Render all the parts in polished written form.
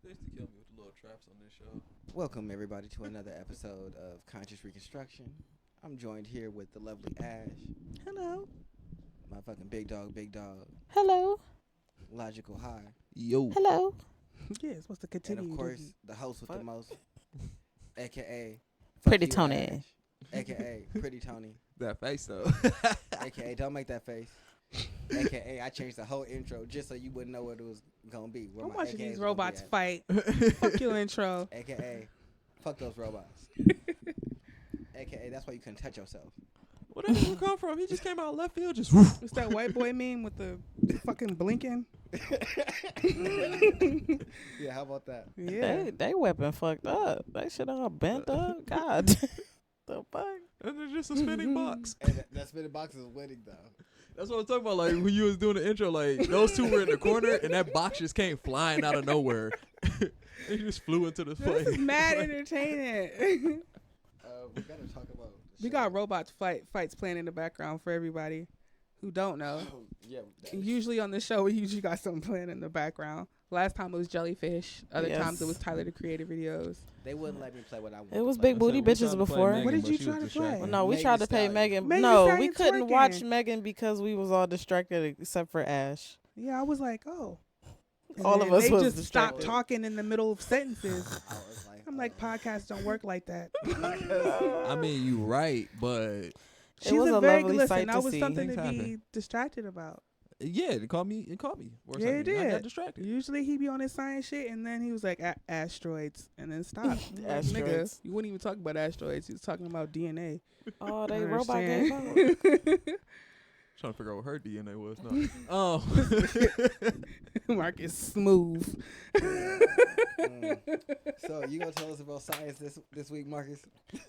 They used to kill me with the little traps on this show. Welcome, everybody, to another episode of Conscious Reconstruction. I'm joined here with the lovely Ash, Hello. my fucking big dog, Hello. Logical High, Yo. Hello. Yeah, it's supposed to and continue. of course, the host with the most, aka Pretty you, Tony. Ash, aka Pretty Tony, That face, though. aka don't make that face, aka I changed the whole intro just so you wouldn't know what it was gonna be. Where I'm my watching AKAs these was gonna robots be at. fight. Fuck your intro. AKA, fuck those robots. AKA, that's why you couldn't touch yourself. Where did he come from? He just came out left field, just woof. It's that white boy meme with the fucking blinking. Yeah, how about that? Yeah. They weapon fucked up. They should all bent up. God. The fuck? And it's just a spinning box. And that spinning box is winning though. That's what I'm talking about. Like, when you was doing the intro, like, those two were in the corner, and that box just came flying out of nowhere. It just flew into the This is plane. mad entertaining. We gotta talk about. We got robots fights playing in the background for everybody who don't know. Oh, yeah. Usually on the show, we usually got something playing in the background. Last time it was Jellyfish. Other Yes. times it was Tyler the Creator videos. They wouldn't let me play what I wanted. It was to play. big booty We tried bitches to play before. Megan, What did but you she try was to play? distracted. Well, no, we Megan tried to Thee pay Stallion. Megan. Megan Thee No, we Stallion couldn't twerking. watch Megan because we was all distracted except for Ash. Yeah, I was like, oh. And All then of us they was just stopped distracted. talking in the middle of sentences. I was like, I'm like, podcasts don't work like that. I mean, you right, but She's was a a very lovely listen. sight That to was see. something to Things be happen. distracted about. yeah, it caught me. For a Yeah, second. it I got did. distracted. Usually he be on his science shit, and then he was like asteroids, and then stopped. I'm like, nigga, Asteroids. you wouldn't even talk about asteroids. He was talking about DNA. Oh, they I robot gave out. understand. Trying to figure out what her DNA was. No. Marcus smooth. So you gonna tell us about science this week, Marcus?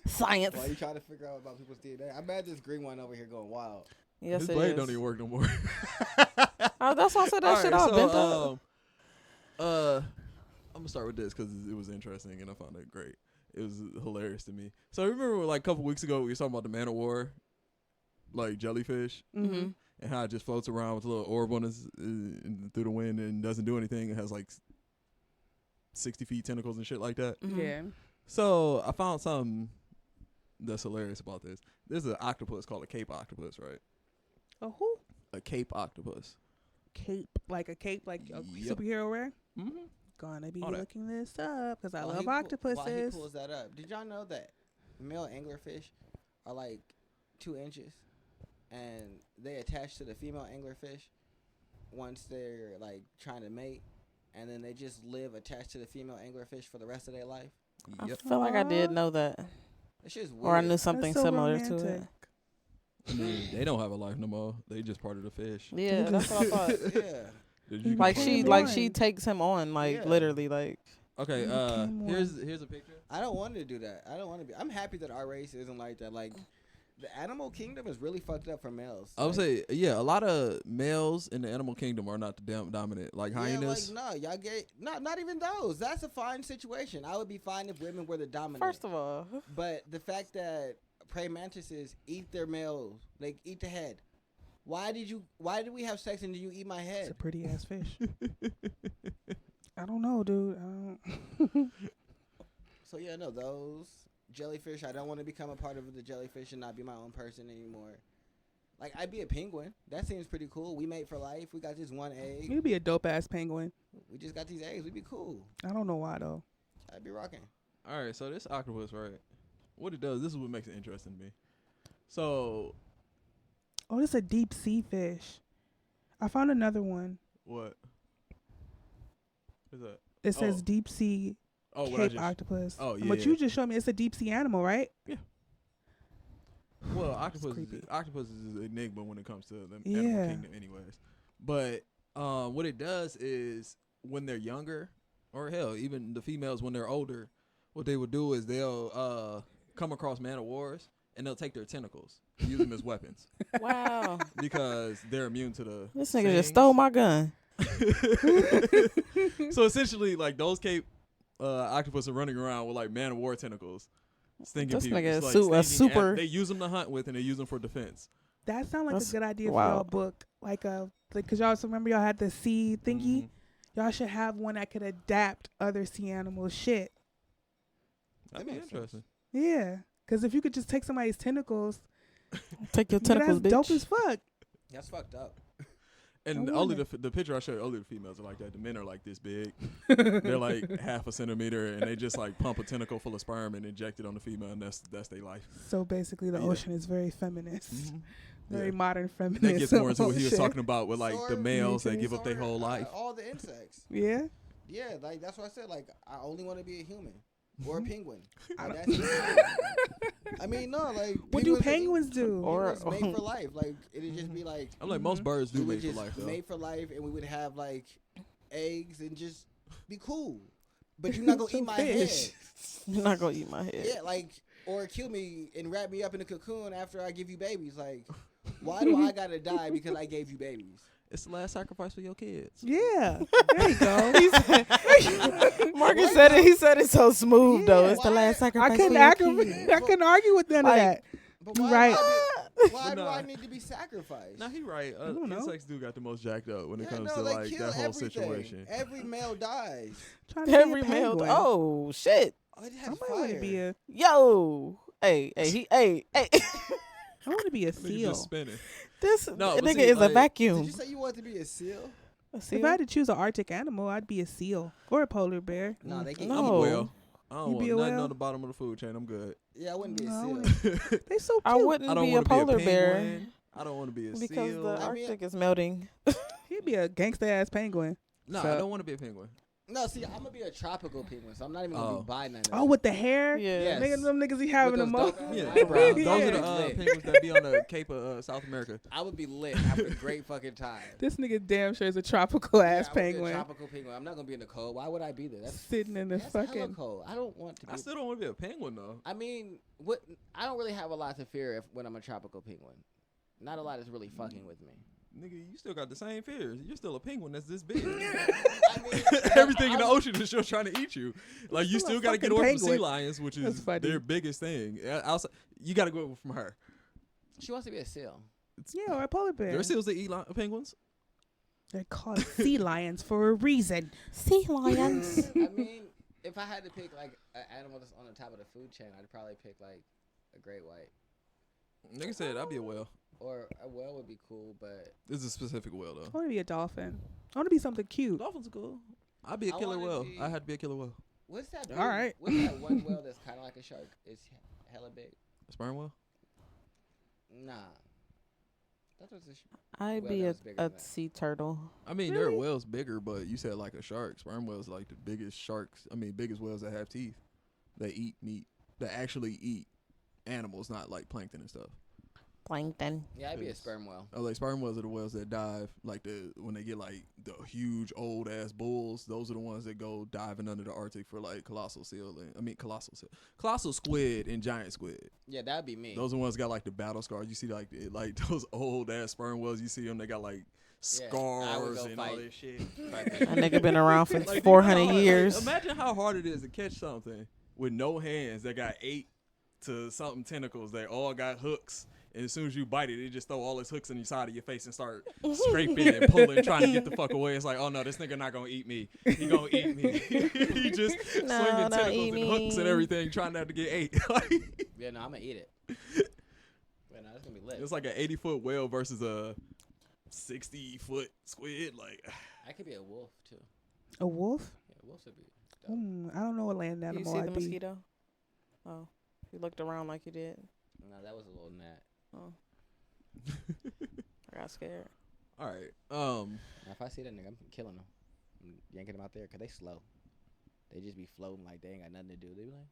Science. While you trying to figure out about people's DNA, I'm mad this green one over here going wild. Yes, His it blade is. don't even work no more. Oh, that's why I said that shit all bent up. I'm gonna start with this because it was interesting and I found it great. It was hilarious to me. So I remember like a couple weeks ago we were talking about the man of war, like jellyfish, Mm-hmm. and how it just floats around with a little orb on his through the wind and doesn't do anything. It has like 60 feet tentacles and shit like that. Mhm. Yeah. So I found something that's hilarious about this. There's an octopus called a cape octopus, right? A who? A cape octopus. Cape. Like a cape, like a Yep. superhero wear? Mm-hmm. Gonna be All that. looking this up because I While love he While he octopuses. pulls that up, did y'all know that male anglerfish are like 2 inches, and they attach to the female anglerfish once they're like trying to mate, and then they just live attached to the female anglerfish for the rest of their life. I Yep. feel like I did know that. It's just weird. Or I knew something That's so similar to it. romantic. I mean, they don't have a life no more. They just part of the fish. Yeah, that's what I thought. Yeah. Did you Like confirm she that? like she takes him on, like Yeah. literally, like Okay, You became here's a picture. I don't want to do that. I don't want to be. I'm happy that our race isn't like that. Like, the animal kingdom is really fucked up for males. I would Like, say, yeah, a lot of males in the animal kingdom are not the dominant. Like hyenas. Yeah, like, no, y'all get not even those. That's a fine situation. I would be fine if women were the dominant. first of all, But the fact that praying mantises eat their males, like eat the head. Why did we have sex and did you eat my It's head? a pretty ass fish. I don't know, dude. I don't. So yeah, no, those jellyfish. I don't want to become a part of the jellyfish and not be my own person anymore. Like I'd be a penguin. That seems pretty cool. We mate for life. We got this one egg. You'd be a dope ass penguin. We just got these eggs. We'd be cool. I don't know why though. I'd be rocking. All right, so this octopus, right? What it does, this is what makes it interesting to me. So Oh, this is a deep sea fish. I found another one. what? What's that? It says Oh. deep sea Oh, what I cape just. octopus. Oh, But yeah. you just showed me it's a deep sea animal, right? Well, octopus creepy. is an enigma when it comes to the Yeah. animal kingdom, anyways. But what it does is when they're younger, or hell, even the females when they're older, what they will do is they'll come across man of wars and they'll take their tentacles, use them as weapons wow, because they're immune to the. this nigga just stole my gun. So essentially, like those cape octopus are running around with like man of war tentacles, stinging This people. nigga It's is like a stinging super. They use them to hunt with and they use them for defense. That sounds like That's a good idea for wild. y'all book. Like cause y'all remember y'all had the sea thingy. Mhm. y'all should have one that could adapt other sea animal shit. That'd be makes sense. interesting. Yeah, because if you could just take somebody's tentacles, Take your that's tentacles, dope bitch. as fuck. That's fucked up. And I only wonder. the picture I showed, only the females are like that. The men are like this big. They're like half a centimeter, and they just like pump a tentacle full of sperm and inject it on the female, and that's their life. So basically, the Yeah. ocean is very feminist, very Yeah. modern feminist. That gets more into what he was Shit. talking about with like the Sword, males that nature. give up their whole life. All the insects. Yeah, Yeah, like that's what I said. Like I only want to be a human or a penguin. I Like, don't- that's it. I mean, no, like what do penguins penguins do? Or- penguins made for life. Like it'd just be like I'm like most birds do we would mate for just life though. made for life, and we would have like eggs and just be cool. But you're not gonna eat Some my fish. head. You're not gonna eat my head. Yeah, like or kill me and wrap me up in a cocoon after I give you babies. Like, why do I gotta die because I gave you babies? It's the last sacrifice for your kids. Yeah, there you go. Marcus said it. He said it so smooth though. Yeah, it's the why- last sacrifice. I couldn't for your argue. kids. I couldn't argue with none Like, of that. But You why, right. why But do nah. I need to be sacrificed? Nah, he right. I don't know. Insects do got the most jacked up when it Yeah, comes no, to they like kill that whole everything. situation. Every male dies. Trying to be a Every male. penguin. Oh shit. Oh, it I has might want to fire. be a. Yo. Hey. Hey. I want to be a Nigga seal. just spinning. This No, but nigga see, is a like- Did vacuum. you say you want to be a seal? A If seal? I had to choose an Arctic animal, I'd be a seal or a polar bear. No, they get No. I'm a Oh. whale. I don't You want be a nothing whale? on the bottom of the food chain. I'm good. Yeah, I wouldn't be a No, I seal. wouldn't. They so cute. I wouldn't I don't be a want to be a polar bear penguin. I don't want to be a because seal. the I mean- Arctic is melting. He'd be a gangsta ass penguin. No, So- I don't want to be a penguin. No, see, I'm gonna be a tropical penguin, so I'm not even gonna Oh. be by none of Oh, that. with the hair. Yeah. Yes. Nigga, them niggas he having With them those up. dope- Yeah, eyebrows. those Yeah. are the Lit. penguins that be on the Cape of South America. I would be lit, having a great fucking time. This nigga damn sure is a tropical ass Yeah, I would be a penguin tropical penguin. I'm not gonna be in the cold. Why would I be there? That's sitting in the that's hella fucking. cold. I don't want to be. I still don't want to be a penguin though. I mean, what? I don't really have a lot to fear when I'm a tropical penguin. Not a lot is really fucking with me. Nigga, you still got the same fears. You're still a penguin that's this big. I mean, Everything in the I'm- ocean is still trying to eat you. Like you still a still got to get fucking away from sea penguin. lions, which That's is funny. their biggest thing. Outside, you got to go from her. She wants to be a seal. Yeah, or a polar bear. There are seals that eat penguins. They're called sea lions for a reason. Sea lions. I mean, if I had to pick like an animal that's on the top of the food chain, I'd probably pick like a great white. Nigga said I'd be a whale. Or a whale would be cool, but This is a specific whale though. I want to be a dolphin. I want to be something cute. Dolphins are cool. I'd be a I killer wanna whale. be- I had to be a killer whale. what's that? Big, All right. What's that one whale that's kind of like a shark? It's hella big. Sperm whale. Nah. That was a I'd Well, be that a, was bigger a than that. sea turtle. I mean, there are Really? whales bigger, but you said like a shark. Sperm whales are like the biggest sharks. I mean, biggest whales that have teeth. They eat meat. They actually eat animals, not like plankton and stuff. Plankton. yeah. I'd be a Yes. sperm whale. Oh, like sperm whales are the whales that dive, like when they get like the huge old ass bulls. Those are the ones that go diving under the Arctic for like colossal squid and giant squid. Yeah, that'd be me. Those are the ones that got like the battle scars. You see like those old ass sperm whales. You see them, they got like Yeah, I would scars go and all fight. that shit. That nigga been around for Like, do you know 400 how- like, years. imagine how hard it is to catch something with no hands that got 8 to something tentacles. They all got hooks. And as soon as you bite it, it just throw all its hooks in the side of your face and start scraping and pulling, trying to get the fuck away. It's like, oh no, this nigga not gonna eat me. He gonna eat me. He just swinging don't tentacles eat and hooks and me. everything, trying not to get ate. Yeah, no, I'm gonna eat it. Yeah, no, it's gonna be lit. It's like an 80-foot whale versus a 60-foot squid. Like, I could be a wolf too. A wolf? Yeah, wolves would be dope. I don't know what land You animal see the I'd be. mosquito? Oh, you looked around like you did. No, that was a little gnat. Oh, I got scared. all right. Now, if I see that nigga, I'm killing them. I'm yanking them out there because they slow. They just be floating like they ain't got nothing to do. They be like,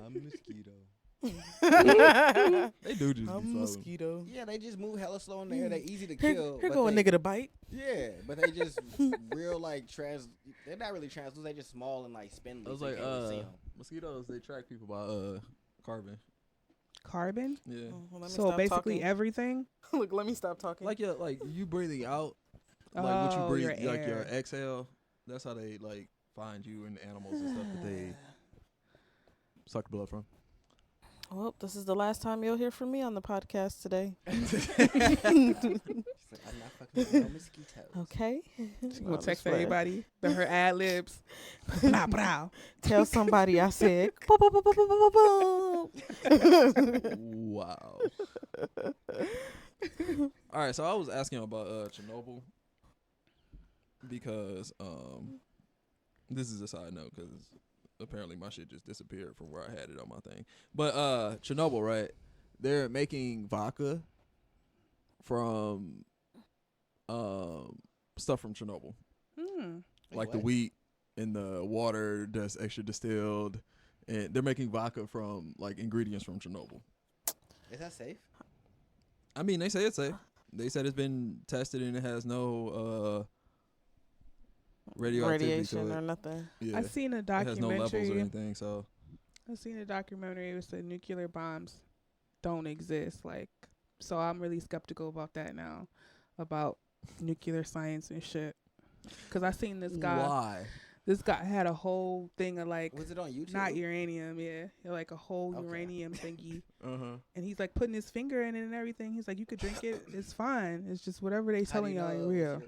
I'm a mosquito. They do just be I'm a floating. mosquito. Yeah, they just move hella slow in the air. They easy to kill. Here but go a they- nigga to bite. Yeah, but they just real like they're not really translucent. They just small and like spindly. I was so you like, can't really see 'em. mosquitoes, they track people by carbon. Carbon? Yeah. Oh, well, let me So stop basically talking. everything? Look, let me stop talking. Like you breathing out, like what you Oh, breathe, your like your air. exhale. That's how they like find you and animals and stuff that they suck blood from. Well, this is the last time you'll hear from me on the podcast today. She's like, I'm not Fucking no mosquitoes. Okay. She gonna I'm text just playing. everybody her ad libs. Blah, blah. Tell somebody I said. "Boom, boom, boom, boom, boom, boom, boom." Wow. All right, so I was asking about Chernobyl because this is a side note because apparently my shit just disappeared from where I had it on my thing. But Chernobyl, right? They're making vodka from stuff from Chernobyl, like the what? wheat and the water that's extra distilled, and they're making vodka from like ingredients from Chernobyl. Is that safe? I mean, they say it's safe. They said it's been tested and it has no radioactivity Radiation to or it. nothing. Yeah, I seen a it has no levels or documentary. anything. So I seen a documentary. It was that nuclear bombs don't exist. Like, so I'm really skeptical about that now, about nuclear science and shit. Cause I seen this guy. why? This guy had a whole thing of like, Was it on YouTube? not uranium, yeah, like a whole Okay. uranium thingy. Uh-huh. And he's like putting his finger in it and everything. He's like, you could drink it. It's fine. It's just whatever they How do telling you y'all know ain't it was real.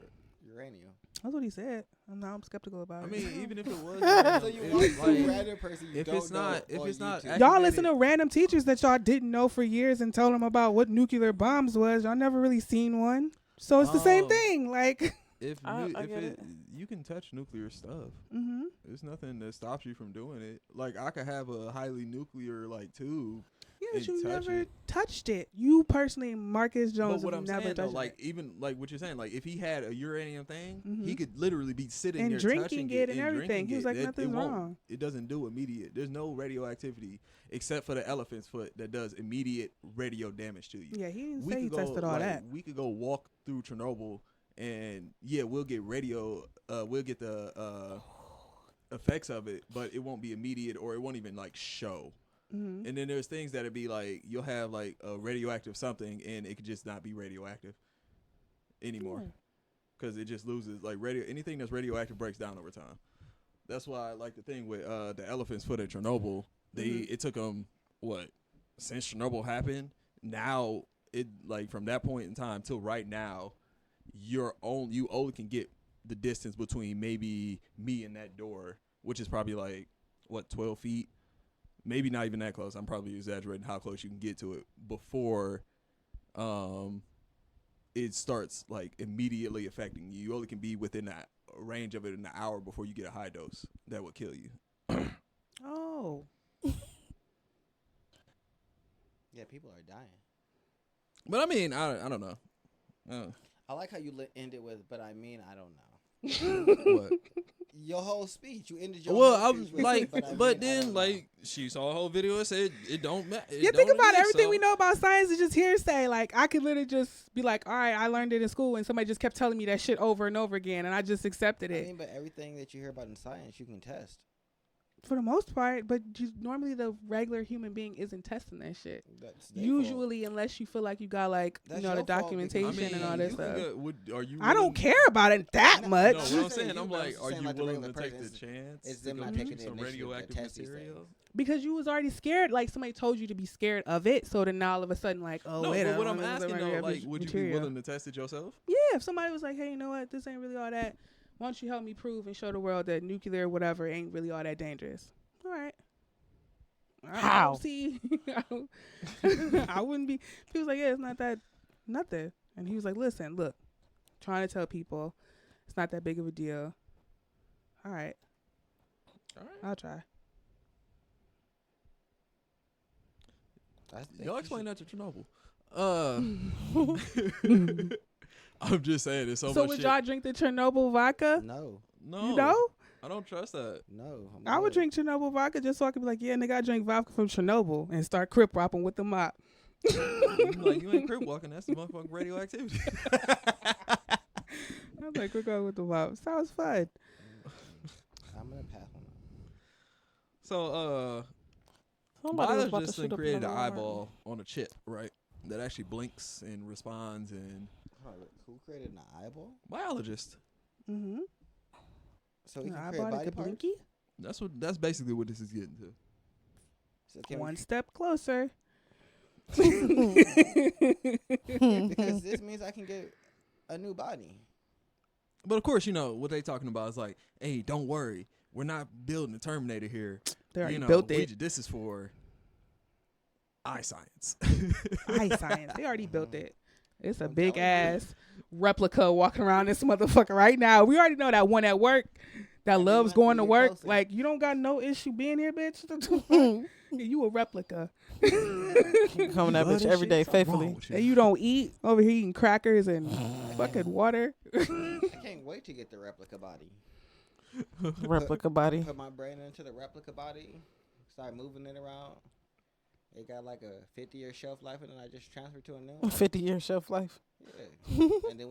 Uranium. That's what he said. I'm skeptical about I it. mean, even if it was, So you if want it's some like, random person you if don't it's not- know if on it's not YouTube. active- Y'all activated- listen to random teachers that y'all didn't know for years and told them about what nuclear bombs was. Y'all never really seen one. So it's the same thing. Like, if I if get it, you can touch nuclear stuff. mm-hmm. There's nothing that stops you from doing it. Like I could have a highly nuclear like tube. Yeah, but And you touch never it. touched it. You personally, Marcus But Jones, what have I'm never saying though, touched like it. even like what you're saying, like if he had a uranium thing, he Mhm. could literally be sitting And there drinking touching it and everything. drinking He was it. like, It nothing's won't- wrong. It doesn't do immediate. There's no radioactivity except for the elephant's foot that does immediate radio damage to you. Yeah, he didn't say he could tested all like, that. We could go walk through Chernobyl, and yeah, we'll get we'll get the effects of it, but it won't be immediate, or it won't even like show. Mm-hmm. And then there's things that'd be like you'll have like a radioactive something, and it could just not be radioactive anymore because it just loses like anything that's radioactive breaks down over time. That's why like the thing with the elephant's foot at Chernobyl, it took them since Chernobyl happened. Now it like from that point in time till right now, you only can get the distance between maybe me and that door, which is probably like 12 feet. Maybe not even that close. I'm probably exaggerating how close you can get to it before it starts like immediately affecting you. You only can be within that range of it in an hour before you get a high dose that would kill you. Oh. Yeah, people are dying. But I mean, I don't know. I like how you ended with, but I mean, I don't know. What? Your whole speech, you ended your Well, whole I'm speech with, like, but, I but mean, I then don't like she saw a whole video and said it don't matter. Yeah, think about everything we know about science is just hearsay. Like, I could literally just be like, all right, I learned it in school, and somebody just kept telling me that shit over and over again, and I just accepted know. it. I mean, but everything that you hear about in science, you can test. For the most part, but normally the regular human being isn't testing that shit. That's their Usually, unless you feel like you got like That's the your fault because- documentation and all that stuff. Are you? I don't willing- care about it that No, much. No, what I'm I'm saying saying, you, I'm but I'm like, just are saying, you like, the willing to regular take the person, chance? it's to them go not do taking the some initiative to radioactive test these material? things. Because you was already scared, like somebody told you to be scared of it, so then now all of a sudden, like, oh No, wait, but what I I'm don't know, asking though, radioactive like, would you be material. willing to test it yourself? Yeah, if somebody was like, hey, you know what, this ain't really all that. Why don't you help me prove and show the world that nuclear whatever ain't really all that dangerous? All right. How? don't see, I wouldn't be. He was like, yeah, it's not that, nothing. And he was like, listen, look, trying to tell people it's not that big of a deal. All right, I'll try. I think Y'all you explain should- that to Chernobyl. I'm just saying, there's so So much would shit. y'all drink the Chernobyl vodka? No, No, You know? I don't trust that. no. I'm I would good. drink Chernobyl vodka just so I could be like, yeah, nigga, I drink vodka from Chernobyl and start crip rapping with the mop. I'm like, you ain't crib walking. That's the motherfucking radioactivity. I was like, we're going with the mop. Sounds fun. I'm gonna pass on that. So, Somebody was about to biologists shoot up in created the an Walmart. eyeball on a chip, right? That actually blinks and responds. And Hold on, who created an eyeball? biologist. Mm-hmm. So he An can eyeball create like body a parts. blinky. That's basically what this is getting to. So can One step closer. because this means I can get a new body. But of course, what they talking about is like, hey, don't worry, we're not building a Terminator here. They already built it. This is for eye science. Eye science. They already built it. It's a I'm big telling you. ass replica walking around this motherfucker right now. We already know that one at work that And we loves might going be to work. closer. Like, you don't got no issue being here, bitch. You a replica. Coming that bitch every day faithfully. And you don't eat over here eating crackers and fucking water. I can't wait to get the replica body. Replica body. Put my brain into the replica body. Start moving it around. It got like a 50-year shelf life, and then I just transfer to a new one. 50-year shelf life. Yeah. And then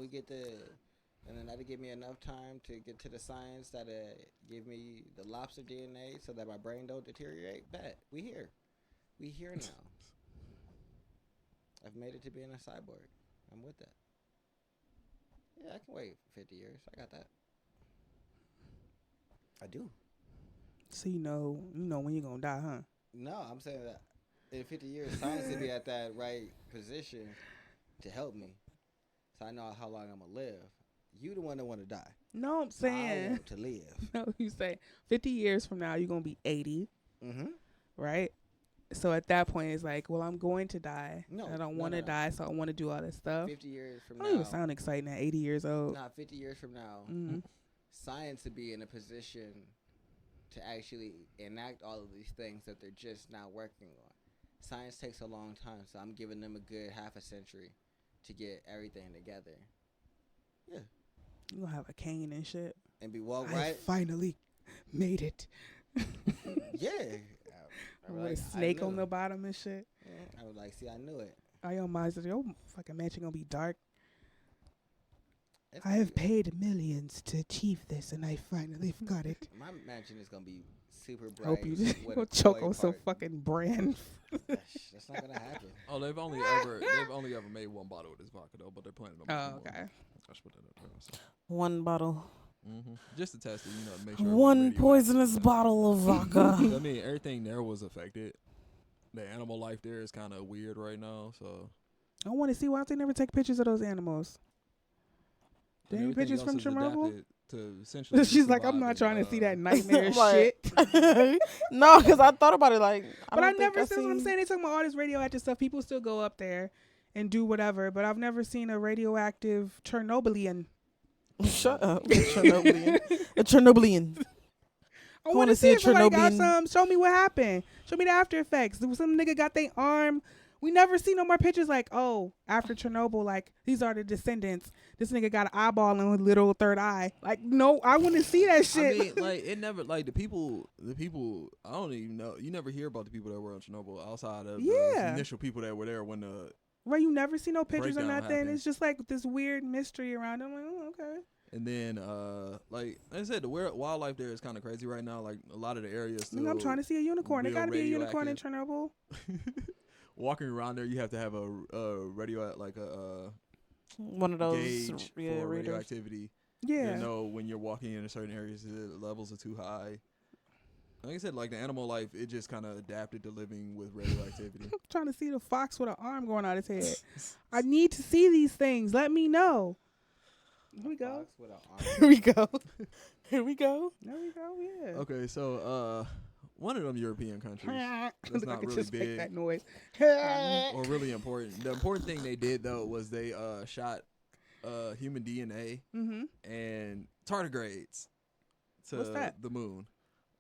and then that'll give me enough time to get to the science that give me the lobster DNA so that my brain don't deteriorate. Bet. We here now. I've made it to being a cyborg. I'm with that. Yeah, I can wait 50 years. I got that. I do. So you know when you're gonna die, huh? No, I'm saying that in 50 years, science will be at that right position to help me, so I know how long I'm gonna live. You the one that want to die. No, I'm I saying. want to live. No, you say 50 years from now you're gonna be 80, Mm-hmm. right? So at that point it's like, well, I'm going to die. No, I don't no, want to no. die, so I want to do all this stuff. 50 years from I don't even now. sound exciting at 80 years old. Nah, 50 years from now, Mhm. science to be in a position to actually enact all of these things that they're just now working on. Science takes a long time, so I'm giving them a good half a century to get everything together. Yeah. You gonna have a cane and shit. And be well, I right? finally made it. Yeah. With a snake on the bottom and shit. I was like, see, I knew it. Are your minds, your fucking mansion gonna be dark? It's I gonna have be- paid millions to achieve this, and I finally got it. My mansion is gonna be super bright. Hope you just with go a choke koi on some part. fucking brand. That's not gonna happen. Oh, they've only ever made one bottle of this vodka though, but they're planning on making Oh, more. okay. I should put that up there. So. One bottle. Just to test it, to make sure. One poisonous bottle of vodka. I mean, everything there was affected. The animal life there is kind of weird right now, so. I want to see why don't they never take pictures of those animals. and Any everything pictures from else is Chernobyl? adapted to essentially She's like, I'm survive not in, trying to see that nightmare Like- shit. No, because I thought about it like. But I don't think never seen what I'm seen- saying. They talking about all this radioactive stuff. People still go up there and do whatever, but I've never seen a radioactive Chernobylian. Shut up. A Chernobylian. I I want wanna to see see a if somebody got Chernobylian. some. Show me what happened. Show me the after effects. Some nigga got their arm. We never see no more pictures like, oh, after Chernobyl, like, these are the descendants. This nigga got an eyeball and a little third eye. Like, no, I want to see that shit. I mean, like it never like the people. I don't even know. You never hear about the people that were on Chernobyl outside of Yeah. the initial people that were there when the. Right, you never see no pictures or Breakdown nothing. happened. It's just like this weird mystery around it. I'm like, oh, okay. And then, like I said, the wildlife there is kind of crazy right now. Like a lot of the areas. Nigga, I'm trying to see a unicorn. There real got to be a unicorn in radioactive. Chernobyl. Walking around there, you have to have a radio One of those gauge for readers. radioactivity. Yeah. To know when you're walking in a certain areas, the levels are too high. Like I said, like the animal life, it just kind of adapted to living with radioactivity. I'm trying to see the fox with an arm going out his head. I need to see these things. Let me know. Here we go. Fox with a Here we go. Here we go. There we go. Yeah. Okay, so one of them European countries Look, I not could really just big. make that noise. or really important. The important thing they did though was they shot human DNA Mm-hmm. and tardigrades to What's that? the moon.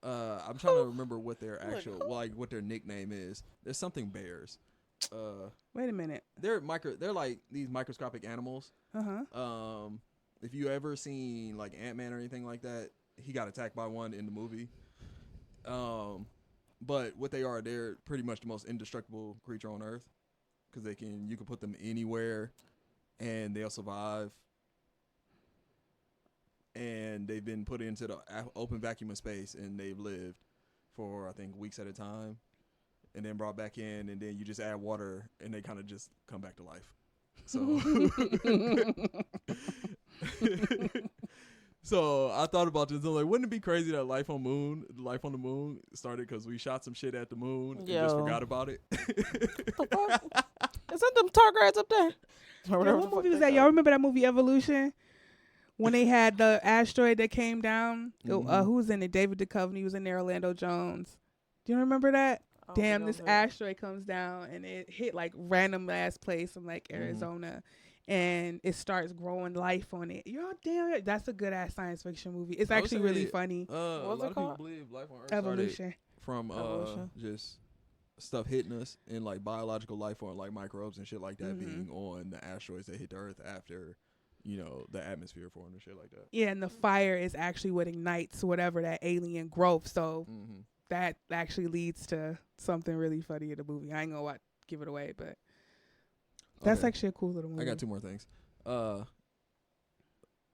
I'm trying to remember what their actual what their nickname is. There's something bears. Wait a minute. They're like these microscopic animals. Uh-huh. If you ever seen like Ant-Man or anything like that, he got attacked by one in the movie. But what they are, they're pretty much the most indestructible creature on Earth because you can put them anywhere and they'll survive. And they've been put into the open vacuum of space and they've lived for I think weeks at a time, and then brought back in, and then you just add water and they kind of just come back to life. So. So I thought about this. I'm like, wouldn't it be crazy that life on the moon started because we shot some shit at the moon and just Yo. forgot about it? The fuck? Is that them tardigrades up there? Or Yo, whatever what the fuck movie was they that? Y'all call it. remember that movie Evolution? When they had the asteroid that came down, Mhm. who was in it? David Duchovny was in there. Orlando Jones. Do you remember that? I don't think Damn, I this was there. asteroid comes down and it hit like random ass place from like Arizona, and it starts growing life on it. Y'all, damn, that's a good ass science fiction movie. It's I would actually really say, funny. A What's lot it of people called? believe life on Earth started Evolution. from Evolution. just stuff hitting us and like biological life form, like microbes and shit like that, Mhm. being on the asteroids that hit the Earth after, the atmosphere formed and shit like that. Yeah, and the fire is actually what ignites whatever that alien growth. So Mm-hmm. that actually leads to something really funny in the movie. I ain't gonna give it away, but that's Okay. actually a cool little movie. I got two more things.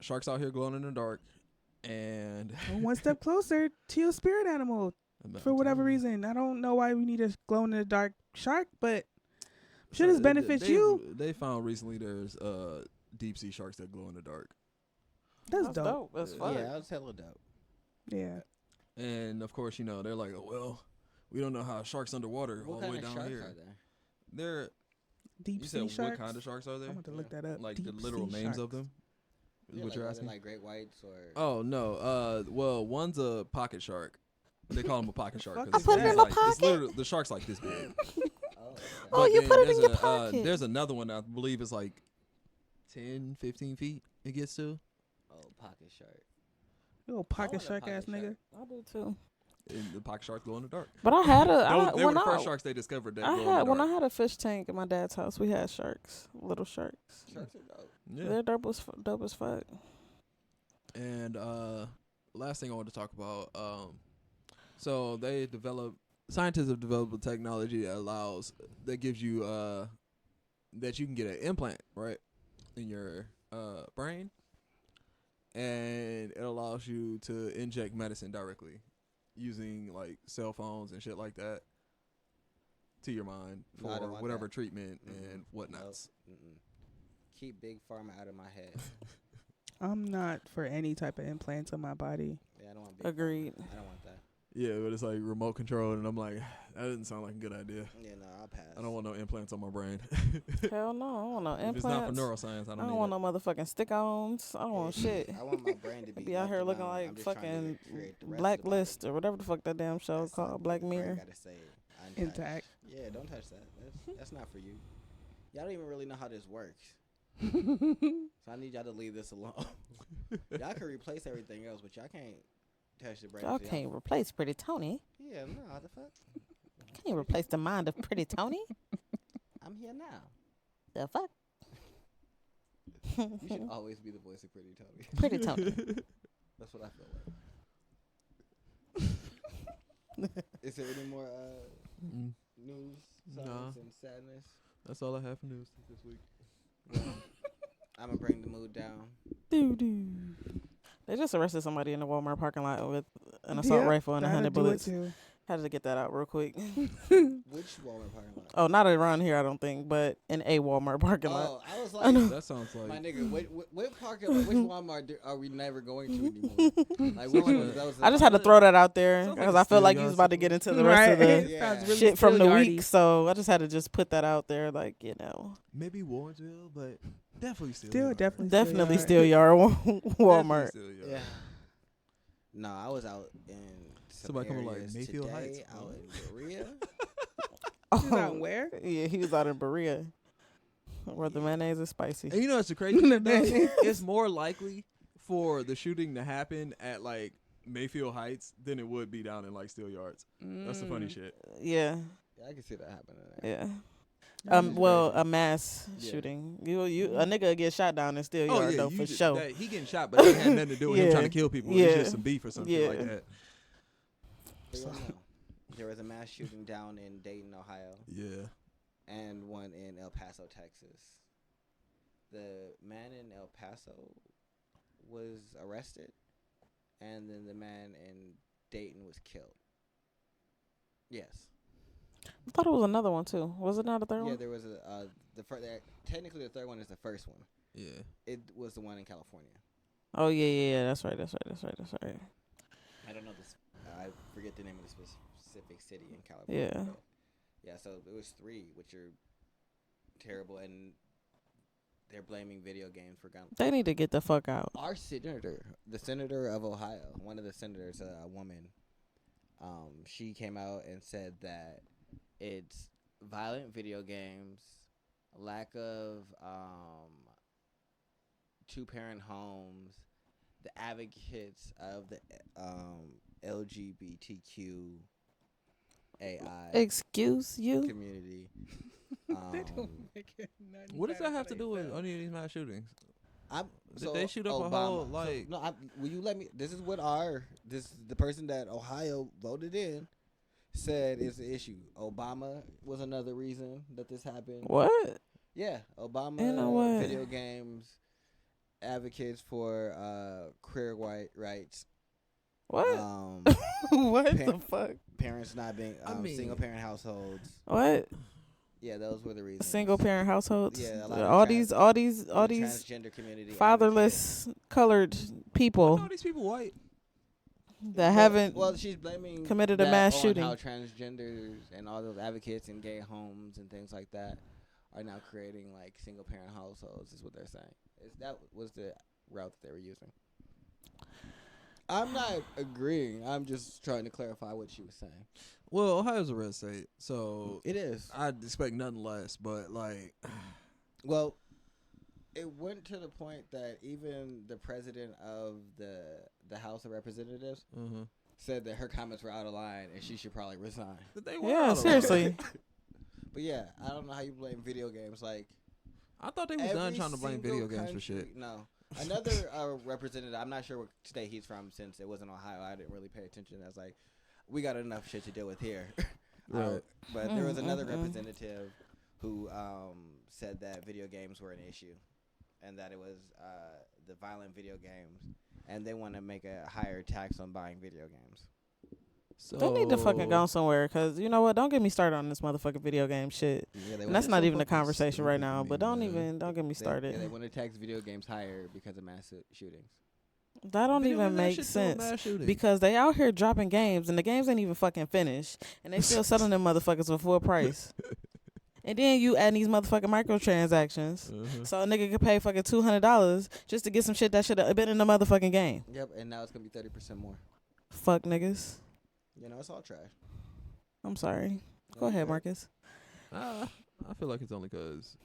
Sharks out here glowing in the dark, and One step closer to your spirit animal for whatever reason. I don't know why we need a glow in the dark shark, but should this benefit you? They found recently there's deep sea sharks that glow in the dark, That's dope. That's Yeah. fun. Yeah, that was hella dope. Yeah. and of course they're like, oh, well, we don't know how sharks underwater all What the way kind of down sharks here. are there? They're Deep you sea said sharks. what kind of sharks are I there? want to look that up. Like Deep the literal sea names of sharks. them? Is Yeah, what like, you're are they asking? like great whites or? Oh no. Well, one's a pocket shark. They call him a pocket shark. fuck 'cause is that? I put it in my It's pocket? literally the shark's like this big. Oh, okay. Oh, But you then put it in there's your a, pocket. There's another one I believe is like 10, 15 feet it gets to. Oh, pocket shark. You little I pocket want a shark pocket ass nigga. I do too. And the pocket sharks glow in the dark. But I had a. They were when the I, first sharks they discovered that I glow in had the when I dark. had a fish tank at my dad's house. We had sharks, little sharks. Sharks are dope. Yeah. They're dope as fuck. And last thing I want to talk about, so scientists have developed a technology that gives you that you can get an implant right in your brain, and it allows you to inject medicine directly using like cell phones and shit like that to your mind No, I for don't want whatever that. treatment Mm-mm. and whatnots. Nope. Mm-mm. Keep big pharma out of my head. I'm not for any type of implants on my body. Yeah, I don't want big. Agreed. Pharma. I don't want that. Yeah, but it's like remote control, and I'm like, that doesn't sound like a good idea. Yeah, no, I'll pass. I don't want no implants on my brain. Hell no, I don't want no If it's not for implants. neuroscience, I I don't don't need want it. no motherfucking stick-ons. I don't want shit. I want my brain to be. Be out here left looking alone. like I'm just trying to fucking create the rest of the Blacklist body. or whatever the fuck that damn show That's called, something Black the brain Mirror. gotta stay untouched. Intact. Yeah, don't touch that. That's not for you. Y'all don't even really know how this works. So I need y'all to leave this alone. Y'all can replace everything else, but y'all can't touch the brain. Y'all of y'all. can't replace Pretty Tony. Yeah, no, the fuck. Can't replace the mind of Pretty Tony. I'm here now. The fuck? You should always be the voice of Pretty Tony. Pretty Tony. That's what I feel like. Is there any more Mm, news, Nah. silence, and sadness? That's all I have for news this week. I'm gonna bring the mood down. Doo-doo. They just arrested somebody in the Walmart parking lot with an assault Yep, rifle and that'll 100 do it bullets. too. Had to get that out real quick. Which Walmart parking lot? Oh, not around here, I don't think, but in a Walmart parking lot. Oh, I was I know. like, That sounds like my nigga, what parking lot, which Walmart are we never going to anymore? Like, which one of those? I just had to throw that out there Sounds like because a I feel steel like you yard was about to get into the rest Right. of the It Yeah. sounds really shit from the steel-yardy. week, so I just had to just put that out there, like, maybe Warrensville, but definitely still. Still, Yard. definitely still yard Walmart. Definitely still Yard. Yeah. No, I was out in some Somebody coming like areas Mayfield today, Heights. out in Korea. He's out where? Yeah, he was out in Berea, where the mayonnaise is spicy. And you know what's the crazy thing? though? It's more likely for the shooting to happen at like Mayfield Heights than it would be down in like Steel Yards. That's the funny shit. Yeah, Yeah, I can see that happening. There. yeah. That's Well, crazy. a mass Yeah. shooting. A nigga get shot down in Steel Yard though you for just- sure. that- he getting shot, but it had nothing to do with him Yeah. trying to kill people. It's Yeah. just some beef or something Yeah. like that. But yeah, no. There was a mass shooting down in Dayton, Ohio, Yeah. and one in El Paso, Texas. The man in El Paso was arrested, and then the man in Dayton was killed. Yes. I thought it was another one too. Was it not a third Yeah, one? there was technically the third one is the first one. Yeah. It was the one in California. Oh yeah. That's right. I don't know this. I forget the name of the specific city in California. Yeah. but yeah. So it was 3, which are terrible, and they're blaming video games for gun. They need to get the fuck out. Our senator, the senator of Ohio, one of the senators, a woman, she came out and said that it's violent video games, lack of two-parent homes, the advocates of the LGBTQ AI Excuse you? community. What does that have to do with any of these mass shootings? So they shoot up a Obama, whole, like- no, will you let me? This is what the person that Ohio voted in said is the issue. Obama was another reason that this happened. What? Yeah, Obama, You know what? video games, advocates for queer white rights. What? What the fuck? Parents not being single parent households. What? Yeah, those were the reasons. Single parent households? Yeah, a lot all of these transgender community fatherless colored I people know these people white. that haven't Well, she's blaming committed a that mass on shooting. how transgenders and all those advocates in gay homes and things like that are now creating like single parent households. Is what they're saying. That was the route that they were using. I'm not agreeing. I'm just trying to clarify what she was saying. Well, Ohio's a red state, so It is. I'd expect nothing less. But like, Well, it went to the point that even the president of the House of Representatives said that her comments were out of line and she should probably resign. they were Yeah, out of seriously. line. But yeah, I don't know how you blame video games. Like I thought they was done every trying to blame single video games for country- shit. No, another representative. I'm not sure what state he's from since it wasn't Ohio. I didn't really pay attention. I was like, we got enough shit to deal with here. Right. But there was another representative who said that video games were an issue, and that it was the violent video games, and they want to make a higher tax on buying video games. So They need to fucking go somewhere, because you know what? Don't get me started on this motherfucking video game shit. Yeah, And that's not even a fucking conversation right stupid now, to but me, don't get me started. They want to tax video games higher because of mass shootings. That don't Video even games, that make shit still a sense. mass shooting. Because they out here dropping games, and the games ain't even fucking finished, and they still selling them motherfuckers for full price. And then you add these motherfucking microtransactions, so a nigga could pay fucking $200 just to get some shit that should have been in the motherfucking game. Yep, and now it's gonna be 30% more. Fuck niggas. You know, it's all trash. I'm sorry. Go ahead, Marcus. I feel like it's only because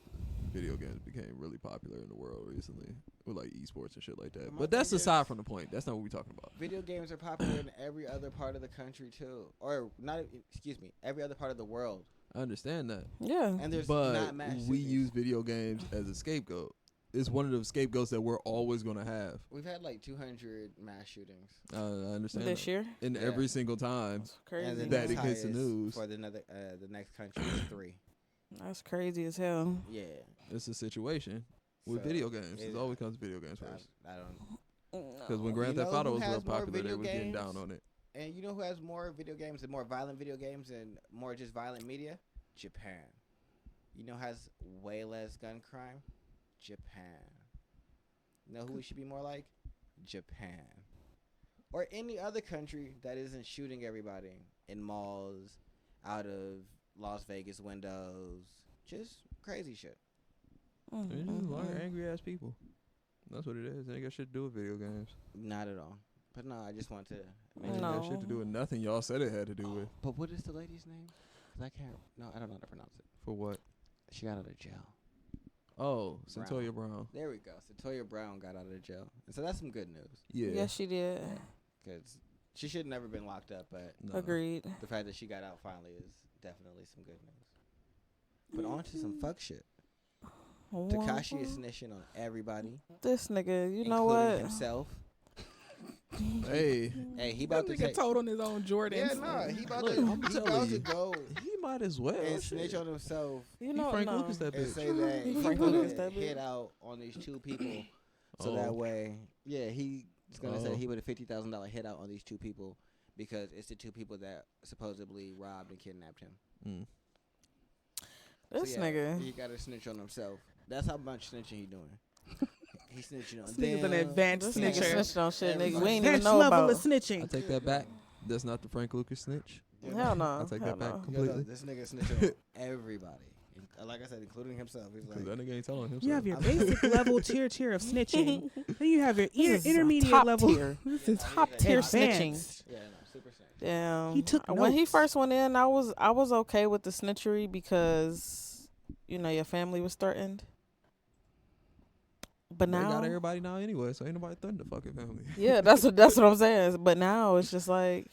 video games became really popular in the world recently with like esports and shit like that. My But that's thing is- aside from the point. That's not what we're talking about. Video games are popular in every other part of the country too, or not. Excuse me, every other part of the world. I understand that. Yeah. And there's But not mass we shootings. use video games as a scapegoat. It's one of the scapegoats that we're always going to have. We've had like 200 mass shootings. I understand This that. year? And Yeah. every single time. That's crazy. And the That next it hits the highest news. for the next country is 3. That's crazy as hell. Yeah, It's a situation with So, video games. It it- always comes to video games first. I don't. Because when You Grand Theft know Auto who was real has more popular, they video was getting games? down on it. And you know who has more video games and more violent video games and more just violent media? Japan. You know who has way less gun crime? Japan. You know who we should be more like? Japan. Or any other country that isn't shooting everybody in malls, out of Las Vegas windows. Just crazy shit. They're just a lot of angry ass people. That's what it is. They ain't got shit to do with video games. Not at all. But no, I just want to They ain't got shit to do with nothing y'all said it had to do with. But what is the lady's name? 'Cause I can't. No, I don't know how to pronounce it. For what? She got out of jail. Oh, Centoya Brown. There we go. So Toya Brown got out of jail. And so that's some good news. Yeah. Yes, she did. Because she should never been locked up. But No. Agreed. the fact that she got out finally is definitely some good news. But on to some fuck shit. Tekashi is snitching on everybody. This nigga, you know including what? himself. Hey, Hey, he That about to nigga take. told on his own Jordans. Yeah, no, he about Look, to. I'm He telling about to you. go he might as well. and shit. snitch on himself You He know, Frank no. Lucas that and bitch. say that He he Frank gonna Lucas that hit bitch. out on these 2 people, so Oh. that way, yeah, he's gonna say Oh. he would a $50,000 hit out on these 2 people because it's the 2 people that supposedly robbed and kidnapped him. Mm. This So, yeah, nigga. he got to snitch on himself. That's how much snitching he doing. He snitching on This nigga's an them. advanced This nigga snitcher. snitched on shit, nigga. Everybody. We ain't even Next know level about. of snitching. I take that back. That's not the Frank Lucas snitch. You Hell know? no. I take hell that back no. You know, completely. this nigga snitching on everybody. like I said, including himself. He's Because like, that nigga ain't telling himself. You have your basic level tier of snitching. Then you have your This is intermediate top level. tier. This is Top tier advanced. snitching. yeah, no, super snitch. Damn. He took When he notes. first went in, I was okay with the snitchery because your family was threatened. But They now, got everybody now anyway, so ain't nobody threatening the fucking family. yeah, that's what I'm saying. But now it's just like,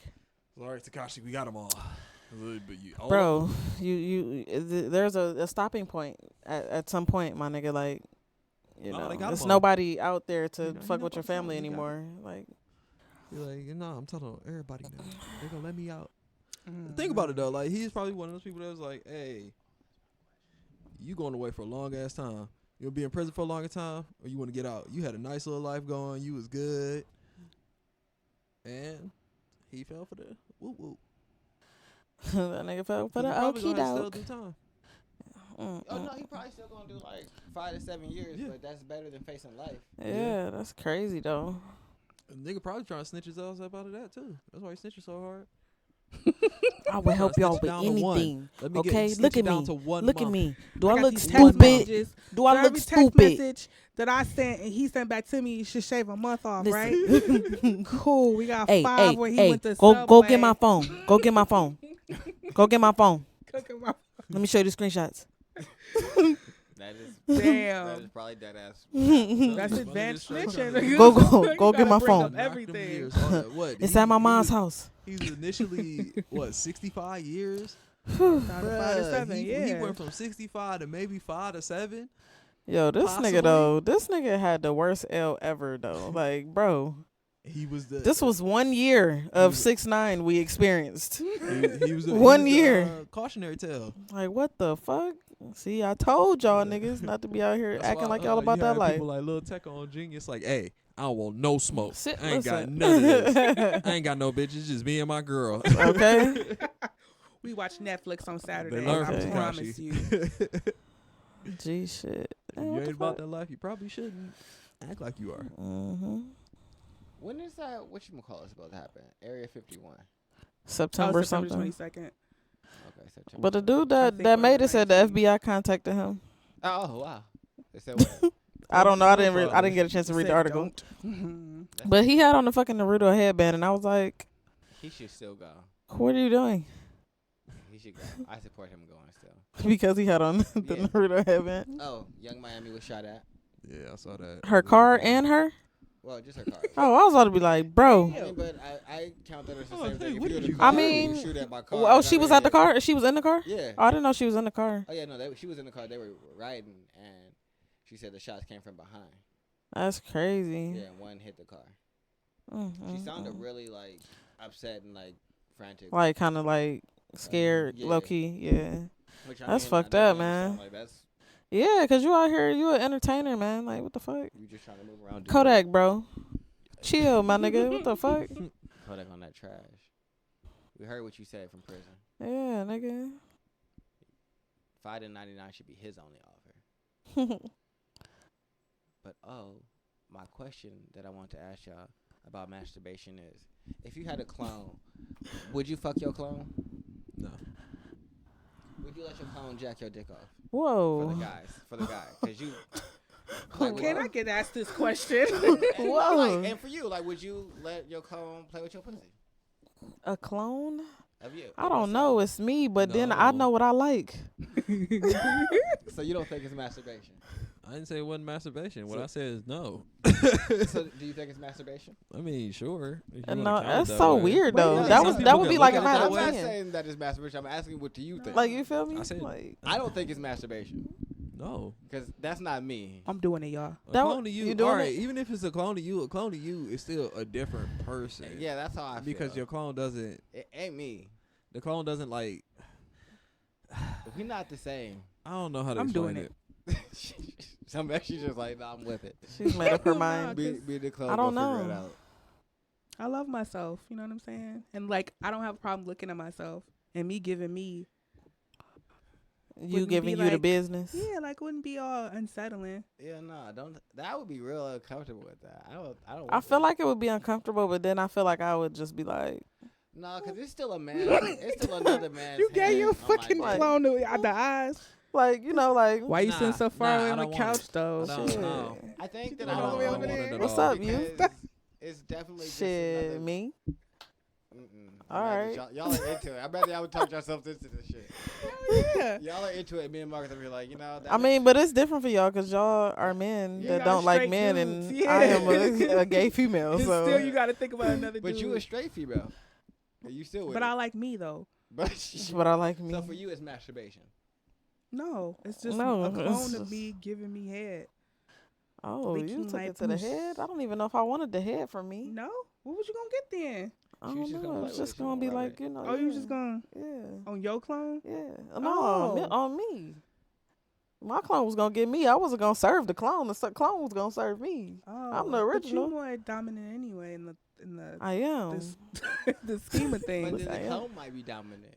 Sorry, Takashi, we got them all. But bro, there's a stopping point at some point, my nigga. Like, They got 'em there's all. nobody out there to You know, fuck he with know your what's up, family he got 'em. anymore. Like, You're like, no, I'm telling everybody now. They gonna let me out. Mm. Think about it though. Like, he's probably one of those people that was like, hey, you going away for a long ass time. You'll be in prison for a longer time, or you want to get out. You had a nice little life going. You was good, and he fell for the whoop whoop. that nigga fell for So the he probably okie gonna have to doke. still do time. Oh no, he probably still gonna do like 5 to 7 years, Yeah. but that's better than facing life. Yeah, that's crazy though. A nigga probably trying to snitch his ass up out of that too. That's why he snitching so hard. I will help Snitch y'all it with down to one. anything. Let me Okay, snitch look it at down me. to one Look at month. me. Do I got look these text stupid? messages. Do I So look every text stupid? message that I sent and he sent back to me should shave a month off, right? Cool. We got 5 where he went to go Subway. get my phone. Go get my phone. Go get my phone. Go get my Let me show you the screenshots. That is Damn. That is probably dead ass. That's My advanced nigga's straight snitching. trying to- Go You get gotta my bring phone. up Knocked them everything. years on that. What? It's He- at my he mom's was- house. He's initially 65 years. Down to 5 to Bruh, 7, he yeah. went from 65 to maybe 5 to 7. Yo, this Possibly. nigga though, this nigga had the worst L ever though. Like, bro, He was the. this was 1 year of was- 6ix9ine we experienced. He was the, 1 he was year. The, cautionary tale. Like, what the fuck? See, I told y'all niggas not to be out here That's acting why, like y'all about you that had life. People like Lil Tech on Genius, like, hey, I don't want no smoke. I ain't got Listen. none of this. I ain't got no bitches, just me and my girl. Okay. We watch Netflix on Saturday. They learn from I Tekashi. promise you. G shit. If you ain't about that life, you probably shouldn't act like you are. Mm-hmm. When is that? Whatchamacallit supposed to happen? Area 51. September September something. 22nd. Okay, September. But the dude I that think that we're made it said the 19. FBI contacted him. Oh wow. They said what? I don't know. I didn't. No I didn't get a chance to read the Said article. don't. Mhm. But he had on the fucking Naruto headband, and I was like, He should still go. "What are you doing?" He should go. I support him going still. Because he had on the Yeah. Naruto headband. Oh, Young Miami was shot at. Yeah, I saw that. Her car and her. Well, just her car. Oh, I was about to be like, bro. I mean, but I count that as the Oh, same hey, thing. If what you in did the you car, I mean, you shoot at my car. Oh, it's she not was really at the car. She was in the car. Yeah. Oh, I didn't know she was in the car. Oh yeah, no, she was in the car. They were riding, and she said the shots came from behind. That's crazy. Yeah, and one hit the car. Mm-hmm. She sounded really like upset and like frantic. Like kind of like scared, Yeah. low key. Yeah. Which, That's I fucked definitely up, man. understand, Like that's Yeah, cause you out here, you an entertainer, man. Like, what the fuck? you just trying to move around. do Kodak, bro. Chill, my nigga. What the fuck? Kodak on that trash. We heard what you said from prison. Yeah, nigga. $5 to 99 should be his only offer. But my question that I want to ask y'all about masturbation is: if you had a clone, would you fuck your clone? No. Would you let your clone jack your dick off? Whoa. For the guy, because you. Can I get asked this question? Whoa. And for you, like, would you let your clone play with your pussy? A clone? Of you? I don't know. It's me, but then I No. know what I like. So you don't think it's masturbation? I didn't say it wasn't masturbation. What So- I said is no. So do you think it's masturbation? I mean, sure. if you wanna No, count it that's that so way. weird Wait, though. no, That some was people that would can be look like at if it I had that a I'm not way. twin. saying that it's masturbation. I'm asking what do you think? Like, you feel me? I said- Like, I don't think it's masturbation No. because that's not me. I'm doing it, y'all. A That clone wa- of you. you doing All right, it? even if it's a clone of you is still a different person. Yeah, that's how I feel. Because your clone doesn't. It ain't me. The clone doesn't like. We're not the same. I don't know how to I'm explain doing it. She's just like, nah, I'm with it. she's made up her mind. Be the clone. I don't go figure it know. out. I love myself. You know what I'm saying? And like, I don't have a problem looking at myself and me giving me. You Wouldn't giving be you the like- business. Yeah, like wouldn't be all unsettling. Yeah, no, don't. That would be real uncomfortable with that. I don't. I want feel that. like it would be uncomfortable, but then I feel like I would just be like, No, because it's still a man. It's still another man's You gave your hand on my fucking dick. clone the eyes. Like, you know, like, Why you sitting so far away I on the don't want couch it. though? I don't Shit. know. I think that doing I all the don't way want over it there? at What's all up, you? because it's definitely just shit, another. me. I'm mad at Alright. y'all are into it. I bet y'all would talk yourselves into this shit. Yeah. Y'all are into it. Me and Marcus over here like, you know. I mean, but it's different for y'all because y'all are men Yeah, that y'all don't like straight men, dudes. and Yeah. I am a gay female. And So still, you got to think about another But dude. you a straight female. You still with But it. I like me though. But but I like me. so for you, it's masturbation. No, it's just No, a it's clone of just- me giving me head. Oh, you licking took my it to the puss. head. I don't even know if I wanted the head from me. No, what was you gonna get then? I She was don't just gonna know. play It's with just it. She gonna gonna be rub like, it. you know. Oh, you was just yeah. going Yeah. on your clone? Yeah. Oh. No, on me. My clone was gonna get me. I wasn't gonna serve the clone. The clone was gonna serve me. Oh, I'm the But you original. more dominant anyway in the I am. this, the scheme of But things. then I the am. clone might be dominant.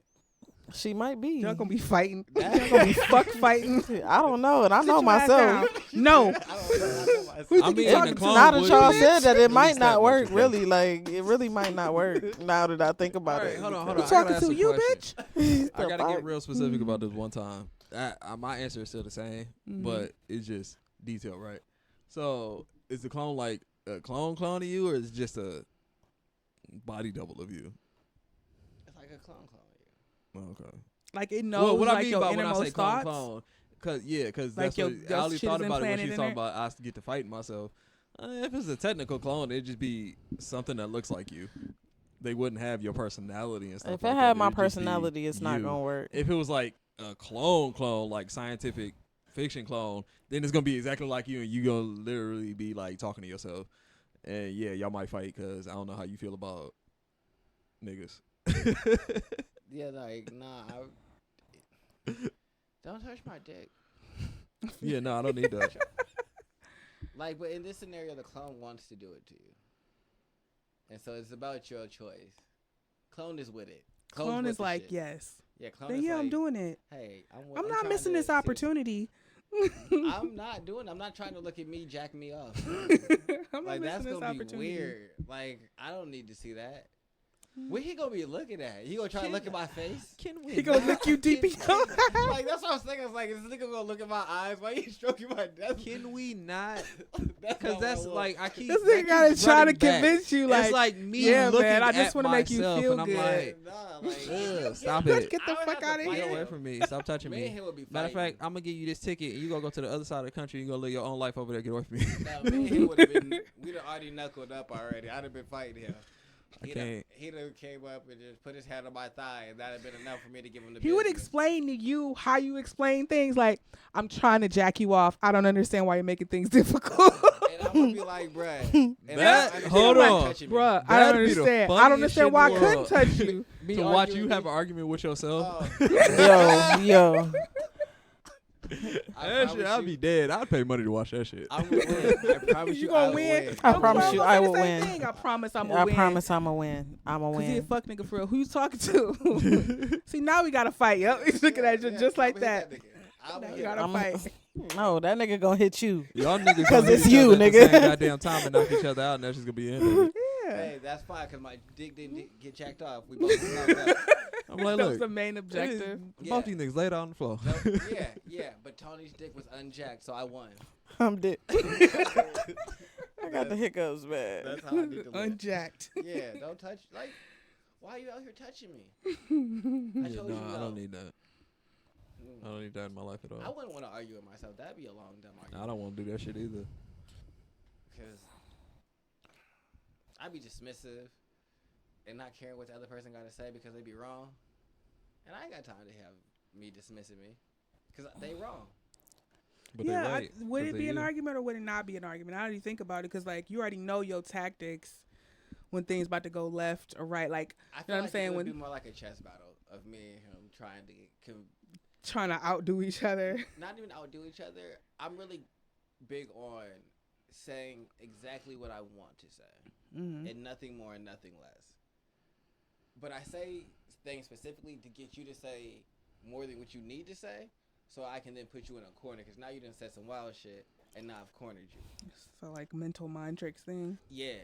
She might be. Y'all gonna be fighting. That- Y'all gonna be fuck fighting. I don't know, and I Sit know your ass myself. down. No. I don't know myself. Who you I think mean, you're the talking to? clone Now that would y'all be said that, at it might least not that work. much of Really, like it really might not work. Now that I think about All right, it. hold on. You I gotta talking ask to a you, question. bitch? I gotta fuck? get real specific about this one time. My answer is still the same, Mhm. but it's just detailed, right? So, is the clone like a clone of you, or is it just a body double of you? It's like a clone of you. Okay. Like it knows Well, what like I mean your by when I innermost say thoughts. clone, cause Like that's your what gut Ali shit thought is about it when implanted she was in talking there? about I get to fight myself. If it's a technical clone, it'd just be something that looks like you. They wouldn't have your personality and stuff. If like it that. had my It'd just be personality, it's not you. gonna work. If it was like a clone, like scientific fiction clone, then it's gonna be exactly like you, and you gonna literally be like talking to yourself. And yeah, y'all might fight because I don't know how you feel about niggas. Yeah, like nah. Don't touch my dick. Yeah, no, I don't need that. Like, but in this scenario, the clone wants to do it to you, and so it's about your choice. Clone is with it. Clone with is the like, shit. yes. Yeah, clone Then is yeah, like, I'm doing it. Hey, I'm not trying missing to this see- opportunity. I'm not doing. I'm not trying to look at me jack me off. I'm Like not that's missing this gonna be opportunity. weird. Like I don't need to see that. What he gonna be looking at? He gonna try to look at my face? Can we? He gonna look you deep in your Like that's what I was thinking. I was like, is this nigga gonna look at my eyes? Why you stroking my desk? Can we not? Because Because that's like I keep. This that nigga gotta keeps try to running back. convince you, like, it's like me yeah, looking man, I just at wanna make you myself, feel and I'm good. like, Nah, like ugh, stop Let's it. get the I would fuck have to out of fight Get here. away from me. Stop touching me and me. him would be Matter of fighting. fact, I'm gonna give you this ticket, and you gonna go to the other side of the country. You gonna live your own life over there. Get away from me. No, me and him would have been. We'd have already knuckled up already. I'd have been fighting him. can't. He'd have came up and just put his hand on my thigh, and that'd have been enough for me to give him the. He would business. explain to you how you explain things. Like, I'm trying to jack you off. I don't understand why you're making things difficult. And I'm gonna be like, bruh. Hold on. Bruh, I That'd don't be the understand. I don't funniest understand shit why I in the couldn't world. touch you. Be To watch arguing you with have me. an argument with yourself. Yo. I That shit, promise I'd you- be dead. I'd pay money to watch that shit. I would win. I promise You you, gonna I would win? I No, promise bro, you, I'm I gonna will say the same win. thing. I promise I'm I gonna win. promise I'm a win. I'm a Cause he a win. fuck nigga for real. Who you talking to? See, now we gotta fight. Yep, he's looking at you just like that. Now you gotta I'm- fight. No, that nigga gonna hit you. Y'all niggas 'Cause gonna hit it's each you, other at the nigga. same goddamn time and knock each other out, and that's just gonna be the end of it. Yeah, Hey, that's fine because my dick didn't get jacked off. We both knocked up. I'm like, that was look, the main objective. both these niggas laid out on the floor. So, yeah. But Tony's dick was unjacked, so I won. I'm dead. I got the hiccups, man. That's how I need to live. Unjacked. Yeah, don't touch. Like, why are you out here touching me? I Yeah, told no, you I no. don't need that. I don't need that in my life at I all. wouldn't want to argue with myself. That'd be a long, dumb argument. I don't want to do that shit either. Because I'd be dismissive and not caring what the other person got to say because they be wrong. And I ain't got time to have me dismissing me because they wrong. But Yeah, they right. would 'cause it they be an you. argument or would it not be an argument? How do you think about it? Because like you already know your tactics when things about to go left or right. Like I you feel know what I'm like saying? it would When be more like a chess battle of me and him trying to trying to outdo each other. not even outdo each other. I'm really big on saying exactly what I want to say. Mm-hmm. And nothing more and nothing less. But I say things specifically to get you to say more than what you need to say, so I can then put you in a corner. Because now you done said some wild shit, and now I've cornered you. So like mental mind tricks thing. Yeah,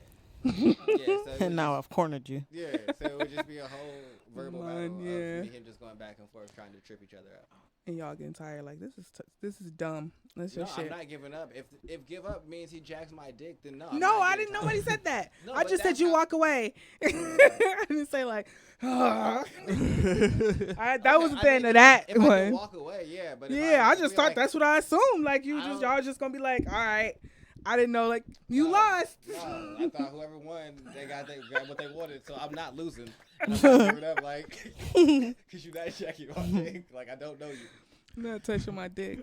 Yeah, so it And would now just, I've cornered you. yeah, so it would just be a whole verbal battle of me Yeah. and him just going back and forth trying to trip each other up. And y'all getting tired. Like, this is dumb. That's No, your shit. I'm not giving up. If give up means he jacks my dick, then no. No, I didn't. Nobody said that. No, I but just said that's you how- walk away. I didn't say like. That wasn't the end of that If I can one. walk away, yeah. But if Yeah, I if just we, thought like, that's what I assumed. Like you I just don't- y'all just gonna be like, all right. I didn't know. Like you No. lost. No, I thought whoever won, they got what they wanted. So I'm not losing. And I'm not giving up, like, because you're not checking my dick. Like I don't know you. I'm not touching my dick.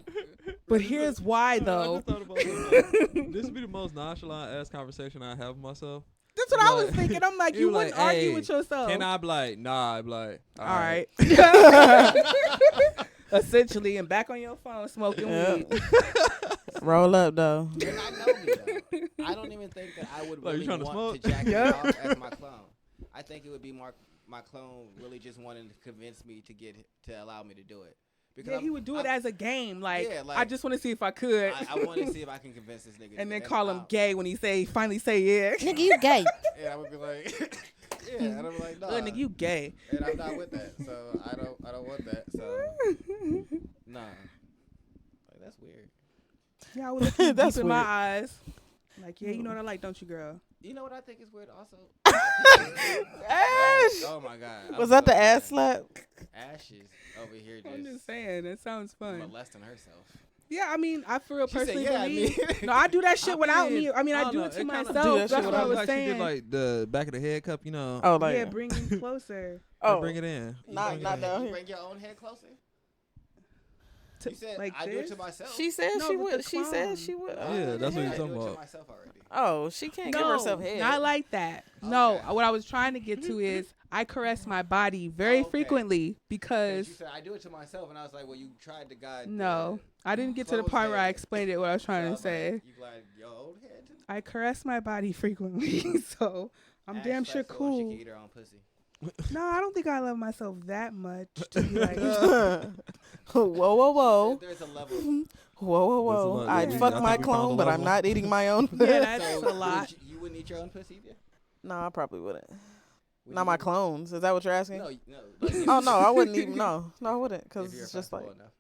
But here's why I though. just thought about this. This would be the most nonchalant ass conversation I have with myself. That's what I was Like, thinking. I'm like, you you like, wouldn't argue hey, with yourself. Can I be like, nah, I be like, All right. Essentially, and back on your phone smoking Yep. weed. Roll up though. And I know me though. I don't even think that I would Like, you really tryna want smoke? to jack Yeah. it off as my clone. I think it would be my clone really just wanting to convince me to allow me to do it. Because Yeah, he would do it as a game. Like, Yeah, like, I just want to see if I could. I want to see if I can convince this nigga. and then to call him out. gay when he finally say yeah. Nigga, you gay. And I would be like, yeah, and I'm like, no, Look, nigga, you gay. and I'm not with that. So I don't want that. So nah, like that's weird. Yeah, I was looking deep That's in my weird. eyes. Like, yeah, you know what I like, don't you, girl? You know what I think is weird also? Ash. Oh my god, Was I'm that the so ass mad. slap? Ashes over here I'm just just saying, that sounds fun. molesting herself. Yeah, I mean, I for real She said, personally yeah, I believe. mean- No, I do that shit I without mean, me. I mean, I don't do know. it to It kinda- do myself. that That's shit what I was like she saying. did like the back of the head cup, you know. Oh, like Yeah, bring him closer. oh, Bring it in. Not down You here. bring your own head closer. To- You said like I do it this? to myself. She said No, she with the would. She said clone. she would. Yeah, that's what I you're do talking it to about. myself already. Oh, she can't give herself head. Not like that. No, Okay. what I was trying to get to is I caress my body very Okay. frequently 'Cause because you said I do it to myself, and I was like, well, you tried to guide. no, I didn't get to the close part where I head. explained it. What I was trying to say. You glad your own head? I caress my body frequently, so I'm damn Ash sure fat so she cool. can eat her own pussy. No, I don't think I love myself that much to be like. whoa, whoa, whoa, There's a level. whoa, whoa, That's a whoa! lot. I'd Yeah. fuck I my think we found clone, the but I'm level. not eating my own. Yeah, that's So a lot. You wouldn't eat your own pussy either? No, I probably wouldn't. Would Not you my eat- clones. Is that what you're asking? No, no. Like, Oh no, I wouldn't even. No, I wouldn't, If because you're it's just like flexible enough.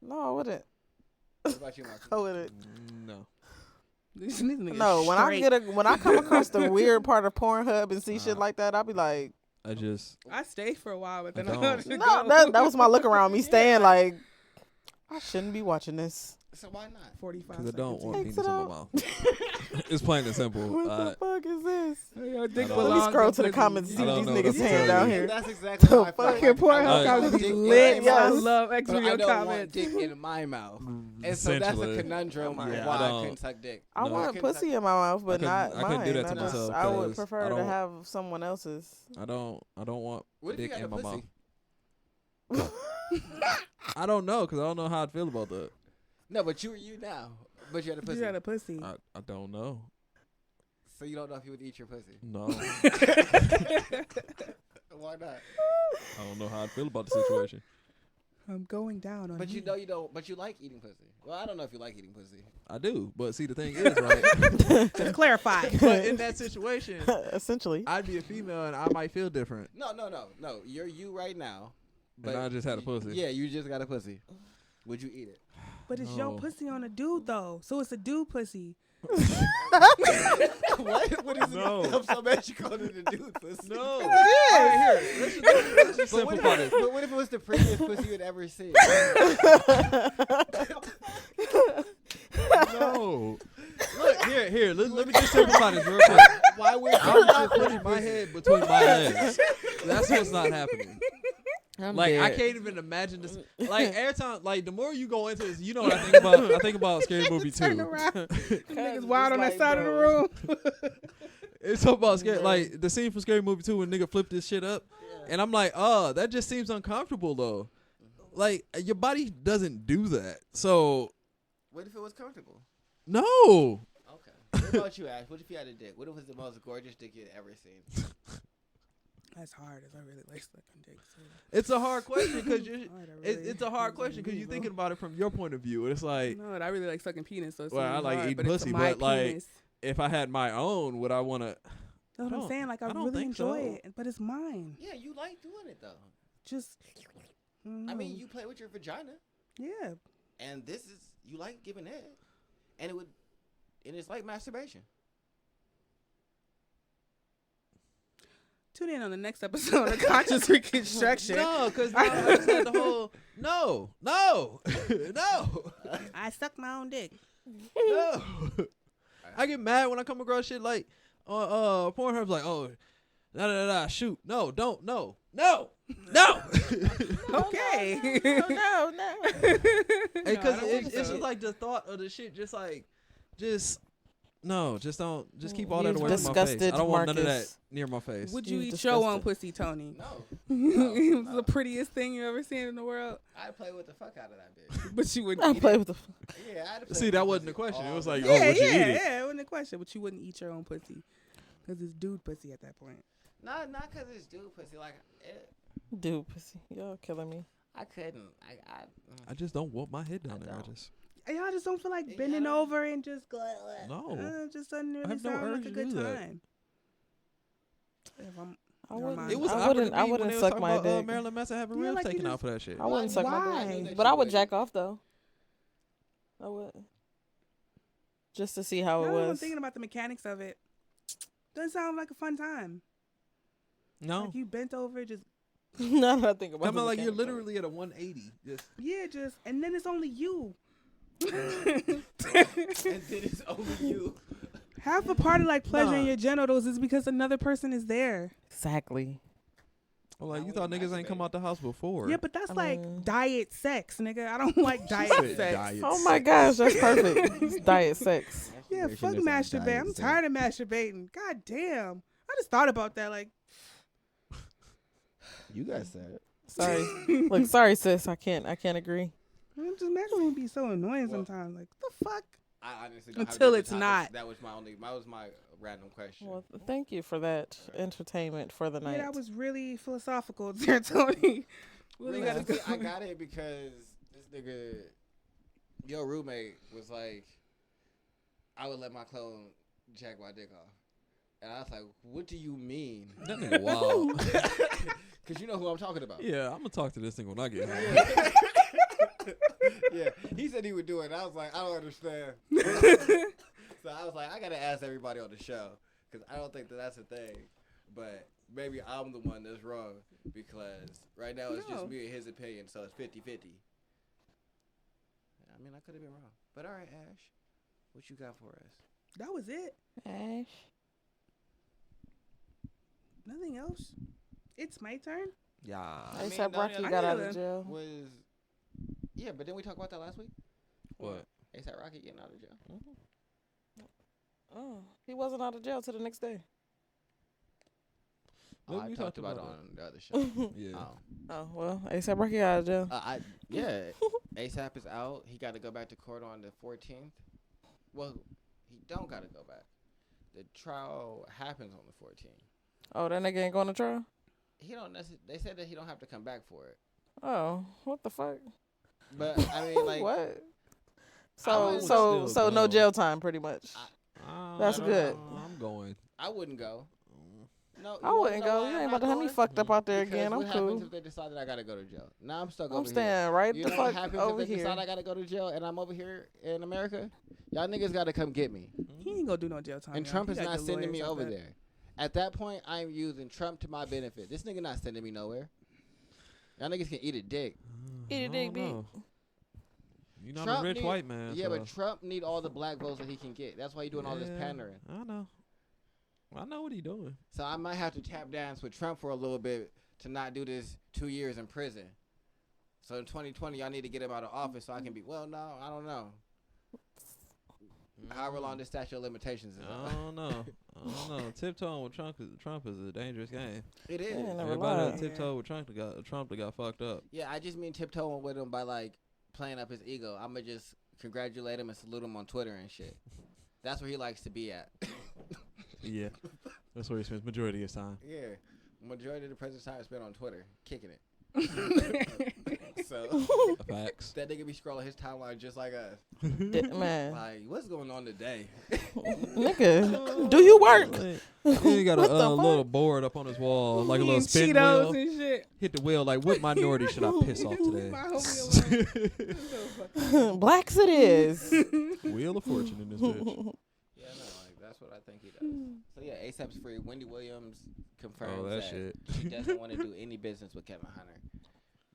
no, I wouldn't. What about you, Marcus? I wouldn't. No. These niggas No, when I come across the weird part of Pornhub and see shit like that, I'll be like, I just I stay for a while, but then I I don't. have to no, go. that was my look around me staying like, I shouldn't be watching this. So why not? 45 because I don't want Takes penis in it my out. mouth. It's plain and simple. What the fuck is this? Your dick I don't- Let me belongs scroll in to the pussy. comments and see I what don't these know niggas what to saying tell down you. here. That's exactly The how I feel. Fucking Like, Pornhub I comments want be dick in lit. my I mouth, love X but I video don't want comments. dick in my mouth. And so that's a Essentially. conundrum Yeah, why I I don't- couldn't suck dick. I No. want couldn't pussy suck- in my mouth, but couldn't- not I mine. couldn't do that to I just- myself, I would 'cause prefer I to don't- have someone else's. I don't want What if you dick had in a my pussy? mouth. I don't know, because I don't know how I'd feel about that. No, but you now. But you had a pussy. You had a pussy. I don't know. So you don't know if you would eat your pussy. No. Why not? I don't know how I'd feel about the situation. I'm going down on But you know you don't. But you like eating pussy. Well, I don't know if you like eating pussy. I do, but see, the thing is, right? Just clarify. But in that situation, Essentially. I'd be a female and I might feel different. No. You're you right now. And I just had a pussy. Yeah, you just got a pussy. Would you eat it? But it's your No. pussy on a dude though, so it's a dude pussy. What? What is No. it? I'm so mad you called it a dude pussy. No. It All right, here. Let's just But what, simplify if, this. but what if it was the prettiest pussy you'd ever seen? No. Look, here. Let me just simplify this real quick. Why would I'm you not putting my head between my legs. That's what's not happening. I'm Like, I dead. can't even imagine this. Like, every time, like, the more you go into this, you know what I think about? I think about Scary Movie 2. Turn around. Niggas It's wild on that like, side of the bro. room. It's so about Scary, like, the scene from Scary Movie 2 when nigga flipped this shit up. And I'm like, that just seems uncomfortable, though. Like, your body doesn't do that. So, What if it was comfortable? no. Okay. What about you, Ash? What if you had a dick? What if it was the most gorgeous dick you'd ever seen? That's hard. As I really like sucking dick. So. It's a hard question because It's it's a hard question because you're thinking about it from your point of view. It's like, No, I really like sucking penis. So it's Well, I really like hard, eating but it's pussy, my but, like, penis. if I had my own, would I want to? That's what I'm saying. Like, I don't really think enjoy so. it, but it's mine. Yeah, you like doing it though. Just, I mean, you play with your vagina, yeah. and this is you like giving head, and it's like masturbation. Tune in on the next episode of Conscious Reconstruction. No, because I just had the whole no. I suck my own dick. No. I get mad when I come across shit like Pornhub's like, oh, shoot. No, don't, no. Okay. No. Because No, it's just like the thought of the shit, just don't, just keep all that You've away from my face. disgusted I don't want none of that Marcus. near my face. Would you You've eat your own disgusted. pussy, Tony? No, It was the prettiest thing you ever seen in the world. I'd play with the fuck out of that bitch. But you wouldn't I eat play it. with the. Yeah, I'd play See, with that the wasn't the pussy question. It all was the like, time. oh, would you eat it? Yeah, it wasn't a question. But you wouldn't eat your own pussy. Because it's dude pussy at that point. not because it's dude pussy. Like, Dude, pussy. Y'all killing me. I couldn't. I just don't want my head down there. don't. And y'all just don't feel like Yeah. bending over and just go. No. Just doesn't really have no sound urge like a to good do that. time. If I'm, I never wouldn't. mind. It was I awkward wouldn't. to I me when wouldn't they was suck talking my about, dick. Marilyn Manson having Yeah, ribs like you taken out just- for that shit. I wouldn't suck my Why? dick, but I would jack off though. I would. Just to see how it I'm was. thinking about the mechanics of it. Doesn't sound like a fun time. No. Like you bent over, just Now that I think about Coming the like you're mechanics of it. literally at a 180. Just and then it's only you. And then it's over you. Half a part of like pleasuring Nah. your genitals is because another person is there. Exactly. well, like I you thought wouldn't niggas ain't come masturbate. out the house before. Yeah, but that's I like mean- diet sex, nigga. I don't like diet said sex. diet. Oh my gosh, that's perfect. It's diet sex. Yeah, fuck masturbate. I'm tired of masturbating. God damn. I just thought about that. Like, You guys said. Sorry. Look, sorry, sis. I can't agree. I'm just masturbating be so annoying Well- sometimes. Like, what the fuck? I honestly don't have Until different it's topics. not. That was my random question. Well, thank you for that entertainment for the night. Yeah, that was really philosophical there, Tony. Really gotta go. I got it because this nigga, your roommate, was like, I would let my clone jack my dick off. And I was like, what do you mean? That nigga wild. Because you know who I'm talking about. Yeah, I'm gonna talk to this thing when I get home. Yeah, he said he would do it. And I was like, I don't understand. So I was like, I gotta ask everybody on the show because I don't think that's a thing. But maybe I'm the one that's wrong because right now it's No. just me and his opinion, so it's 50-50. I mean, I could have been wrong. But all right, Ash, what you got for us? That was it. Ash. Nothing else. It's my turn. Yeah. I mean, ASAP the Rocky only got other out thing of jail. Was yeah, but didn't we talk about that last week? What? ASAP Rocky getting out of jail. Oh, he wasn't out of jail till the next day. Oh, Maybe I we talked talked about it about on the other show. Yeah. Oh well, ASAP Rocky got out of jail. Yeah, ASAP is out. He got to go back to court on the 14th. Well, he don't got to go back. The trial happens on the 14th. Oh, that nigga ain't going to trial. He don't necessarily. They said that he don't have to come back for it. Oh, what the fuck? But I mean, like, what? I So would so still no go. jail time, pretty much. That's good. I'm going. I wouldn't go. No, I you wanna wouldn't know go. why You I'm ain't not about to have me going? fucked up out there Because again. I'm what happens cool. if they decide that I gotta go to jail? Now I'm stuck I'm over here. staying right You the know fuck what happens over if they decide I here. gotta go to jail and I'm over here in America? Y'all niggas gotta come get me. He ain't gonna do no jail time. And y'all. Trump He is got not good sending lawyers me out over there. there. At that point, I'm using Trump to my benefit. This nigga not sending me nowhere. Y'all niggas can eat a dick. Eat a I dick, don't bitch. know. You're not Trump a rich need- white man. Yeah, so. but Trump need all the black votes that he can get. That's why he doing all this Yeah, pandering. I know. I know what he doing. So I might have to tap dance with Trump for a little bit to not do this 2 years in prison. So in 2020, y'all need to get him out of office so I can be. Well, no, I don't know. However long this statute of limitations is. I don't know. I don't know. Tiptoeing with Trump is a dangerous game. It is. Yeah, never Everybody lied. that tiptoed with Trump that got fucked up. Yeah, I just mean tiptoeing with him by like playing up his ego. I'm gonna just congratulate him and salute him on Twitter and shit. That's where he likes to be at. Yeah. That's where he spends majority of his time. Yeah, majority of the president's time is spent on Twitter, kicking it. So Facts. that nigga be scrolling his timeline just like us. Man, Like, what's going on today? nigga, do you work? He got a What the fuck? little board up on his wall, like a little Eating spin Cheetos wheel. and shit. Hit the wheel. Like, what minority should I piss off today? My homie alone. Blacks it is. Wheel of Fortune in this bitch. Yeah, no, like that's what I think he does. So yeah, ASAP's free. Wendy Williams confirms Oh, that that shit. she doesn't want to do any business with Kevin Hunter.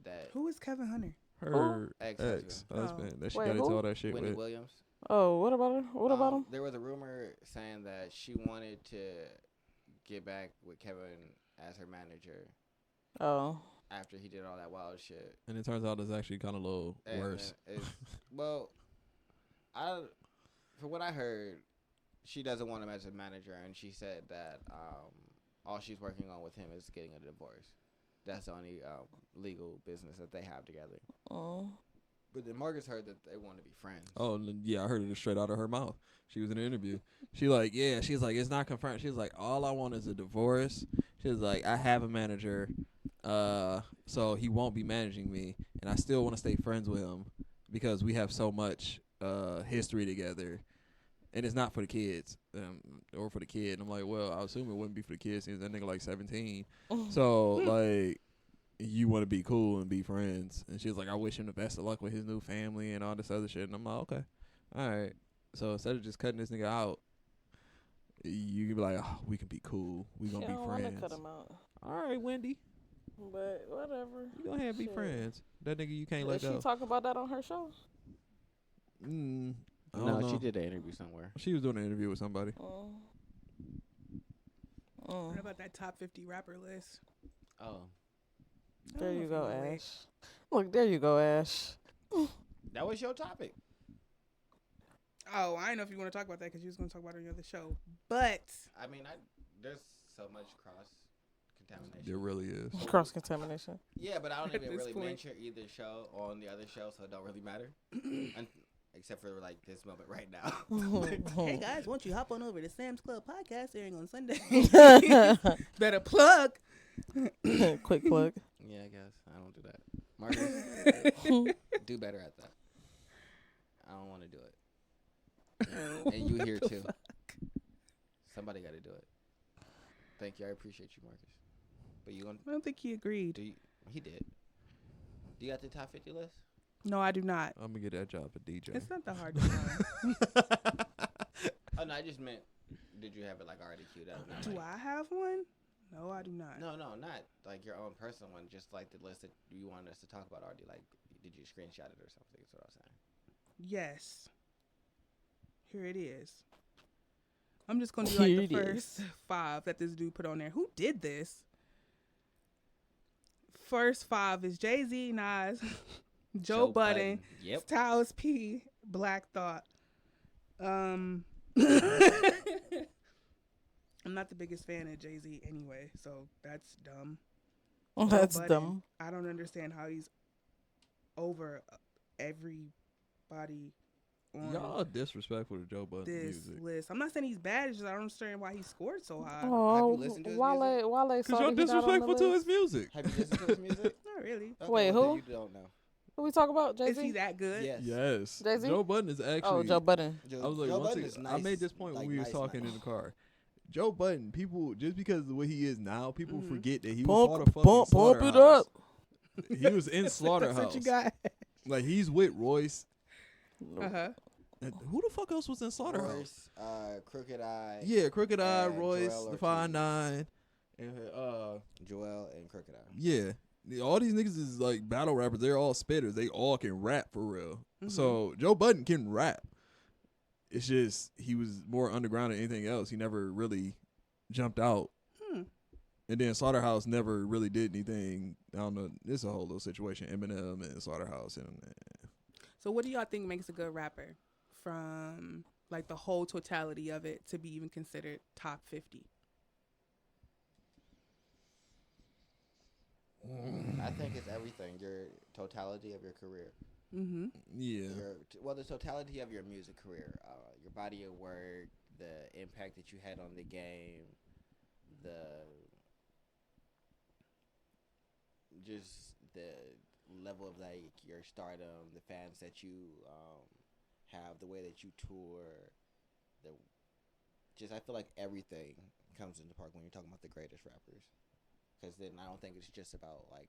That Who is Kevin Hunter? Her Ex-husband. ex-husband that she Wait, got into who? all that shit Wendy with. Williams. Oh, what about her? What about him? There was a rumor saying that she wanted to get back with Kevin as her manager Oh, after he did all that wild shit. And it turns out it's actually kind of a little And worse. well, from what I heard, she doesn't want him as a manager, and she said that all she's working on with him is getting a divorce. That's the only legal business that they have together. oh. But then Marcus heard that they want to be friends. Oh, yeah, I heard it straight out of her mouth. She was in an interview. She's like, it's not confirmed. She's like, all I want is a divorce. She's like, I have a manager, so he won't be managing me, and I still want to stay friends with him because we have so much history together, and it's not for the kids or for the kid. And I'm like, well, I assume it wouldn't be for the kids since that nigga like 17. So like, you want to be cool and be friends. And she was like, I wish him the best of luck with his new family and all this other shit. And I'm like, okay, all right. So instead of just cutting this nigga out, you can be like, oh, we can be cool. We gonna be I don't friends. want to cut him out, All right, Wendy, but whatever. you go ahead and be Shit. friends. That nigga you can't Did let she go. talk about that on her show? I don't No, know. she did an interview somewhere. She was doing an interview with somebody. What about that top 50 rapper list? Oh, There you go, Wait. Ash. Look, there you go, Ash. that was your topic. Oh, I didn't know if you want to talk about that because you was going to talk about it on your other show. But I mean, there's so much cross contamination. There really is. Cross contamination. Yeah, but I don't At even this really point. mention either show on the other show, so it don't really matter. Except for like this moment right now. hey guys, won't you hop on over to Sam's Club podcast airing on Sunday? Better plug. Quick plug. Yeah, I guess I don't do that. Marcus, do better at that. I don't want to do it. And you here too. Somebody got to do it. Thank you. I appreciate you, Marcus. But you gonna I don't think he agreed. He did. Do you got the top 50 list? No, I do not. I'm gonna get that job for DJ. It's not that hard to find. Oh no, I just meant, did you have it like already queued up? Not Do like, I have one? No, I do not. No, not like your own personal one. Just like the list that you wanted us to talk about already. Like, did you screenshot it or something? That's what I was saying. Yes. Here it is. I'm just going to do like the first 5 that this dude put on there. Who did this? First 5 is Jay-Z, Nas, Joe Budden, Yep. Styles P, Black Thought. I'm not the biggest fan of Jay-Z anyway, so that's dumb. That's Budden, dumb. I don't understand how he's over everybody on Y'all disrespectful to Joe Budden this music. list. I'm not saying he's bad. It's just I don't understand why he scored so high. Oh, listened to his Wale Cause saw y'all that he not on the disrespectful to list. his music. Have you listened to his music? Not really. Okay, Wait, well, who? then You don't know. Who we talk about? Is he Jay-Z? that good? Yes. Yes. Jay-Z? Joe Budden is actually. Oh, Joe Budden. I was like, Joe once Budden again, is I nice, made this point like, when we was nice, talking nice. in the car. Joe Budden, people just because of what he is now, people Mhm. forget that he was part of fucking Pump it Slaughterhouse. up. He was in That's Slaughterhouse. what you got. Like he's with Royce. Uh-huh. And who the fuck else was in Slaughterhouse? Royce, Crooked Eye. Yeah, Crooked Eye, and Royce, Joel the Ortiz. 5'9", and Joel and Crooked Eye. yeah. All these niggas is like battle rappers. They're all spitters. They all can rap for real. Mhm. So Joe Budden can rap. It's just he was more underground than anything else. He never really jumped out. And then Slaughterhouse never really did anything. I don't know. It's a whole little situation. Eminem and Slaughterhouse. And So what do y'all think makes a good rapper from like the whole totality of it to be even considered top 50? I think it's everything. Your totality of your career. Mm-hmm. yeah. The totality of your music career, your body of work, the impact that you had on the just the level of like your stardom, the fans that you have, the way that you tour, the just I feel like everything comes into park when you're talking about the greatest rappers. Because then I don't think it's just about like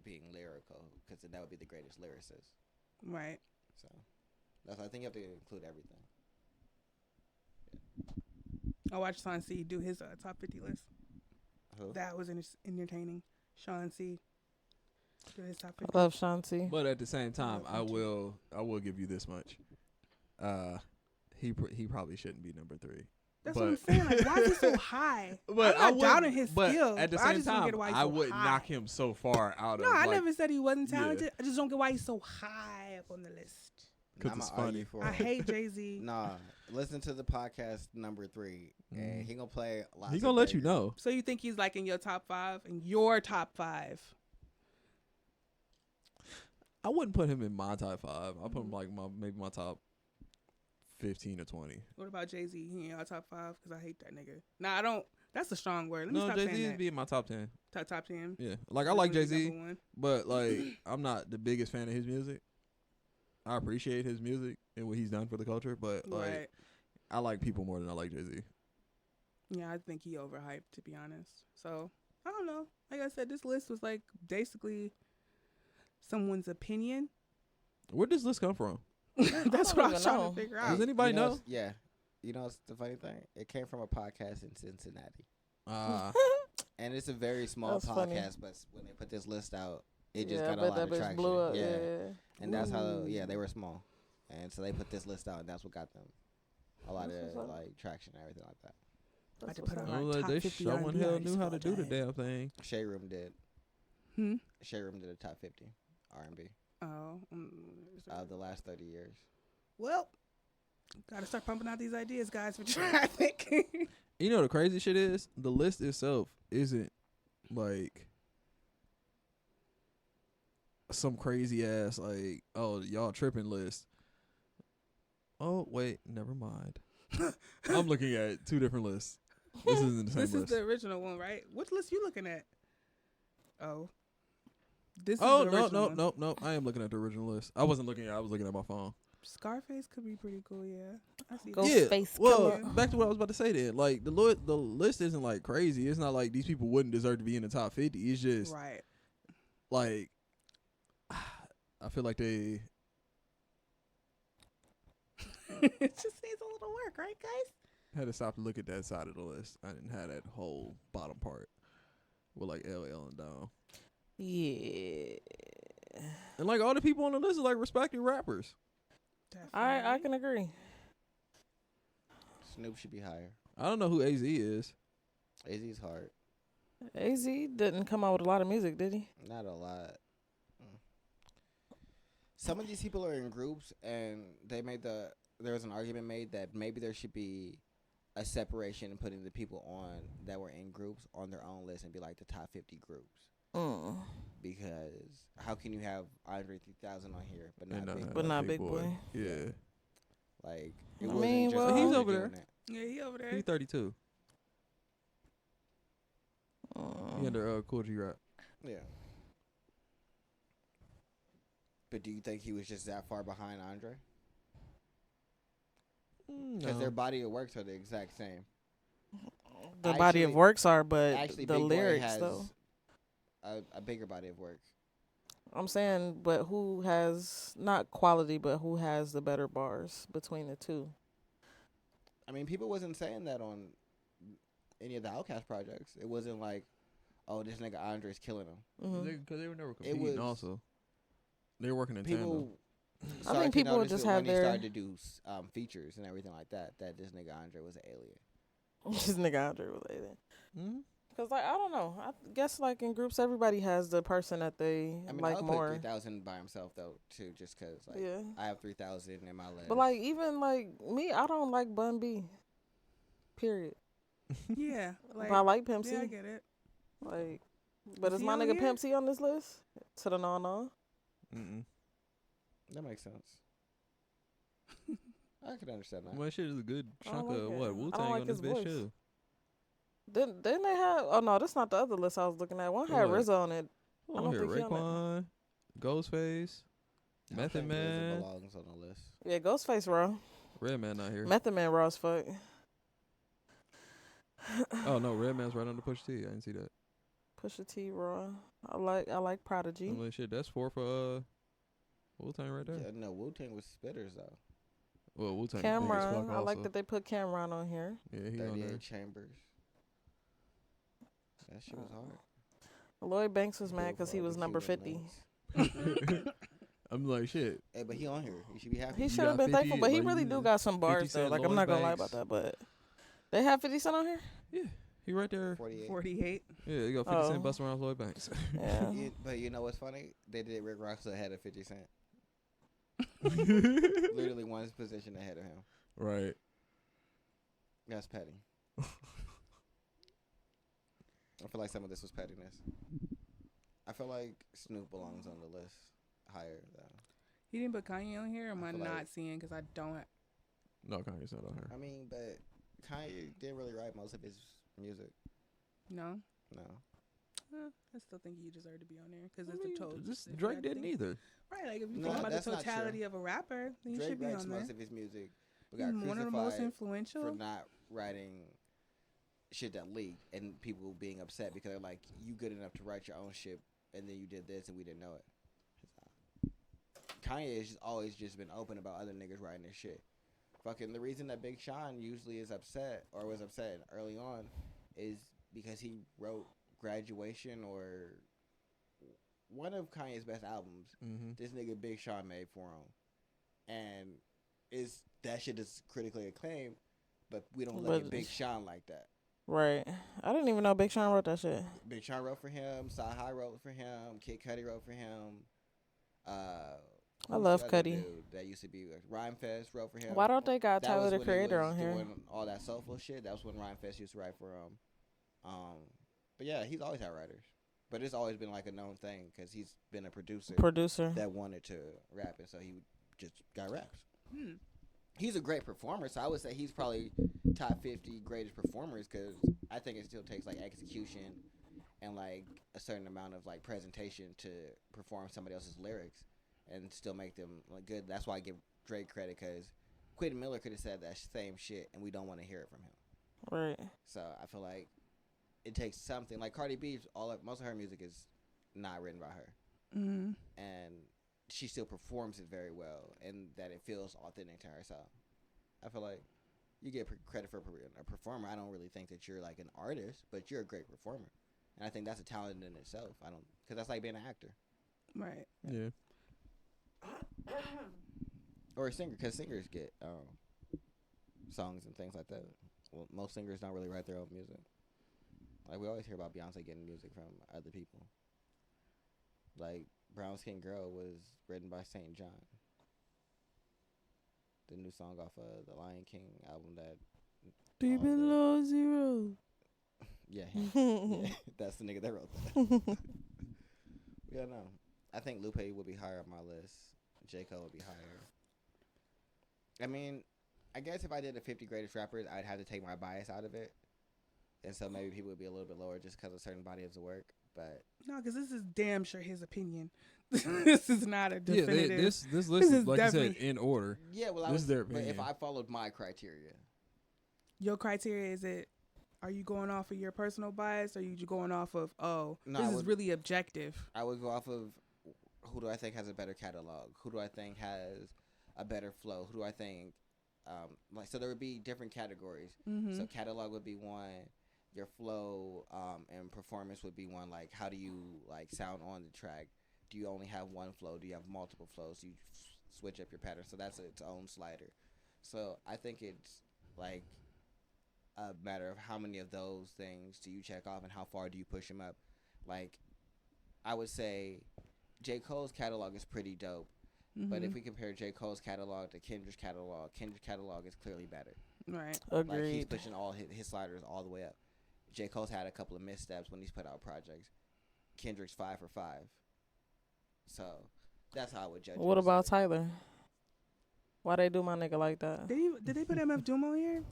being lyrical, because then that would be the greatest lyricist. Right. So that's I think you have to include everything. I watched Sean C do his top 50 list. Who? That was entertaining. Sean C do his top 50. I love Shanti. But at the same time, love him I will give you this much. He probably shouldn't be number 3. That's what I'm saying. Like, why is he so high? But I'm not doubting his but skills. at the I same just don't time, get why he's I so wouldn't high. knock him so far out No, of. I like, never said he wasn't yeah. talented. I just don't get why he's so high up on the list. Because I'ma it's argue funny. for I him. hate Jay-Z. Nah, listen to the podcast number 3, and he gonna play lots. He of gonna let you bangers. know. So you think he's like in your top 5? In your top 5? I wouldn't put him in my top 5. I'll put him like maybe my top 15 or 20. What about Jay-Z? He in your top 5? Because I hate that nigga. Nah, I don't. That's a strong word. Let me No, stop Jay-Z saying would that. be in my top 10. Top 10. Yeah, like I like Really Jay-Z, number one. but like I'm not the biggest fan of his music. I appreciate his music and what he's done for the culture, but like Right. I like people more than I like Jay-Z. Yeah, I think he overhyped, to be honest. So, I don't know. Like I said, this list was like basically someone's opinion. Where does this come from? That's don't what I even was trying know. to figure Does out. anybody you know? it's- Yeah. You know, it's the funny thing. It came from a podcast in Cincinnati, and it's a very small That's funny. podcast. But when they put this list out, it just Yeah, I got a bet lot that of bitch traction. blew up. Yeah. Yeah. And that's how, Ooh. they were small. And so they put this list out, and that's what got them a lot That's of, what's up. like, traction and everything like that. I had to What's put up. on Oh, our like top they 50 someone R&B hell artists knew how of to all do the time. damn thing. Shea Room did. Hmm? Shea Room did a top 50 R&B Oh. of the last 30 years. Well, gotta start pumping out these ideas, guys, for traffic. You know the crazy shit is the list itself isn't like some crazy ass like, oh, y'all tripping list. Oh wait, never mind. I'm looking at 2 different lists. This isn't the same This is list. the original one, right? Which list you looking at? Oh. This Oh is the no original one. no! I am looking at the original list. I wasn't looking at. I was looking at my phone. Scarface could be pretty cool, yeah. I see Go that. Yeah. Face Well, Killer. back to what I was about to say. Then, like the list isn't like crazy. It's not like these people wouldn't deserve to be in the top 50. It's just Right. like I feel like they. It just needs a little work, right, guys? Had to stop to look at that side of the list. I didn't have that whole bottom part with like LL and down. Yeah. And like all the people on the list are like respected rappers. I can agree. Snoop should be higher. I don't know who AZ is. AZ's hard. AZ didn't come out with a lot of music, did he? Not a lot. Some of these people are in groups, and there was an argument made that maybe there should be a separation in putting the people on that were in groups on their own list and be like the top 50 groups. Because how can you have Andre 3000 on here but not And, Big Boy? But not Big Boy. Yeah. Like, I it wasn't mean, just well- He's Andre over doing there. it. Yeah, he over there. He's 32. He under Cool G Rap. Yeah. But do you think he was just that far behind Andre? Because their body of works are the exact same. The body of Actually- works are, but Actually, the Big Boy lyrics has though. a bigger body of work. I'm saying, but who has not quality, but who has the better bars between the two? I mean, people wasn't saying that on any of the Outkast projects. It wasn't like, oh, this nigga Andre's killing him. Because they were never It competing. was- also, they were working in tandem. People, I started think to people would notice just it have when they their- started to do features and everything like that. That this nigga Andre was an alien. This nigga Andre was like that. Mm-hmm. Cause like I don't know. I guess like in groups, everybody has the person that they I mean, like I'll more. put 3000 by himself though too, just cause like Yeah. I have 3000 in my list. But like even like me, I don't like Bun B. Period. Yeah. Like, But I like Pimp C. yeah, I get it. Like, but Is is he my on nigga here? Pimp C on this list? To the no. Mm-mm. that makes sense. I could understand that. Well, shit is a good I don't chunk like of it. what I Wu don't Tang like on this his bitch voice. too. Didn't they have? Oh no, that's not the other list I was looking at. One had What? RZA on it. Who I on don't here? think he on it. Raekwon, Ghostface, I Method think RZA Man. belongs on the list. Yeah, Ghostface raw. Redman not here. Method Man raw as fuck. Oh no, Redman's right under Pusha T. I didn't see that. Pusha T raw. I like Prodigy. I'm like, shit, that's 4 for Wu-Tang right there. Yeah, no, Wu-Tang was spitters though. Well, Wu-Tang big as Cameron. fuck I like also. that they put Cameron on here. Yeah, he on 38 there. Chambers. That shit was hard. Lloyd Banks was mad because he Billboard was number Achievement 50. Notes. I'm like, shit. Hey, but he on here. He should be happy. He You should have got been 50, thankful, but he like, really do got some 50 bars though. Cent, Like I'm Lloyd not gonna lie Banks. about that, but they have 50 Cent on here. Yeah, he right there. 48. 48. Yeah, you got 50 Oh. Cent busting around Lloyd Banks. Yeah. But you know what's funny? They did Rick Ross ahead of 50 Cent. Literally one position ahead of him. Right. That's petty. I feel like some of this was pettiness. I feel like Snoop belongs on the list higher though. He didn't put Kanye on here. Am I feel not like- seeing? Because I don't. No, Kanye's not on here. I mean, but Kanye didn't really write most of his music. No. No. I still think you deserve to be on there because I it's mean, the total. this Drake didn't either. Right, like if you No, think about the that's not true. totality of a rapper, then you Drake should be writes on there. most of his music, but He's got one of the most crucified influential. for not writing shit that leaked, and people being upset because they're like, "You good enough to write your own shit, and then you did this, and we didn't know it." Kanye has just always just been open about other niggas writing their shit. Fucking the reason that Big Sean usually is upset or was upset early on is because he wrote Graduation or one of Kanye's best albums. Mm-hmm. This nigga Big Sean made for him, and that shit is critically acclaimed, but we don't look at Big Sean like that. Right. I didn't even know Big Sean wrote that shit. Big Sean wrote for him. Sci-Hi wrote for him. Kid Cudi wrote for him. I love who's the other Cudi. dude that used to be Rhyme Fest wrote for him. Why don't they got That Tyler was the when he Creator was on here? doing all that soulful shit. That was when Rhyme Fest used to write for him. But yeah, he's always had writers. But it's always been like a known thing because he's been a producer that wanted to rap, and so he just got raps. He's a great performer, so I would say he's probably top 50 greatest performers because I think it still takes like execution and like a certain amount of like presentation to perform somebody else's lyrics and still make them like good. That's why I give Drake credit because Quentin Miller could have said that same shit and we don't want to hear it from him. Right. So I feel like it takes something like Cardi B. Most of her music is not written by her, and she still performs it very well, and that it feels authentic to her. So I feel like you get credit for a performer. I don't really think that you're like an artist, but you're a great performer, and I think that's a talent in itself. Because that's like being an actor, Right. Yeah. or a singer. Because singers get songs and things like that. Well, most singers don't really write their own music. Like, we always hear about Beyonce getting music from other people. Like, Brown Skin Girl was written by St. John. The new song off of the Lion King album that... Deep below zero. Yeah, yeah, that's the nigga that wrote that. Yeah, no. I think Lupe would be higher on my list. J. Cole would be higher. I mean, I guess if I did the 50 greatest rappers, I'd have to take my bias out of it. And so maybe people would be a little bit lower just because of certain bodies of work. But No, because this is damn sure his opinion. This is not a Yeah, definitive. this list is, like you said, definitely- in order. yeah, well, This is their but if opinion. I followed my criteria, Your criteria is it? Are you going off of your personal bias, or are you going off of No, this I is would- really objective? I would go off of who do I think has a better catalog? Who do I think has a better flow? Who do I think so there would be different categories. Mm-hmm. So catalog would be one, your flow and performance would be one. Like, how do you like sound on the track? Do you only have one flow? Do you have multiple flows? Do you switch up your pattern? So that's its own slider. So I think it's like a matter of how many of those things do you check off and how far do you push them up. Like, I would say J. Cole's catalog is pretty dope. But if we compare J. Cole's catalog to Kendrick's catalog is clearly better. Right. Agreed. Like, he's pushing all his sliders all the way up. J. Cole's had a couple of missteps when he's put out projects. Kendrick's 5 for 5. So that's how I would judge. What it. about Tyler? Why they do my nigga like that? Did they put MF Doom on here?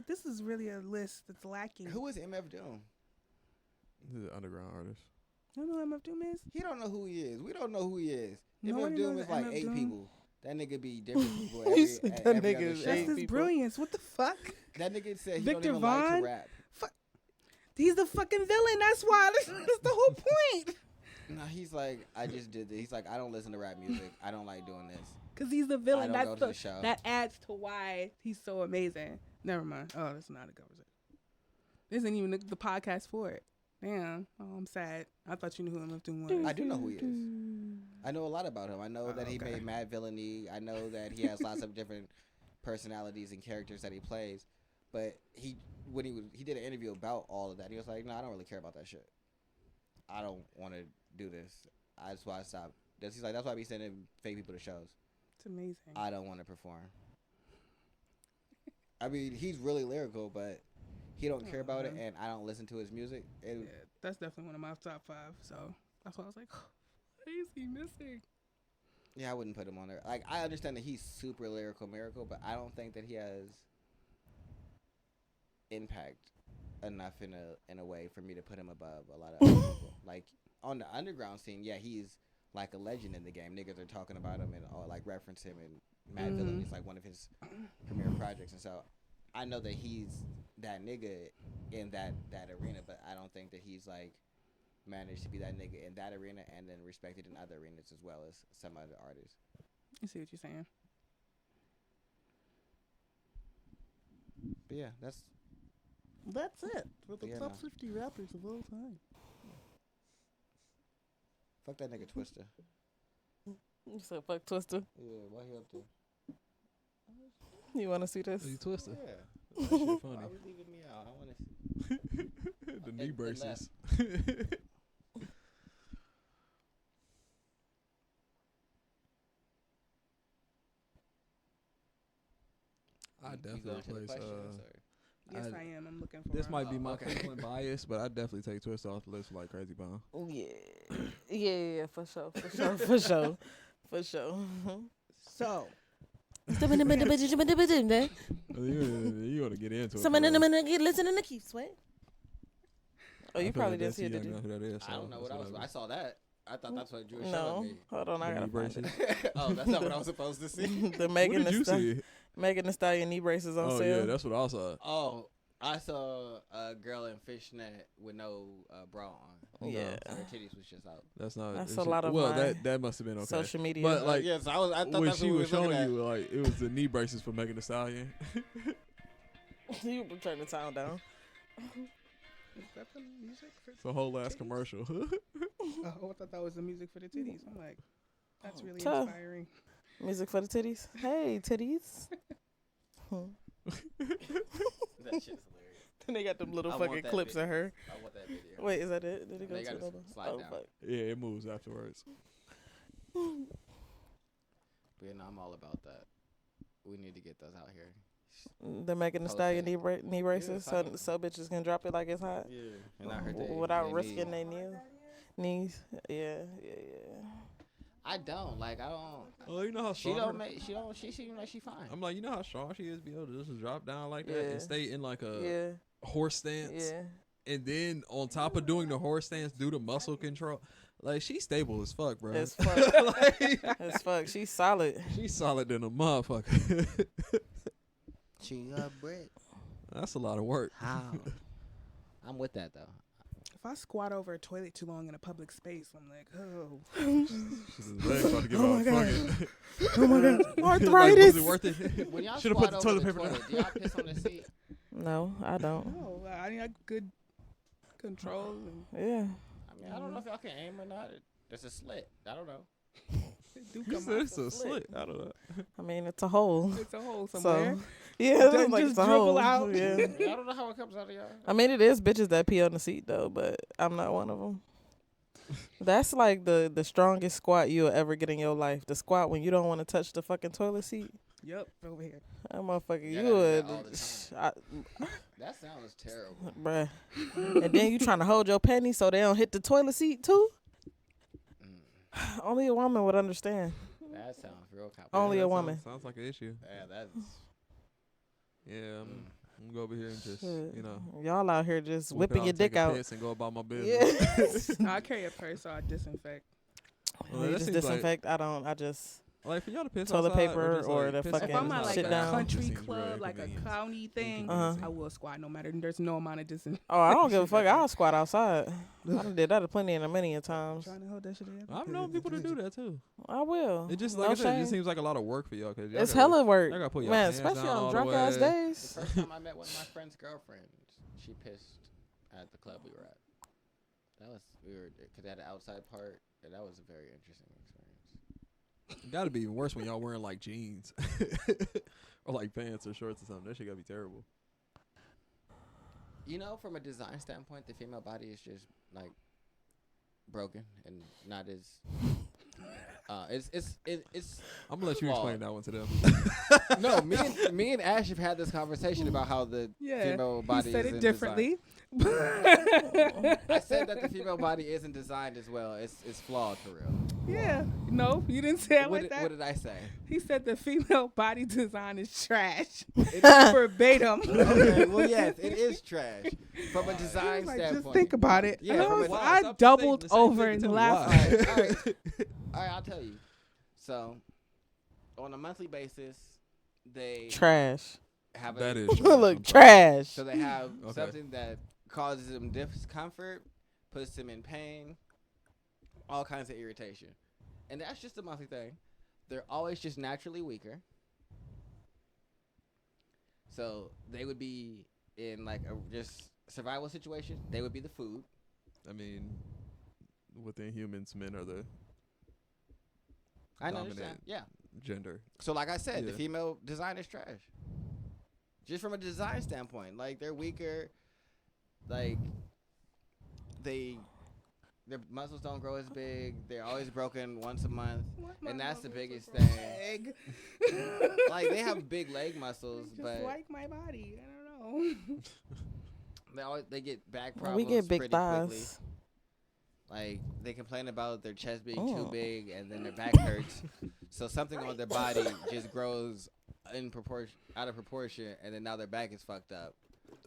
This is really a list that's lacking. Who is MF Doom? He's an underground artist. You know who MF Doom is? He don't know who he is. We don't know who he is. Nobody MF Doom knows is like MF 8 Doom. people. That nigga be different people You every, said at that every nigga other is show. That's eight his people. brilliance. What the fuck? That nigga said he Victor don't even like Vaughn? to rap. He's the fucking villain. That's why. That's the whole point. No, he's like, I just did this. He's like, I don't listen to rap music. I don't like doing this. Because he's the villain. I don't That's go to the show. That adds to why he's so amazing. Never mind. Oh, that's not a conversation. This isn't even the podcast for it. Damn. Oh, I'm sad. I thought you knew who MF Doom was. I do know who he is. I know a lot about him. I know that he made Mad Villainy. I know that he has lots of different personalities and characters that he plays. But he did an interview about all of that. He was like, no, I don't really care about that shit. I don't want to do this. That's why I stopped. He's like, that's why I be sending fake people to shows. It's amazing. I don't want to perform. I mean, he's really lyrical, but he don't care about it, and I don't listen to his music. Yeah, that's definitely one of my top 5. So that's why I was like, why is he missing? Yeah, I wouldn't put him on there. Like, I understand that he's super lyrical, but I don't think that he has impact enough in a way for me to put him above a lot of other people. Like, on the underground scene, yeah, he's like a legend in the game. Niggas are talking about him and like reference him, and Mad Villain is like one of his premier projects, and so I know that he's that nigga in that arena, but I don't think that he's like managed to be that nigga in that arena and then respected in other arenas as well as some other artists. You see what you're saying? But yeah, that's it for the top 50 rappers of all time. fuck that nigga Twister. You said fuck Twister. Yeah, why he up there? You want to see this? You Twister. Yeah. That shit Why funny. you leaving me out? I want to see. The knee braces. I definitely place. Yes, I am. I'm looking for. This might be my okay. Cleveland bias, but I definitely take Twister off the list for like Crazy Bone. Yeah, for sure. For sure. So. You want to get into it? Someone in a minute listening to Keith Sweat. Oh, you probably didn't see it, did you? I don't know what I was. I saw that. I thought that's what Drew showed No, me. hold on, I gotta find it. Oh, that's not what I was supposed to see. The Megan Thee Stallion knee braces on sale. Oh yeah, that's what I saw. Oh, I saw a girl in fishnet with no bra on. Yeah, her titties was just out. That's not. That's a lot of well, my that must have been okay. social media. But like, yes, I thought when that's she what we was were looking showing at. you, like it was the knee braces for Megan Thee Stallion. You turn the sound down. Is that the music for It's a whole ass titties? commercial. Oh, I thought that was the music for the titties. I'm like, that's really Tough. inspiring. Music for the titties. Hey, titties. That shit's hilarious. Then they got them little I want fucking that clips video. of her. I want that video. Wait, is that it? Did it go They to gotta another? slide down. Fuck. Yeah, it moves afterwards. But yeah, no, I'm all about that. We need to get those out here. The Megan Thee Post Stallion it. knee braces, Yeah, so bitches can drop it like it's hot. Yeah, and I heard that Without risking their knees. Yeah. I don't like. I don't. Oh, you know how She strong don't her- make. She don't. She seems like she fine. I'm like, you know how strong she is, be able to just drop down like that Yeah. and stay in like a Yeah. horse stance, and then on top of doing the horse stance, do the muscle control. Like she's stable as fuck, bro. As fuck. As fuck. She's solid. She's solid than a motherfucker. She a brick. That's a lot of work. How? I'm with that though. If I squat over a toilet too long in a public space, I'm like, oh. His legs about to give Oh out. my God. Fucking. Oh my God. Like, Arthritis. was it worth it? When y'all Should have squat put the over toilet paper toilet, do y'all piss on the seat? No, I don't. No, I need good control. And Yeah. I mean, I don't know if y'all can aim or not. There's a slit. I don't know. it do You come said out. it's a slit. I don't know. I mean, it's a hole. It's a hole somewhere. So, yeah, Doesn't it's like just it's a dribble hole. out. Yeah. I don't know how it comes out of y'all. I mean, it is bitches that pee on the seat though, but I'm not one of them. That's like the strongest squat you'll ever get in your life. The squat when you don't want to touch the fucking toilet seat. Yep, over here. That motherfucker, Yeah, you I do would, that all the That sounds terrible. bruh. And then you trying to hold your panties so they don't hit the toilet seat too. Only a woman would understand. That sounds real complicated. Only Yeah, a that woman. Sounds like an issue. Yeah, that's. Yeah, I'm gonna go over here and just, Y'all out here just whip it whipping out, your dick take a out. piss and go about my business. Yeah. I carry a purse, so I disinfect. Well, You that just seems like- disinfect. I just Like for y'all to piss toilet outside paper just, or like, the piss fucking If I'm at like sit a down. country Just seems club, real like a inconvenient. county thing, Uh-huh. I will squat no matter. There's no amount of disinfect. Oh, I don't give a fuck. I'll squat outside. I done did that plenty and a many a times. Trying to hold that shit in. I've known people to do that too. I will. It just No like I said, it shame. just seems like a lot of work for y'all. Cause y'all It's gotta, hella work, y'all gotta put your man. pants Especially down all on the drunk ass way. The days. first time I met one of my friend's girlfriends, she pissed at the club we were at. Because they had an outside part, and that was a very interesting experience. It gotta be even worse when y'all wearing like jeans or like pants or shorts or something. That shit gotta be terrible. From a design standpoint, the female body is just like broken and not as. It's. I'm gonna let you flawed. explain that one to them. No, me and Ash have had this conversation about how the female body he said isn't it differently. designed. I said that the female body isn't designed as well. It's flawed for real. Yeah. No, you didn't say it What like did, that. what did I say? He said the female body design is trash. It's Verbatim. okay, well, yes, it is trash from a design Like, standpoint. just think about it. Yeah, And from a- I Stop doubled saying the same over thing and to me. laughed. Why? All right, I'll tell you. So, on a monthly basis, they Trash. have That a, is trash. Look, I'm sorry. trash. So they have Okay. something that causes them discomfort, puts them in pain, all kinds of irritation. And that's just a monthly thing. They're always just naturally weaker. So they would be in like a just survival situation. They would be the food. I mean, within humans, men are the I dominant understand. Yeah. gender. So like I said, the Yeah. female design is trash. Just from a design standpoint, like they're weaker, like their muscles don't grow as big. They're always broken once a month, and that's the biggest thing. Like they have big leg muscles, Just but like my body. I don't know. they get back We problems get big pretty quickly. thighs. Like they complain about their chest being too Oh. big, and then their back hurts. So something on their body just grows out of proportion, and then now their back is fucked up.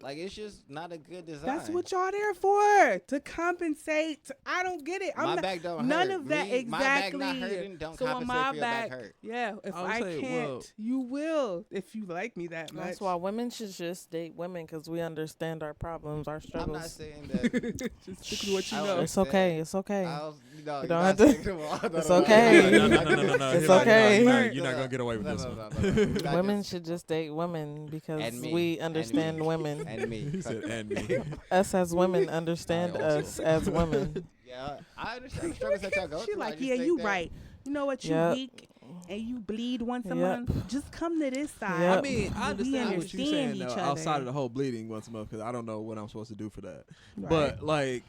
Like it's just not a good design. That's what y'all there for, to compensate. I don't get it. I'm my not, back don't none hurt. of that Me, my back exactly. not hurting don't So on compensate my for your back hurt. yeah. If I would I say, can't, well- you will. If you like me that much. That's why women should just date women because we understand our problems, our I'm struggles. not saying that. Just stick to what you I know. was- It's okay. It's okay. You don't not have to- sticking them all. It's No, okay. No. It's You're not- okay. You're not gonna get away with this one. Women should just date women because And me. we And understand me. women. And me. He said, and me. Us as women understand I also- us as women. Yeah, I understand the struggles that y'all go She through. I like, just yeah, think you that- right. You know what? You Yep. weak and you bleed once a Yep. month. Just come to this side. Yep. I mean, I We understand what you're understand saying each though, outside other. of the whole bleeding once a month because I don't know what I'm supposed to do for that. Right. But like,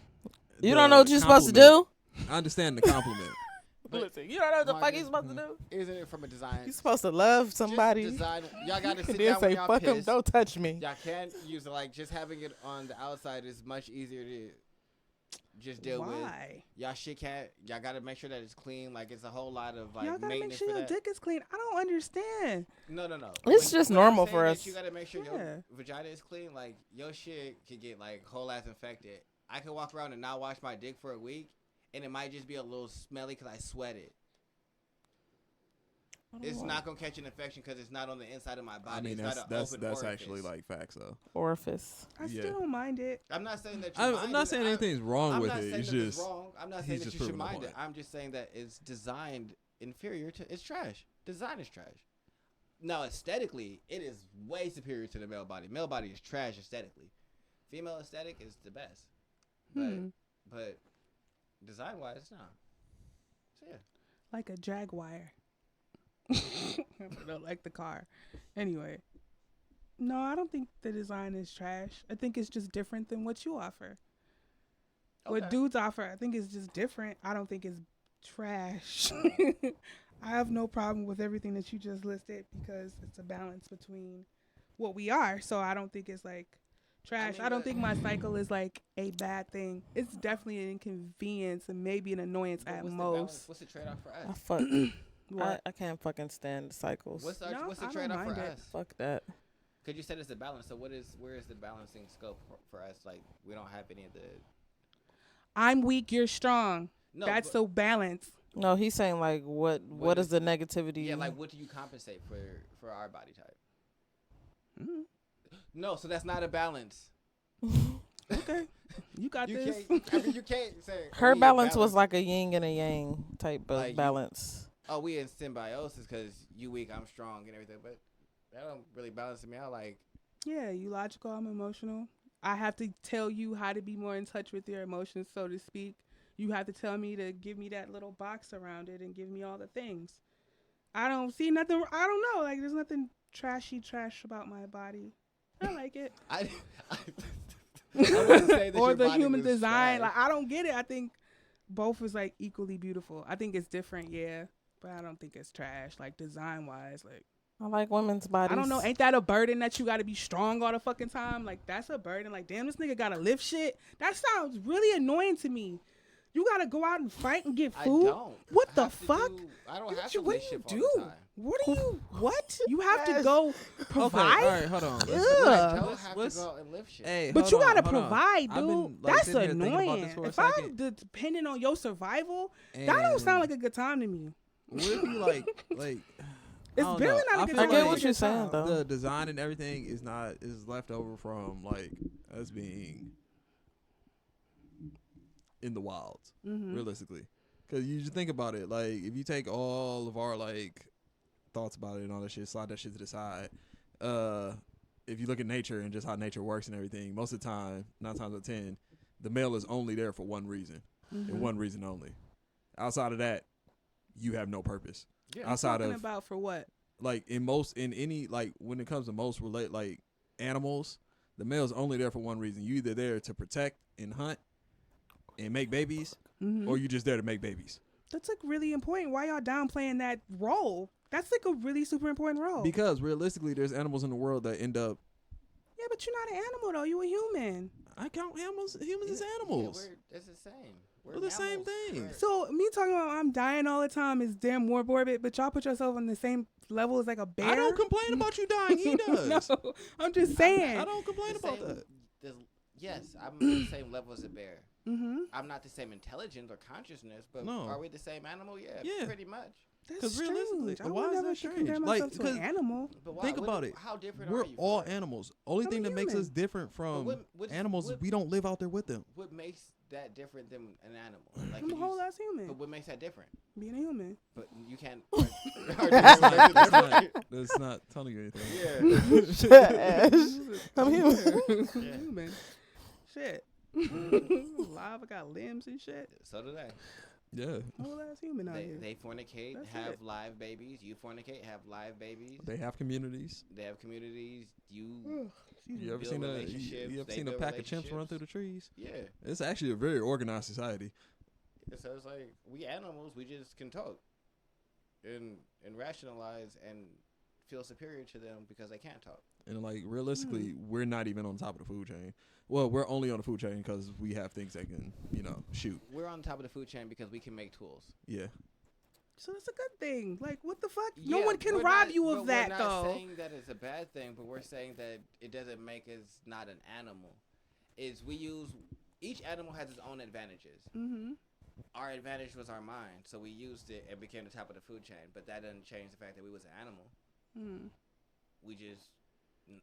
You the don't know what you're supposed to do? compliment- I understand the compliment. But Listen, you don't know what the fuck Marcus, you're supposed to do? Isn't it from a design? You're supposed to love just somebody. design. Y'all gotta And sit then down when say, y'all fuck him, piss. don't touch me. Y'all can't use it like just having it on the outside is much easier to just deal with. Why? Y'all shit can't. Y'all gotta make sure that it's clean. Like it's a whole lot of like Y'all gotta make maintenance sure for your that. dick is clean. I don't understand. No. It's just when I'm normal saying for that us. You gotta make sure Yeah. your vagina is clean. Like your shit could get like whole ass infected. I could walk around and not wash my dick for a week, and it might just be a little smelly because I sweated. It's not gonna catch an infection because it's not on the inside of my body. I mean, it's that's not an open that's orifice. actually like facts though. Orifice. I Yeah. still don't mind it. I'm not saying that you I'm mind not it. saying anything's wrong I'm with not it. saying It's that it's just wrong. I'm not he's saying that just you should proving the mind it. point. I'm just saying that it's designed inferior to. It's trash. Design is trash. Now aesthetically, it is way superior to the male body. Male body is trash aesthetically. Female aesthetic is the best. But design wise, no. So yeah. Like a Jaguar. I don't like the car. Anyway. No, I don't think the design is trash. I think it's just different than what you offer. What Okay. dudes offer, I think it's just different. I don't think it's trash. I have no problem with everything that you just listed because it's a balance between what we are. So I don't think it's like trash. mean, I don't but- think my cycle is like a bad thing. It's definitely an inconvenience and maybe an annoyance But at what's the balance? most. What's the trade off for I us? fuck. What? I can't fucking stand cycles. What's the No, what's the I don't trade off for mind it. us? Fuck that. Because you said it's a balance. So where is the balancing scope for us? Like we don't have any of the. I'm weak, you're strong. No, That's but, so balanced. No, he's saying like what is the negativity? Yeah, like what do you compensate for our body type? Mm-hmm. No, so that's not a balance. Okay, you got this. You can't say Her balance was like a yin and a yang type of Like balance. we in symbiosis because you weak, I'm strong, and everything. But that don't really balance me out. Like, Yeah, you logical, I'm emotional. I have to tell you how to be more in touch with your emotions, so to speak. You have to tell me to give me that little box around it and give me all the things. I don't see nothing. I don't know. Like, there's nothing trash about my body. I like it. I wouldn't say that Or your the body human was design. trash. Like, I don't get it. I think both is like equally beautiful. I think it's different, yeah, but I don't think it's trash. Like, design wise, like. I like women's bodies. I don't know. Ain't that a burden that you got to be strong all the fucking time? Like, that's a burden. Like, damn, this nigga got to lift shit. That sounds really annoying to me. You got to go out and fight and get food? I don't. What the have to fuck? I don't have to What lift do you shit all do? the time. What do you, what? You have to go Okay, provide? all right, hold on. Ugh. I don't have let's- to go out and lift shit. Hey, But hold you on, got to hold on. provide, I've dude. been, like, That's sitting here thinking about annoying. this for a If I'm second, depending on your survival, that and don't sound like a good time to me. what if you like It's I don't barely know. not a good I time. feel I get like what you're saying, though. the design and everything is left over from like us being in the wilds, realistically. Because you just think about it, like if you take all of our like thoughts about it and all that shit, slide that shit to the side. If you look at nature and just how nature works and everything, most of the time, 9 times out of 10, the male is only there for one reason and one reason only. Outside of that, you have no purpose. Yeah. Outside Talking of about for what? like in any like when it comes to most like animals, the male's only there for one reason. You either there to protect and hunt and make babies, or you just there to make babies. That's like really important. Why y'all downplaying that role? That's like a really super important role. Because realistically, there's animals in the world that end up. Yeah, but you're not an animal though. You a human. I count humans as animals. Yeah, it's the same. We're the same thing. So me talking about I'm dying all the time is damn more morbid, but y'all put yourself on the same level as like a bear. I don't complain about you dying. He does. No, I'm just saying. I don't complain about that. Yes, I'm on the same level as a bear. Mm-hmm. I'm not the same intelligence or consciousness, but No. are we the same animal? Yeah. Pretty much. That's 'Cause realistically, strange. I why would is never that strange? compare myself Like, to an animal. But Think about it. How different We're are you? all from us? animals. Only I'm thing a that makes human. us different from what- animals is we don't live out there with them. What makes that different than an animal? Like I'm a you whole just- ass human. But what makes that different? Being a human. But you can't. That's not telling you anything. Yeah. I'm human. Yeah. Human. Shit. Live, I got limbs and shit. So do they. Yeah. Whole ass human out here. They fornicate, That's have it. live babies. You fornicate, have live babies. They have communities. They have communities. You You ever build seen relationships, you ever they seen a build pack of chimps run relationships. through the trees? yeah. It's actually a very organized society. So it's like we animals, we just can talk and rationalize and feel superior to them because they can't talk. And like realistically, we're not even on top of the food chain. Well, we're only on the food chain because we have things that can, shoot. We're on top of the food chain because we can make tools. Yeah. So that's a good thing. Like, what the fuck? No Yeah, one can we're rob not- you but of that, we're though. not saying that it's a bad thing, but we're saying that it doesn't make us not an animal. Each animal has its own advantages. Mm-hmm. Our advantage was our mind, so we used it and became the top of the food chain. But that doesn't change the fact that we was an animal. Mm. We just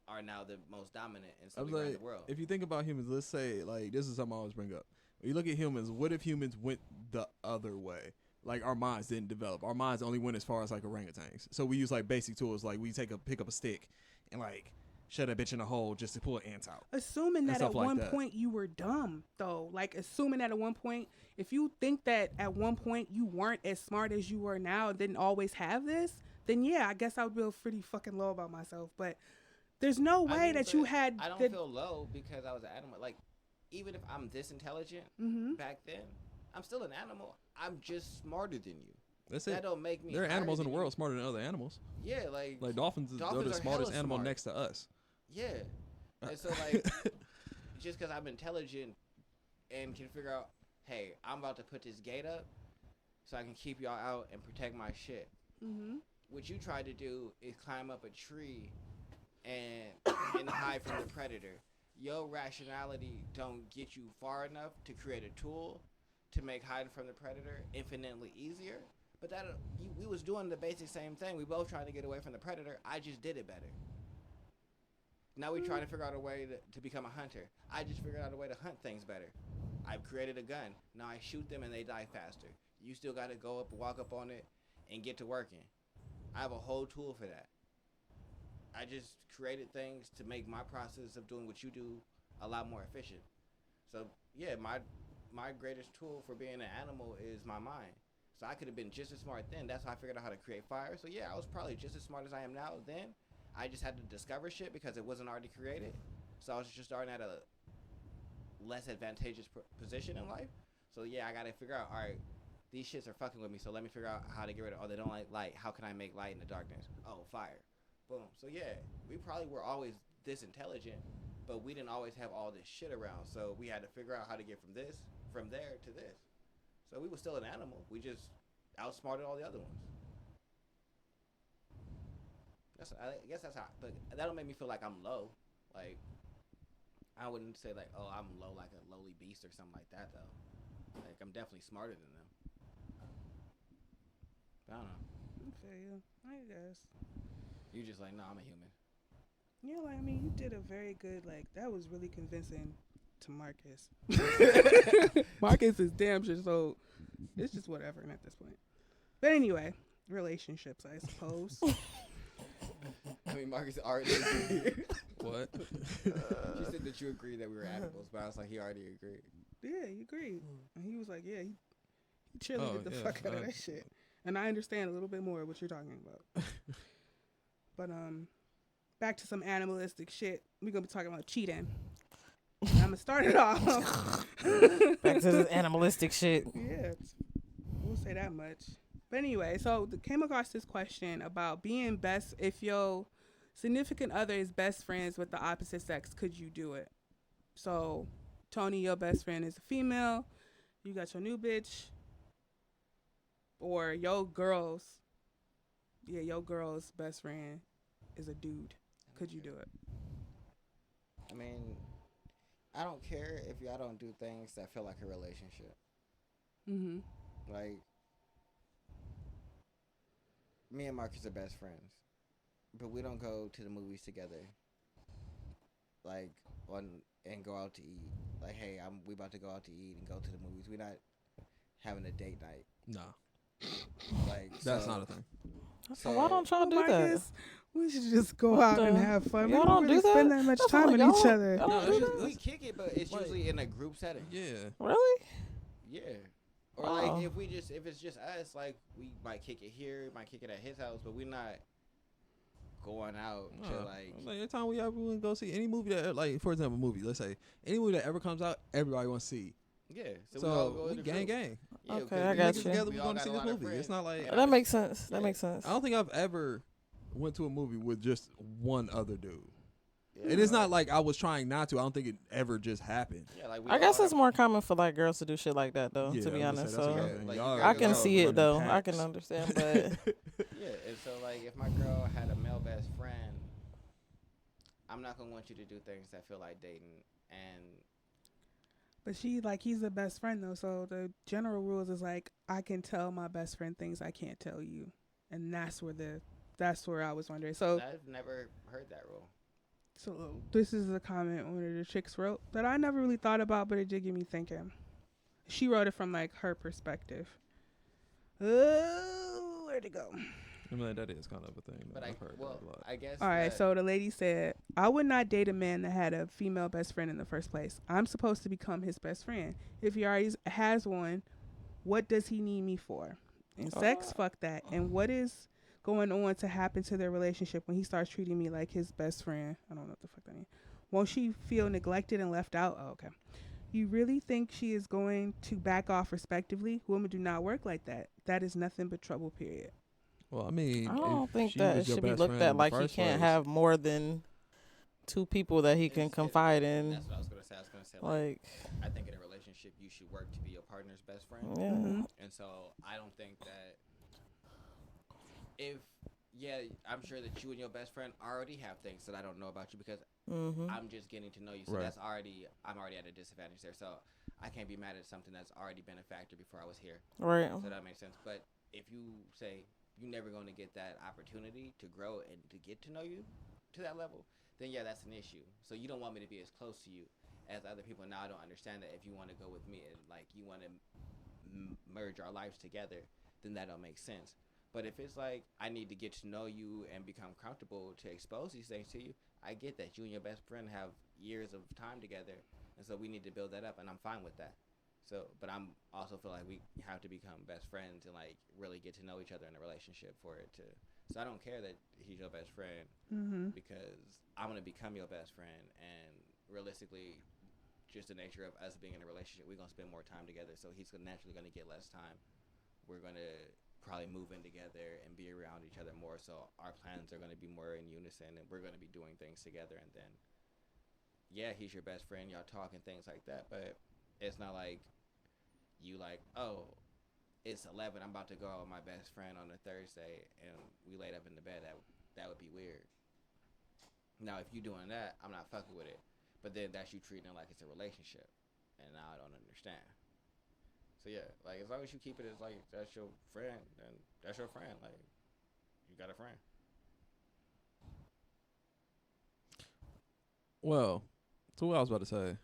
are now the most dominant, and I so was we run like, the world. if you think about humans, let's say like this is something I always bring up. When you look at humans, what if humans went the other way? Like our minds didn't develop. Our minds only went as far as like orangutans. So we use like basic tools, like we pick up a stick and like shut that bitch in a hole just to pull an ant out. Assuming And that stuff at like one that. point you were dumb, though. Like, assuming that at one point, if you think that at one point you weren't as smart as you were now, didn't always have this, then yeah, I guess I would feel pretty fucking low about myself. But there's no way I mean, that you but had. I don't feel low because I was an animal. Like, even if I'm this intelligent Mm-hmm. back then, I'm still an animal. I'm just smarter than you. That's That it. don't make me. There are higher animals in the than world you. smarter than other animals. Yeah, like Like dolphins are Dolphins the are smartest hella animal smart. next to us. yeah. And so like, just because I'm intelligent and can figure out, hey, I'm about to put this gate up so I can keep y'all out and protect my shit. Mm-hmm. What you tried to do is climb up a tree and hide from the predator. Your rationality don't get you far enough to create a tool to make hiding from the predator infinitely easier. But we was doing the basic same thing. We both trying to get away from the predator. I just did it better. Now we trying to figure out a way to become a hunter. I just figured out a way to hunt things better. I've created a gun. Now I shoot them and they die faster. You still got to go up, walk up on it, and get to working. I have a whole tool for that. I just created things to make my process of doing what you do a lot more efficient. So yeah, my greatest tool for being an animal is my mind. So I could have been just as smart then. That's how I figured out how to create fire. So yeah, I was probably just as smart as I am now then. I just had to discover shit because it wasn't already created. So I was just starting at a less advantageous position in life. So yeah, I gotta figure out, all right, these shits are fucking with me, so let me figure out how to get rid of. Oh, they don't like light. How can I make light in the darkness? Oh, fire. Boom. So yeah, we probably were always this intelligent, but we didn't always have all this shit around. So we had to figure out how to get from there to this. So we were still an animal. We just outsmarted all the other ones. I guess that's how. But that don't make me feel like I'm low. Like I wouldn't say like, oh, I'm low like a lowly beast or something like that though. Like I'm definitely smarter than them. I don't know. I feel you. I guess. You just like, no, I'm a human. Yeah, like I mean, you did a very good. Like that was really convincing to Marcus. Marcus is damn sure so. It's just whatever at this point. But anyway, relationships, I suppose. I mean, Marcus already agreed. What? She said that you agreed that we were animals, but I was like, he already agreed. Yeah, he agreed. And he was like, yeah, he cheerleaded the fuck out of that shit. And I understand a little bit more what you're talking about. But back to some animalistic shit. We're going to be talking about cheating. I'm going to start it off. Back to this animalistic shit. Yeah, we'll say that much. But anyway, so came across this question about being best. If your significant other is best friends with the opposite sex, could you do it? So, Tony, your best friend is a female. You got your new bitch. Or your girl's best friend is a dude. Could you do it? I mean, I don't care if y'all don't do things that feel like a relationship. Mm-hmm. Like, me and Marcus are best friends, but we don't go to the movies together. Like, and go out to eat. Like, hey, we about to go out to eat and go to the movies. We're not having a date night. Nah. Like, that's not a thing. So why don't y'all do Marcus, that? We should just go out and have fun. Y'all we don't really do that? spend that much That's time with each other. No, we kick it, but it's usually in a group setting. Yeah. Really? Yeah. Or like if it's just us, like we might kick it here, might kick it at his house, but we're not going out to like every time we ever go see any movie that, like, for example, movie. Let's say any movie that ever comes out, everybody wants to see. Yeah. So we all go we gang. Yeah, okay, I got you. Together, we going to see this movie. It's not like that makes sense. That makes sense. I don't think I've ever went to a movie with just one other dude. Yeah, and it's not like I was trying not to. I don't think it ever just happened. Yeah, like I guess it's more common for like girls to do shit like that though. To be honest, so I can see it though. I can understand, but yeah. And so like, if my girl had a male best friend, I'm not gonna want you to do things that feel like dating. But he's the best friend though. So the general rules is like, I can tell my best friend things I can't tell you, and that's where I was wondering. So I've never heard that rule. So this is a comment one of the chicks wrote that I never really thought about, but it did get me thinking. She wrote it from like her perspective. Oh, where'd it go? I mean, that is kind of a thing. But I've heard that a lot. I guess. All right, so the lady said, I would not date a man that had a female best friend in the first place. I'm supposed to become his best friend. If he already has one, what does he need me for? And sex, fuck that. And what is going on to happen to their relationship when he starts treating me like his best friend? I don't know what the fuck that means. Won't she feel neglected and left out? Oh, okay. You really think she is going to back off respectively? Women do not work like that. That is nothing but trouble, period. Well, I mean, I don't think that it should be looked at like he can't have more than two people that he can confide in. That's what I was going to say. I was going to say, like, I think in a relationship, you should work to be your partner's best friend. Yeah. And so I don't think that if yeah, I'm sure that you and your best friend already have things that I don't know about you because I'm just getting to know you. So Right. I'm already at a disadvantage there. So I can't be mad at something that's already been a factor before I was here. Right. So that makes sense. But if you say you're never going to get that opportunity to grow and to get to know you to that level, then yeah, that's an issue. So you don't want me to be as close to you as other people. Now I don't understand that if you want to go with me and like you want to merge our lives together, then that don't make sense. But if it's like I need to get to know you and become comfortable to expose these things to you, I get that you and your best friend have years of time together, and so we need to build that up, and I'm fine with that. So, but I'm also feel like we have to become best friends and like really get to know each other in a relationship for it to. So I don't care that he's your best friend because I'm gonna become your best friend, and realistically, just the nature of us being in a relationship, we're gonna spend more time together. So he's naturally gonna get less time. We're gonna probably move in together and be around each other more. So our plans are gonna be more in unison, and we're gonna be doing things together. And then, yeah, he's your best friend. Y'all talk and things like that. But it's not like you like, oh, it's 11. I'm about to go out with my best friend on a Thursday, and we laid up in the bed. That would be weird. Now, if you doing that, I'm not fucking with it. But then that's you treating it like it's a relationship, and now I don't understand. So yeah, like as long as you keep it as like that's your friend, then that's your friend. Like you got a friend. Well, so what I was about to say,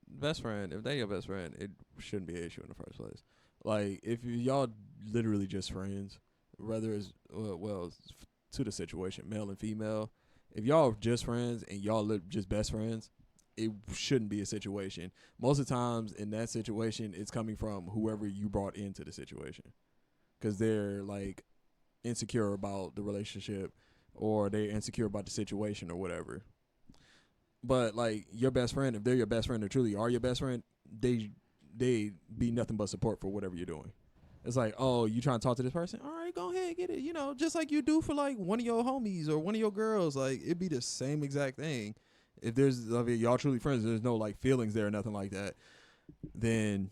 best friend, if they your best friend, it shouldn't be an issue in the first place. Like if y'all literally just friends, whether it's to the situation, male and female, if y'all just friends and y'all just best friends, it shouldn't be a situation. Most of the times in that situation, it's coming from whoever you brought into the situation, because they're like insecure about the relationship or they're insecure about the situation or whatever. But like your best friend, if they're your best friend or truly are your best friend, they be nothing but support for whatever you're doing. It's like, oh, you trying to talk to this person? All right, go ahead, get it. You know, just like you do for like one of your homies or one of your girls. Like it'd be the same exact thing. If there's y'all truly friends, there's no like feelings there or nothing like that, then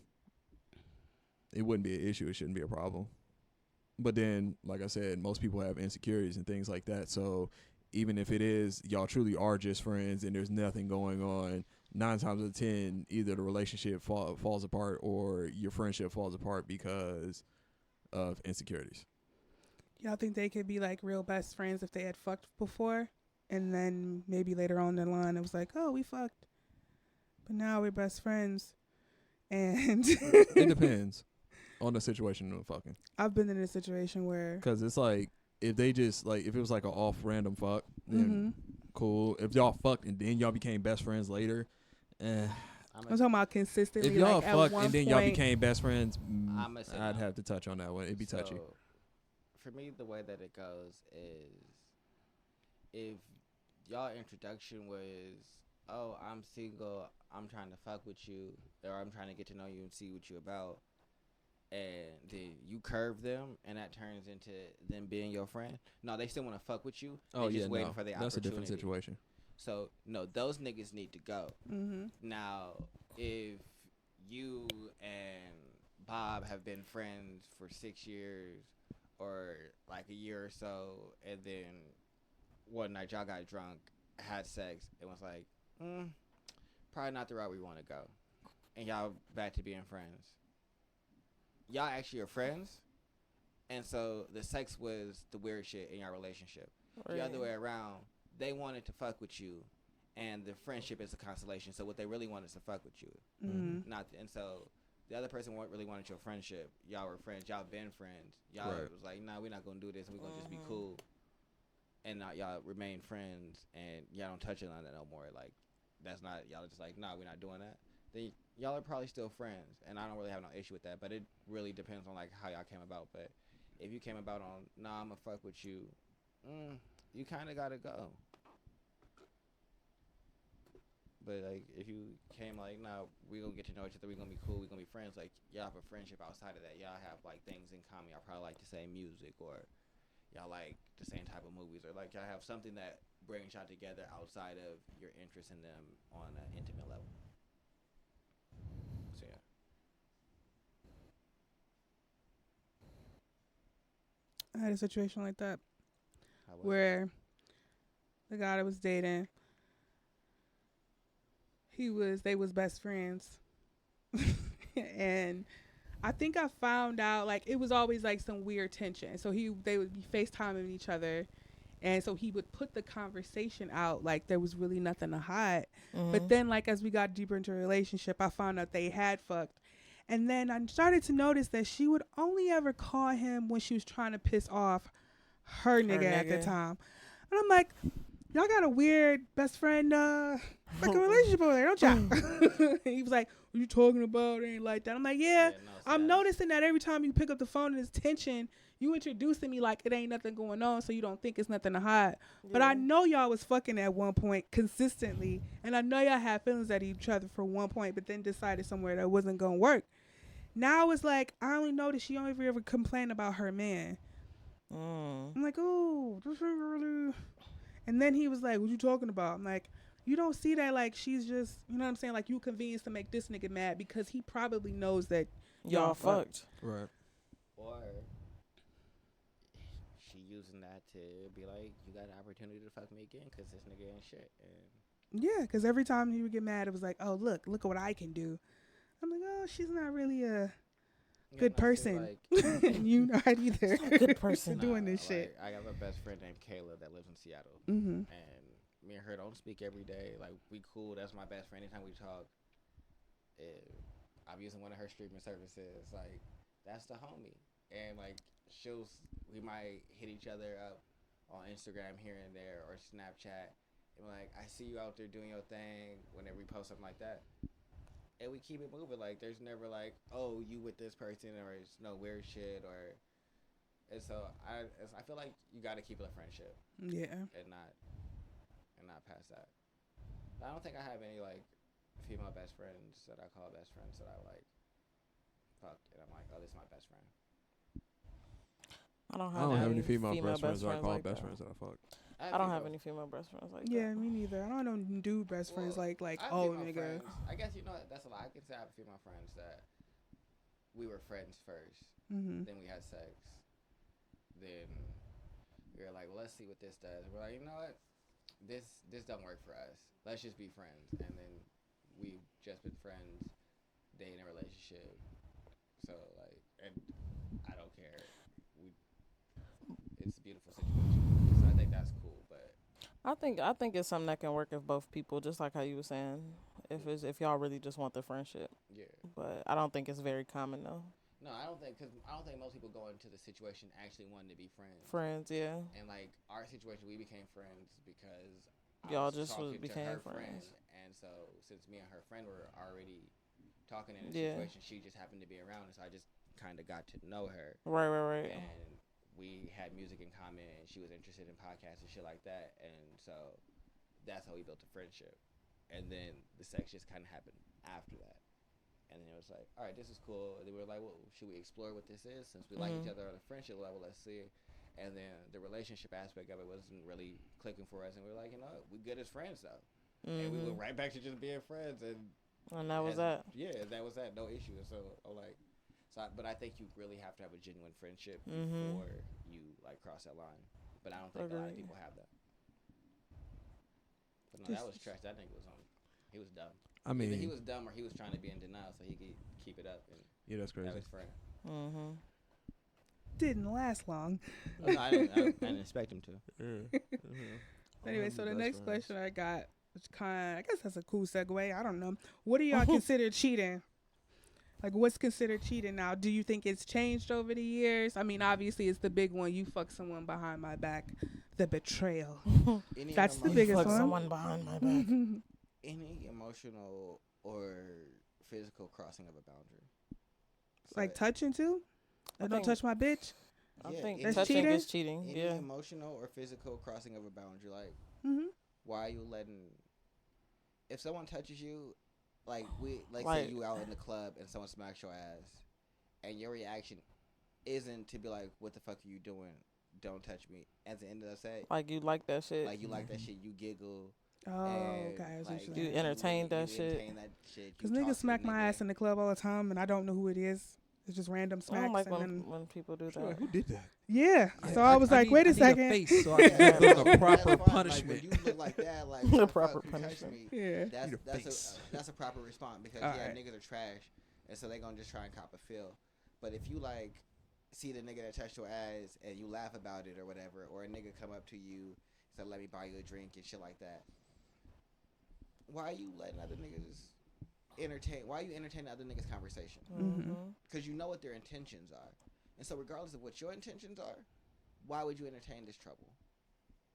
it wouldn't be an issue. It shouldn't be a problem. But then, like I said, most people have insecurities and things like that. So even if it is y'all truly are just friends and there's nothing going on, 9 times out of 10, either the relationship falls apart or your friendship falls apart because of insecurities. Y'all think they could be like real best friends if they had fucked before, and then maybe later on the line it was like, oh, we fucked, but now we're best friends, and It depends on the situation of fucking. I've been in a situation where Because it's like, if they just, like, if it was like an off random fuck, then cool. If y'all fucked and then y'all became best friends later, I'm talking about consistently. if y'all like fucked at and then y'all became best friends, I'd no. have to touch on that one. It'd be touchy. For me, the way that it goes is if y'all introduction was, oh, I'm single, I'm trying to fuck with you, or I'm trying to get to know you and see what you about, and then you curve them, and that turns into them being your friend. No, they still want to fuck with you. Oh, just yeah, waiting for the that's a opportunity. different situation. So, no, those niggas need to go. Now, if you and Bob have been friends for 6 years or like a year or so, and then one night y'all got drunk, had sex, and was like, probably not the route we want to go, and y'all back to being friends. Y'all actually are friends, and so the sex was the weird shit in your relationship. Right. The other way around, they wanted to fuck with you, and the friendship is a consolation. So what they really want is to fuck with you, and so the other person really wanted your friendship. Y'all were friends. Y'all been friends. Y'all was like, nah, we're not gonna do this. We're gonna just be cool, and now y'all remain friends, and y'all don't touch it on that no more. Like that's not y'all are just like, nah, we're not doing that. Then y'all are probably still friends, and I don't really have no issue with that. But it really depends on like how y'all came about. But if you came about on, nah, I'ma fuck with you, you kind of gotta go. But like if you came like, nah, we gonna get to know each other, we gonna be cool, we gonna be friends. Like y'all have a friendship outside of that. Y'all have like things in common. Y'all probably like the same music, or y'all like the same type of movies, or like y'all have something that brings y'all together outside of your interest in them on an intimate level. So yeah. I had a situation like that. where the guy I was dating, they was best friends. And I think I found out, like, it was always like some weird tension. So they would be FaceTiming each other, and so he would put the conversation out like there was really nothing to hide. But then, like, as we got deeper into a relationship, I found out they had fucked. And then I started to notice that she would only ever call him when she was trying to piss off her nigga at the time. And I'm like, y'all got a weird best friend fucking relationship over there, don't y'all? He was like, what you talking about? It ain't like that. I'm like, yeah, I'm noticing that every time you pick up the phone and there's tension, you introducing me like it ain't nothing going on, so you don't think it's nothing to hide. Yeah. But I know y'all was fucking at one point consistently, and I know y'all had feelings at each other for one point, but then decided somewhere that wasn't gonna work. Now it's like, I only noticed she don't ever complain about her man. I'm like, oh, this ain't really. And then he was like, what you talking about? I'm like, you don't see that, like, she's just, you know what I'm saying? Like, you convenience to make this nigga mad because he probably knows that y'all fucked. Right. Or she using that to be like, you got an opportunity to fuck me again because this nigga ain't shit. And yeah, because every time he would get mad, it was like, oh, look at what I can do. I'm like, oh, she's not really a good person. Like, you not either. Good person doing this shit. I have a best friend named Kayla that lives in Seattle. And me and her don't speak every day. Like, we cool. That's my best friend. Anytime we talk, I'm using one of her streaming services. Like, that's the homie. And, like, we might hit each other up on Instagram here and there or Snapchat. And, like, I see you out there doing your thing whenever we post something like that. And we keep it moving. Like, there's never, like, oh, you with this person, or it's no weird shit, or. And so I feel like you got to keep it a friendship. Yeah. And not past that. But I don't think I have any, like, female best friends that I call best friends that I, like, fucked. And I'm like, oh, this is my best friend. I don't have any female best friends that I call best friends that I fucked. I don't have any female best friends like that. Yeah, me neither. I don't do best friends like oh, nigga. Friends. I guess, you know, that's a lot. I can say I have female friends that we were friends first. Then we had sex. Then we were like, well, let's see what this does. And we're like, you know what? This don't work for us. Let's just be friends. And then we've just been friends, dating a relationship. So, like, and I don't care. It's a beautiful situation. So I think that's cool. But I think it's something that can work if both people, just like how you were saying, if y'all really just want the friendship. Yeah. But I don't think it's very common though. No, I don't think most people go into the situation actually wanting to be friends. Friends, yeah. And, like, our situation, we became friends because y'all just became friends. And so, since me and her friend were already talking in a situation, she just happened to be around, and so I just kind of got to know her. Right. And we had music in common, and she was interested in podcasts and shit like that. And so, that's how we built a friendship. And then the sex just kind of happened after that. And then it was like, all right, this is cool. And then we were like, well, should we explore what this is? Since we like each other on a friendship level, let's see. And then the relationship aspect of it wasn't really clicking for us. And we were like, you know what? We good as friends, though. And we went right back to just being friends. And that was that. Yeah, that was that. No issue. So, but I think you really have to have a genuine friendship before you, like, cross that line. But I don't think a lot of people have that. But no, that was trash. That nigga he was dumb. I mean, either he was dumb or he was trying to be in denial so he could keep it up. And yeah, that's crazy. Have his friend. Didn't last long. No, I didn't expect him to. Anyway, so the next question I got, which I guess that's a cool segue. I don't know. What do y'all consider cheating? Like, what's considered cheating now? Do you think it's changed over the years? I mean, obviously, it's the big one. You fuck someone behind my back. The betrayal. That's the biggest one. Fuck someone behind my back. Any emotional or physical crossing of a boundary. So like touching too? Don't touch my bitch? I think that's touching cheating? is cheating. Any emotional or physical crossing of a boundary. Like, why are you letting... If someone touches you, like, say you out in the club and someone smacks your ass, and your reaction isn't to be like, what the fuck are you doing? Don't touch me. At the end of the set... Like, you like that shit. Like, you like that shit. You giggle. Oh, okay. Like, you entertain that shit. Because niggas smack my ass in the club all the time, and I don't know who it is. It's just random I smacks. don't like And when, then, when people do Sure, that. who did that? yeah. Yeah, So I was like, wait a I need second. a face so I can give them the proper That's fine. punishment. Like, when you look like that, like, The the proper proper punishment. punishment. Yeah. Need a That's face. that's a proper response because Alright. niggas are trash, and so they gonna just try and cop a feel. But if you like see the nigga that touched your ass and you laugh about it or whatever, or a nigga come up to you and say, "Let me buy you a drink" and shit like that, why are you letting other niggas entertain? Why are you entertaining other niggas' conversation? Mm-hmm. Because you know what their intentions are, and so regardless of what your intentions are, why would you entertain this trouble?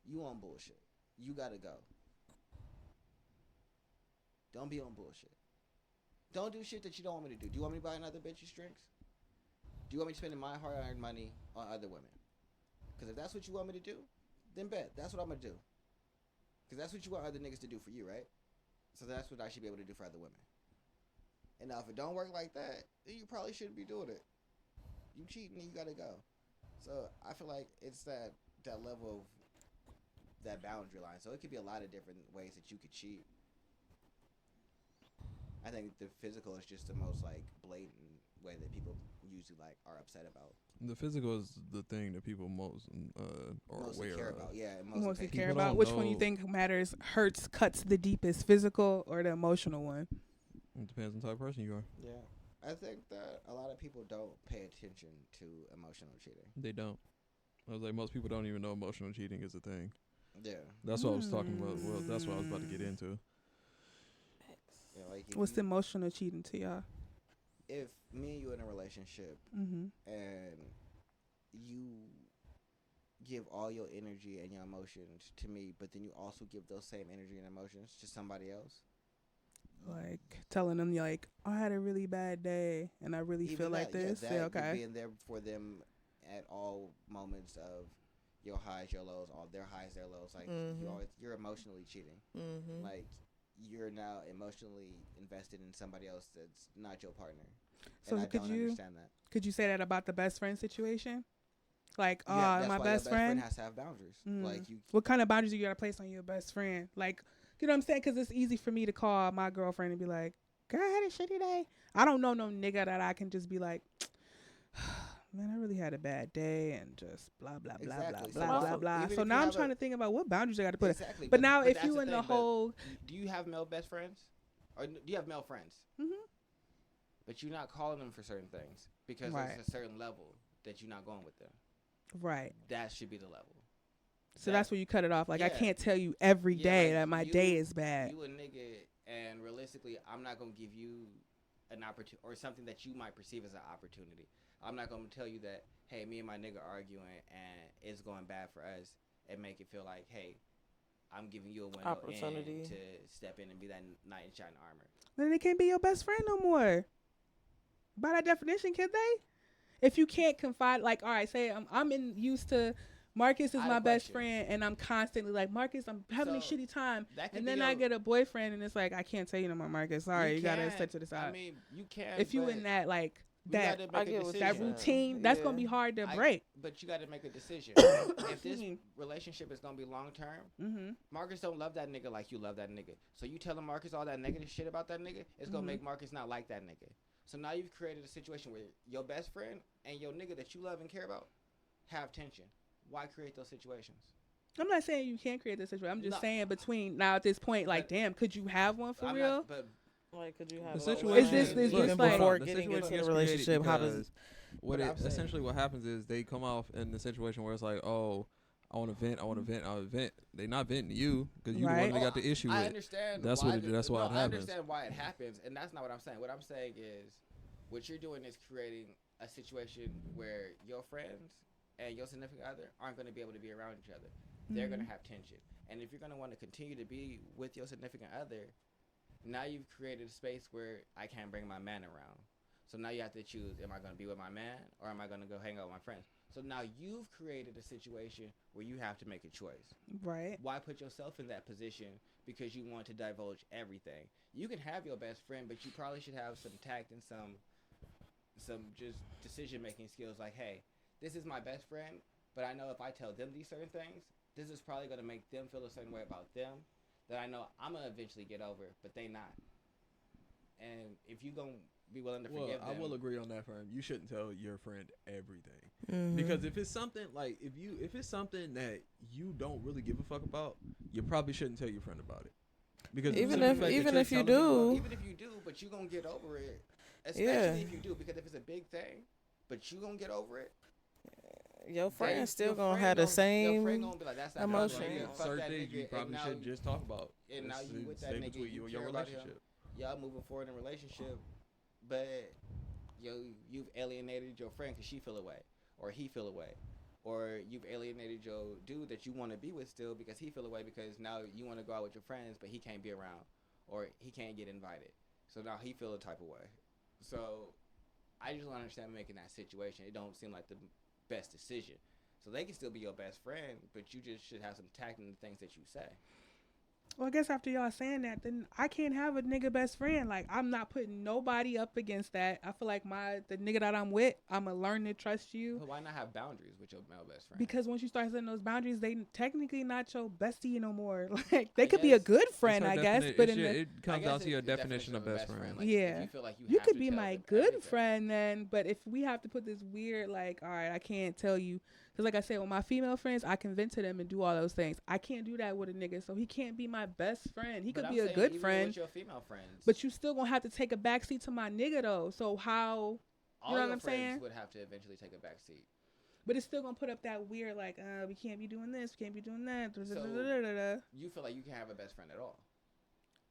You on bullshit. You gotta go. Don't be on bullshit. Don't do shit that you don't want me to do. Do you want me to buy another bitch's drinks? Do you want me spending my hard-earned money on other women? Because if that's what you want me to do, then bet. That's what I'm going to do. Because that's what you want other niggas to do for you, right? So that's what I should be able to do for other women. And now if it don't work like that, then you probably shouldn't be doing it. You cheating and you got to go. So I feel like it's that level of that boundary line. So it could be a lot of different ways that you could cheat. I think the physical is just the most like blatant way that people usually like are upset about. The physical is the thing that people most are Mostly aware care of. about, yeah. Mostly care People about. don't Which one you know- think matters, hurts, cuts the deepest, physical or the emotional one? It depends on the type of person you are. Yeah, I think that a lot of people don't pay attention to emotional cheating. They don't. I was like, most people don't even know emotional cheating is a thing. Yeah, That's what I was talking about. Well, that's what I was about to get into. yeah. Like if What's you, emotional cheating to y'all? if me and you in a relationship Mm-hmm. and you give all your energy and your emotions to me, but then you also give those same energy and emotions to somebody else. Like telling them like, I had a really bad day and I really feel like this. Yeah, Yeah, that, okay. being there for them at all moments of your highs, your lows, all their highs, their lows. Like you're emotionally cheating. Mm-hmm. Like you're now emotionally invested in somebody else that's not your partner. So and I could don't you understand that. could you say that about the best friend situation? Like, That's my why best your friend. has to have boundaries. Like you, What kind of boundaries you gotta place on your best friend? Like, you know what I'm saying? Because it's easy for me to call my girlfriend and be like, "Girl, I had a shitty day." I don't know no nigga that I can just be like, "Man, I really had a bad day," and just blah blah blah Exactly. blah So blah also, blah blah. even So if now you I'm have trying to think about what boundaries I got to put. exactly. But now, if that's you in the thing, but whole, do you have male best friends, or do you have male friends? Mhm. But you're not calling them for certain things because Right. there's a certain level that you're not going with them. right? That should be the level. So that's where you cut it off. Like, I Yeah. can't tell you every Yeah, day like, that my you- day is bad. You a nigga, and realistically, I'm not gonna give you an opportunity or something that you might perceive as an opportunity. I'm not gonna tell you that, hey, me and my nigga arguing and it's going bad for us, and make it feel like, hey, I'm giving you a window Opportunity. in to step in and be that knight in shining armor. Then they can't be your best friend no more. By that definition, can they? If you can't confide, like, all right, say I'm used to Marcus is I have my a best question. friend, and I'm constantly like, Marcus, I'm having a So, shitty time, That could and be then your, I get a boyfriend, and it's like, I can't tell you no more, Marcus. Sorry, you gotta can- set to the side. I mean, you can. If you but in that like you that gotta I make a get what decision. that saying. routine, that's gonna Yeah. be hard to I- break. But you got to make a decision. If this Mhm. relationship is gonna be long term, Mm-hmm. Marcus don't love that nigga like you love that nigga. So you telling Marcus all that negative shit about that nigga, it's gonna Mhm. make Marcus not like that nigga. So now you've created a situation where your best friend and your nigga that you love and care about have tension. Why create those situations? I'm not saying you can't create this situation. I'm just No. saying between now at this point, like, But- damn, could you have one for I'm real? not, but Like, could you The have situation Is this look, like- before the getting situation into the is created relationship? How does because what But it I'm saying- essentially what happens is they come off in the situation where it's like, oh, I want to vent, I want to vent, I want to vent. They not venting to you because you the Right. one they got the issue I with. understand. That's why what it- that's why no, it I happens. understand why it happens, and that's not what I'm saying. What I'm saying is, what you're doing is creating a situation where your friends and your significant other aren't going to be able to be around each other. They're going to have tension, and if you're going to want to continue to be with your significant other, now you've created a space where I can't bring my man around. So now you have to choose: am I going to be with my man, or am I going to go hang out with my friends? So now you've created a situation where you have to make a choice. Right. Why put yourself in that position because you want to divulge everything? You can have your best friend, but you probably should have some tact and some just decision making skills. Like, hey, this is my best friend, but I know if I tell them these certain things, this is probably gonna make them feel a certain way about them that I know I'm gonna eventually get over, but they not. And if you gonna be willing to Well, forgive them. I will agree on that, friend. You shouldn't tell your friend everything Mhm. because if it's something like if it's something that you don't really give a fuck about, you probably shouldn't tell your friend about it. Because Even the if- simple fact that even you're if you telling him about do. Even if you do, but you gonna get over it. Especially Yeah. if you do, because if it's a big thing, but you gonna get over it. Your they- friend still your gonna friend have the Your friend same. gonna be like, that's not emotion. my nigga. Fuck Fuck certain that things nigga. you And probably now should just talk about. And now you with that stay nigga, between you you and your care about him. relationship. Y'all moving forward in a relationship, but you've alienated your friend because she feel away, or he feel away, or you've alienated your dude that you want to be with still because he feel away because now you want to go out with your friends but he can't be around, or he can't get invited, so now he feel a type of way. So I just don't understand making that situation. It don't seem like the best decision. So they can still be your best friend, but you just should have some tact in the things that you say. Well, I guess after y'all saying that, then I can't have a nigga best friend. Like, I'm not putting nobody up against that. I feel like the nigga that I'm with, I'm going to learn to trust you. But why not have boundaries with your male best friend? Because once you start setting those boundaries, they technically not your bestie no more. Like, they could be a guess good friend, I guess. But it I comes guess down to your it's the definition of best friend. Like, Yeah. If you feel like you have could to be tell my them good everything. friend then. But if we have to put this weird, like, all right, I can't tell you. Because like I said, with my female friends, I can vent to them and do all those things. I can't do that with a nigga. So he can't be my best friend. He could be a good even friend. with your female friends. But you still going to have to take a backseat to my nigga, though. So how... all you know your what I'm friends saying? would have to eventually take a back seat. But it's still going to put up that weird, like, we can't be doing this. We can't be doing that. So you feel like you can't have a best friend at all.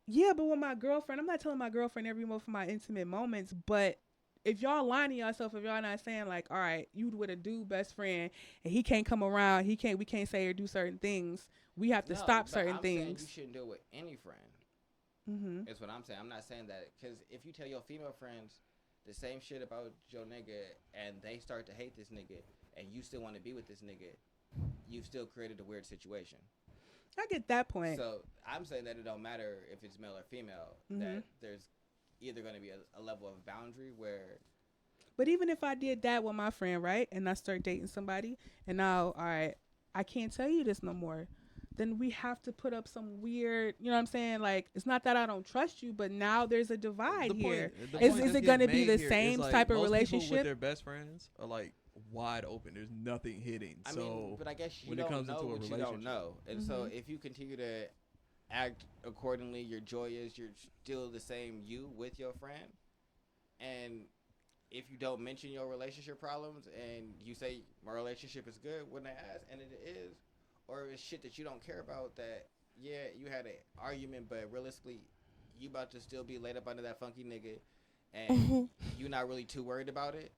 Yeah, but with my girlfriend, I'm not telling my girlfriend every moment for my intimate moments, but if y'all lying to yourself, if y'all not saying like, all right, you with a dude best friend and he can't come around, we can't say or do certain things. We have to stop certain I'm things. saying you shouldn't do it with any friend. Mm-hmm. That's what I'm saying. I'm not saying that because if you tell your female friends the same shit about your nigga and they start to hate this nigga and you still want to be with this nigga, you've still created a weird situation. I get that point. So I'm saying that it don't matter if it's male or female, that there's either going to be a level of boundary where... But even if I did that with my friend, right, and I start dating somebody, and now, all right, I can't tell you this no more, then we have to put up some weird, you know what I'm saying? Like, it's not that I don't trust you, but now there's a divide here. Is it going to be the same type of relationship? People with their best friends are like wide open. There's nothing hitting. I mean, but I guess you don't know what you don't know. And so if you continue to act accordingly, your joy is you're still the same you with your friend. And if you don't mention your relationship problems and you say my relationship is good when they ask, and it is, or it's shit that you don't care about, that yeah, you had an argument, but realistically you about to still be laid up under that funky nigga and you're not really too worried about it,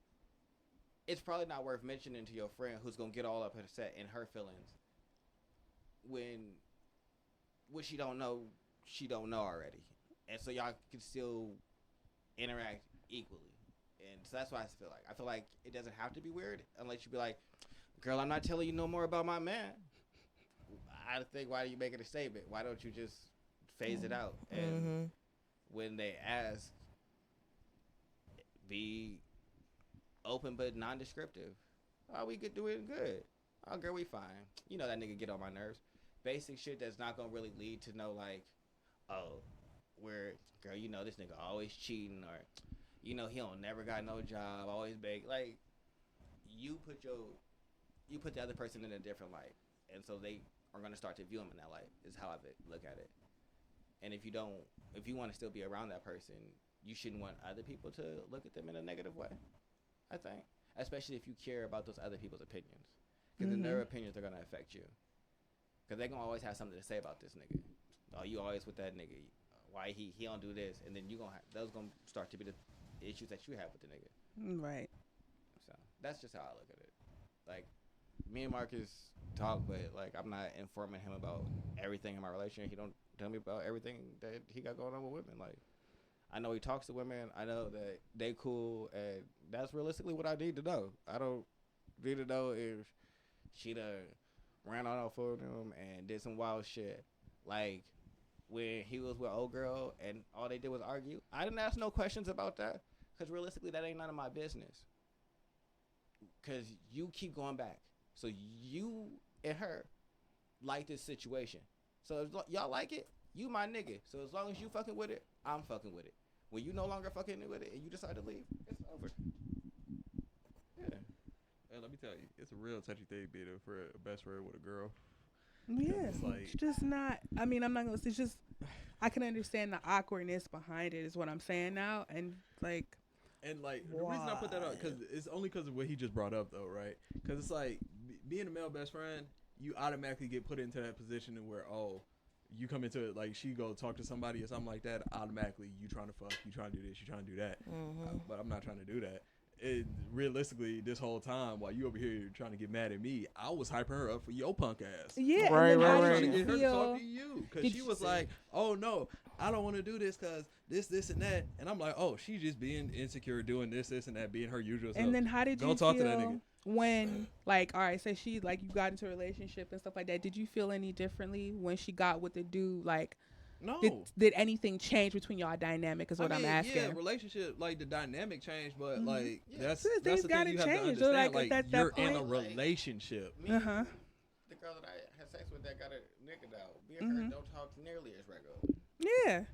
it's probably not worth mentioning to your friend who's gonna get all upset in her feelings when what she don't know already. And so y'all can still interact equally. And so that's why I feel like it doesn't have to be weird unless you be like, girl, I'm not telling you no more about my man. I think, why are you making a statement? Why don't you just phase it out? And when they ask, be open but non-descriptive. Oh, we could do it good. Oh, girl, we fine. You know that nigga get on my nerves. Basic shit that's not gonna really lead to no like, oh, where girl, you know this nigga always cheating, or you know he don't never got no job, always beg. Like you put the other person in a different light, and so they are gonna start to view him in that light. Is how I look at it. And if you want to still be around that person, you shouldn't want other people to look at them in a negative way. I think, especially if you care about those other people's opinions, because then their opinions are gonna affect you. Because they're gonna always have something to say about this nigga. Oh, you always with that nigga. Why he don't do this? And then those gonna start to be the issues that you have with the nigga. Right. So that's just how I look at it. Like, me and Marcus talk, but like I'm not informing him about everything in my relationship. He don't tell me about everything that he got going on with women. Like, I know he talks to women. I know that they cool, and that's realistically what I need to know. I don't need to know if she done ran on off of him and did some wild shit. Like when he was with old girl and all they did was argue. I didn't ask no questions about that because realistically that ain't none of my business. Because you keep going back. So you and her like this situation. So if y'all like it, you my nigga. So as long as you fucking with it, I'm fucking with it. When you no longer fucking with it and you decide to leave, it's over. Yeah. And let me tell you, it's a real touchy thing being a best friend with a girl. Yeah, It's like, it's just not. I mean, I'm not gonna. It's just I can understand the awkwardness behind it. Is what I'm saying now, and like. And like the reason I put that up, because it's only because of what he just brought up, though, right? Because it's like being a male best friend, you automatically get put into that position where, oh, you come into it like she go talk to somebody or something like that. Automatically, you trying to fuck, you trying to do this, you trying to do that. But I'm not trying to do that. Realistically, this whole time while you over here trying to get mad at me, I was hyping her up for your punk ass. Yeah, Right, and then how right, did Trying you to get her to feel? talk to you, because she was like, "Oh no, I don't want to do this because this, and that," and I'm like, "Oh, she's just being insecure, doing this, and that, being her usual self." And then how did Go you talk to that feel nigga. when, like, all right, say she like you got into a relationship and stuff like that? Did you feel any differently when she got with the dude? Like, No. did anything change between y'all dynamic? Is what I'm asking. Yeah, relationship, like the dynamic changed, but like that's Things the thing gotta you have to change. understand. Like, Like, at that you're in a point, relationship. Me, Uh huh. the girl that I had sex with that got a nigga out. Me and her don't talk nearly as regular. Yeah.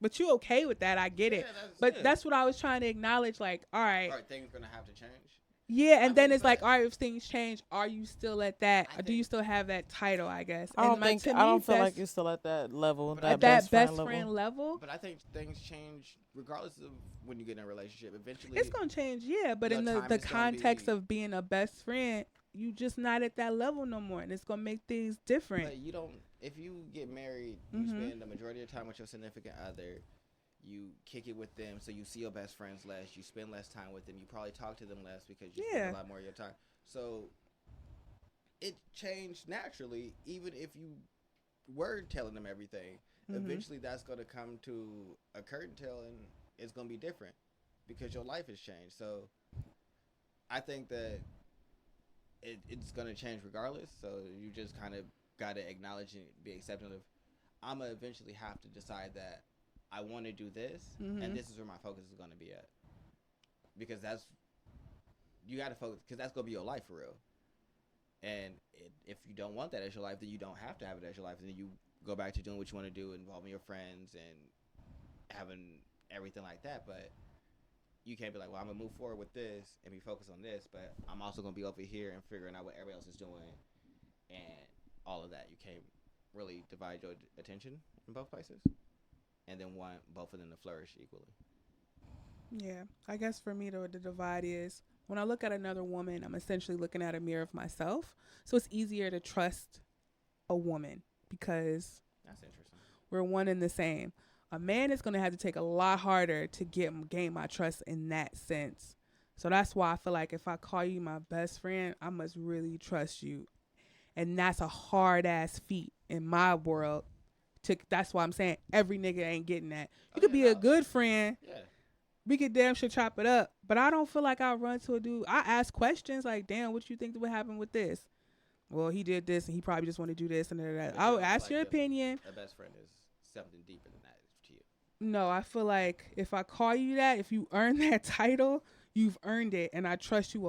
But you okay with that? I get it. But that's what I was trying to acknowledge. Like, all right. Are things gonna have to change? Yeah, and I then mean, it's like, but- all right, if things change, are you still at that? I Or do you think- still have that title? I guess. I don't think. I don't feel like you're still at that level. But That at that best best friend level. level. But I think things change regardless of when you get in a relationship. Eventually, It's gonna change, yeah. But your in time the is gonna context be- of being a best friend, you just not at that level no more, and it's gonna make things different. But you don't. If you get married, you Mhm. spend the majority of your time with your significant other. You kick it with them, so you see your best friends less. You spend less time with them. You probably talk to them less because you spend a lot more of your time. So it changed naturally, even if you were telling them everything. Eventually, that's going to come to a curtain tail, and it's going to be different because your life has changed. So I think that it's going to change regardless. So you just kind of got to acknowledge and be accepting of. I'm going to eventually have to decide that I want to do this, and this is where my focus is going to be at. Because you got to focus, because that's going to be your life for real. And if you don't want that as your life, then you don't have to have it as your life. And then you go back to doing what you want to do, involving your friends and having everything like that. But you can't be like, well, I'm going to move forward with this and be focused on this, but I'm also going to be over here and figuring out what everybody else is doing and all of that. You can't really divide your attention in both places and then want both of them to flourish equally. Yeah, I guess for me, the divide is when I look at another woman, I'm essentially looking at a mirror of myself. So it's easier to trust a woman because That's interesting. we're one and the same. A man is going to have to take a lot harder to gain my trust in that sense. So that's why I feel like if I call you my best friend, I must really trust you. And that's a hard ass feat in my world. That's why I'm saying every nigga ain't getting that. You could be a good friend. Yeah. We could damn sure chop it up. But I don't feel like I'll run to a dude. I ask questions like, damn, what you think would happen with this? Well, he did this and he probably just want to do this and that. I'll ask your opinion. A best friend is something deeper than that to you. No, I feel like if I call you that, if you earn that title, you've earned it. And I trust you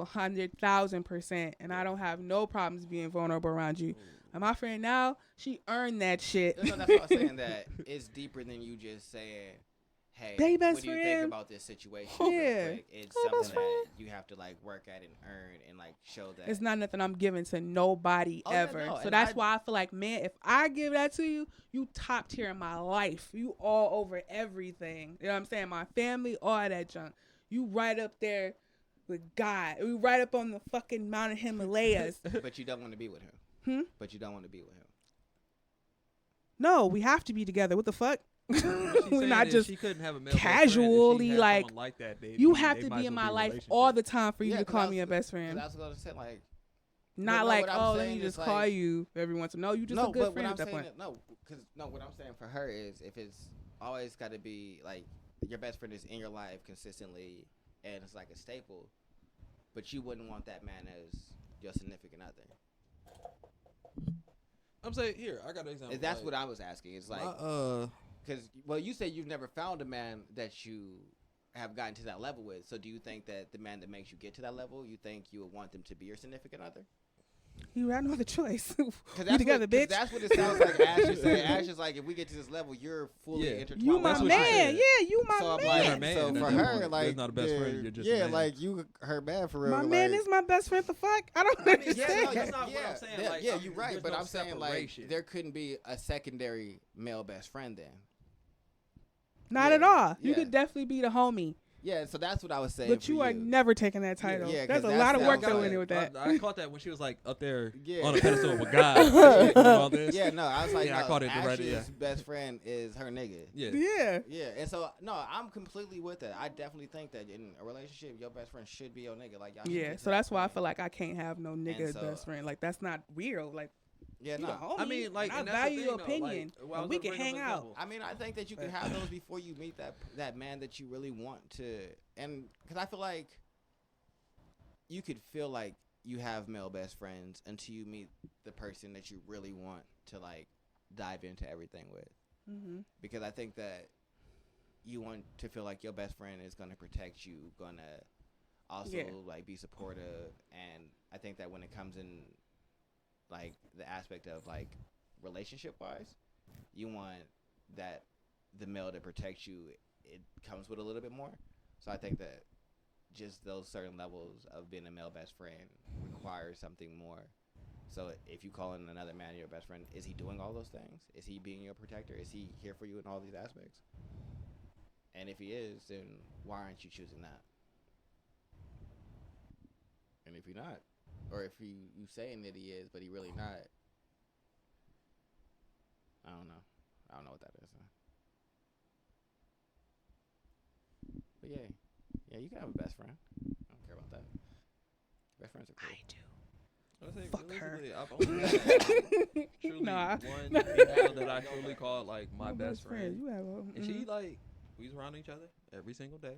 100,000%. And I don't have no problems being vulnerable around you. And my friend now, she earned that shit. No, that's what I'm saying, that it's deeper than you just saying, hey, what do you think about this situation? Yeah. It's something that you have to like work at and earn and like show that. It's not nothing I'm giving to nobody ever. Yeah, no, so that's why I feel like, man, if I give that to you, you top tier in my life. You all over everything. You know what I'm saying? My family, all that junk. You right up there with God. We right up on the fucking Mount Himalayas. But you don't want to be with him. But you don't want to be with him. No, we have to be together. What the fuck? We're not just she couldn't have a male casually best friend, if she had like that, you have to be in my life all the time for you to call me a best friend. That's what I was saying, like. Not like, oh, let me just call you every once in a while. No, you just a good friend at that point. What I'm saying for her is if it's always got to be like your best friend is in your life consistently and it's like a staple, but you wouldn't want that man as your significant other. I'm saying, here, I got an example. That's what I was asking. It's like, because, well, you say you've never found a man that you have gotten to that level with. So do you think that the man that makes you get to that level, you think you would want them to be your significant other? You had no other choice. Cause We together, bitch. That's what it sounds like. Ash is saying. Ash is like, if we get to this level, you're fully intertwined. You my That's what man. she said. Yeah, you my So I'm man. Her man so at for that her, point. like, You're not a best friend, you're just a yeah, man. like you, her man for real. My like, man is my best friend. The fuck? I don't understand. Yeah, no, That's not what I'm saying. Yeah, Like, yeah, you're right. there's But no I'm saying like separation. there couldn't be a secondary male best friend then. Not Yeah, at all. You yeah. could definitely be the homie. Yeah, so that's what I was saying. But for you are never taking that title. Yeah, 'cause There's a that's- lot of that work was that like- went in with that. I caught that when she was like up there Yeah. on a pedestal with God. doing all this. Yeah, no, I was like, Yeah, I no, caught it Ash's right, yeah. best friend is her nigga. Yeah. Yeah. Yeah, and so no, I'm completely with it. I definitely think that in a relationship, your best friend should be your nigga. Like, y'all should Yeah. get to So that that's why I point. feel like I can't have no nigga so- best friend. Like that's not real. Like Yeah, you no. a homie. I mean, like, and I and that's the value your thing, though, opinion. like, well, I and was we gonna can bring hang up an out. example. I mean, I think that you can have those before you meet that man that you really want to, and because I feel like you could feel like you have male best friends until you meet the person that you really want to like dive into everything with. Mm-hmm. Because I think that you want to feel like your best friend is gonna protect you, gonna also like be supportive, and I think that when it comes in like the aspect of like relationship wise, you want that the male to protect you. It comes with a little bit more. So I think that just those certain levels of being a male best friend requires something more. So if you call in another man your best friend, is he doing all those things? Is he being your protector? Is he here for you in all these aspects? And if he is, then why aren't you choosing that? And if you're not, or if you saying that he is, but he really not, I don't know. I don't know what that is. But yeah, you can have a best friend. I don't care about that. Best friends are cool. I do. I think Fuck her. realistically, I've only had truly Nah. one female that I truly called like my best friend. You have a, And she like we was around each other every single day.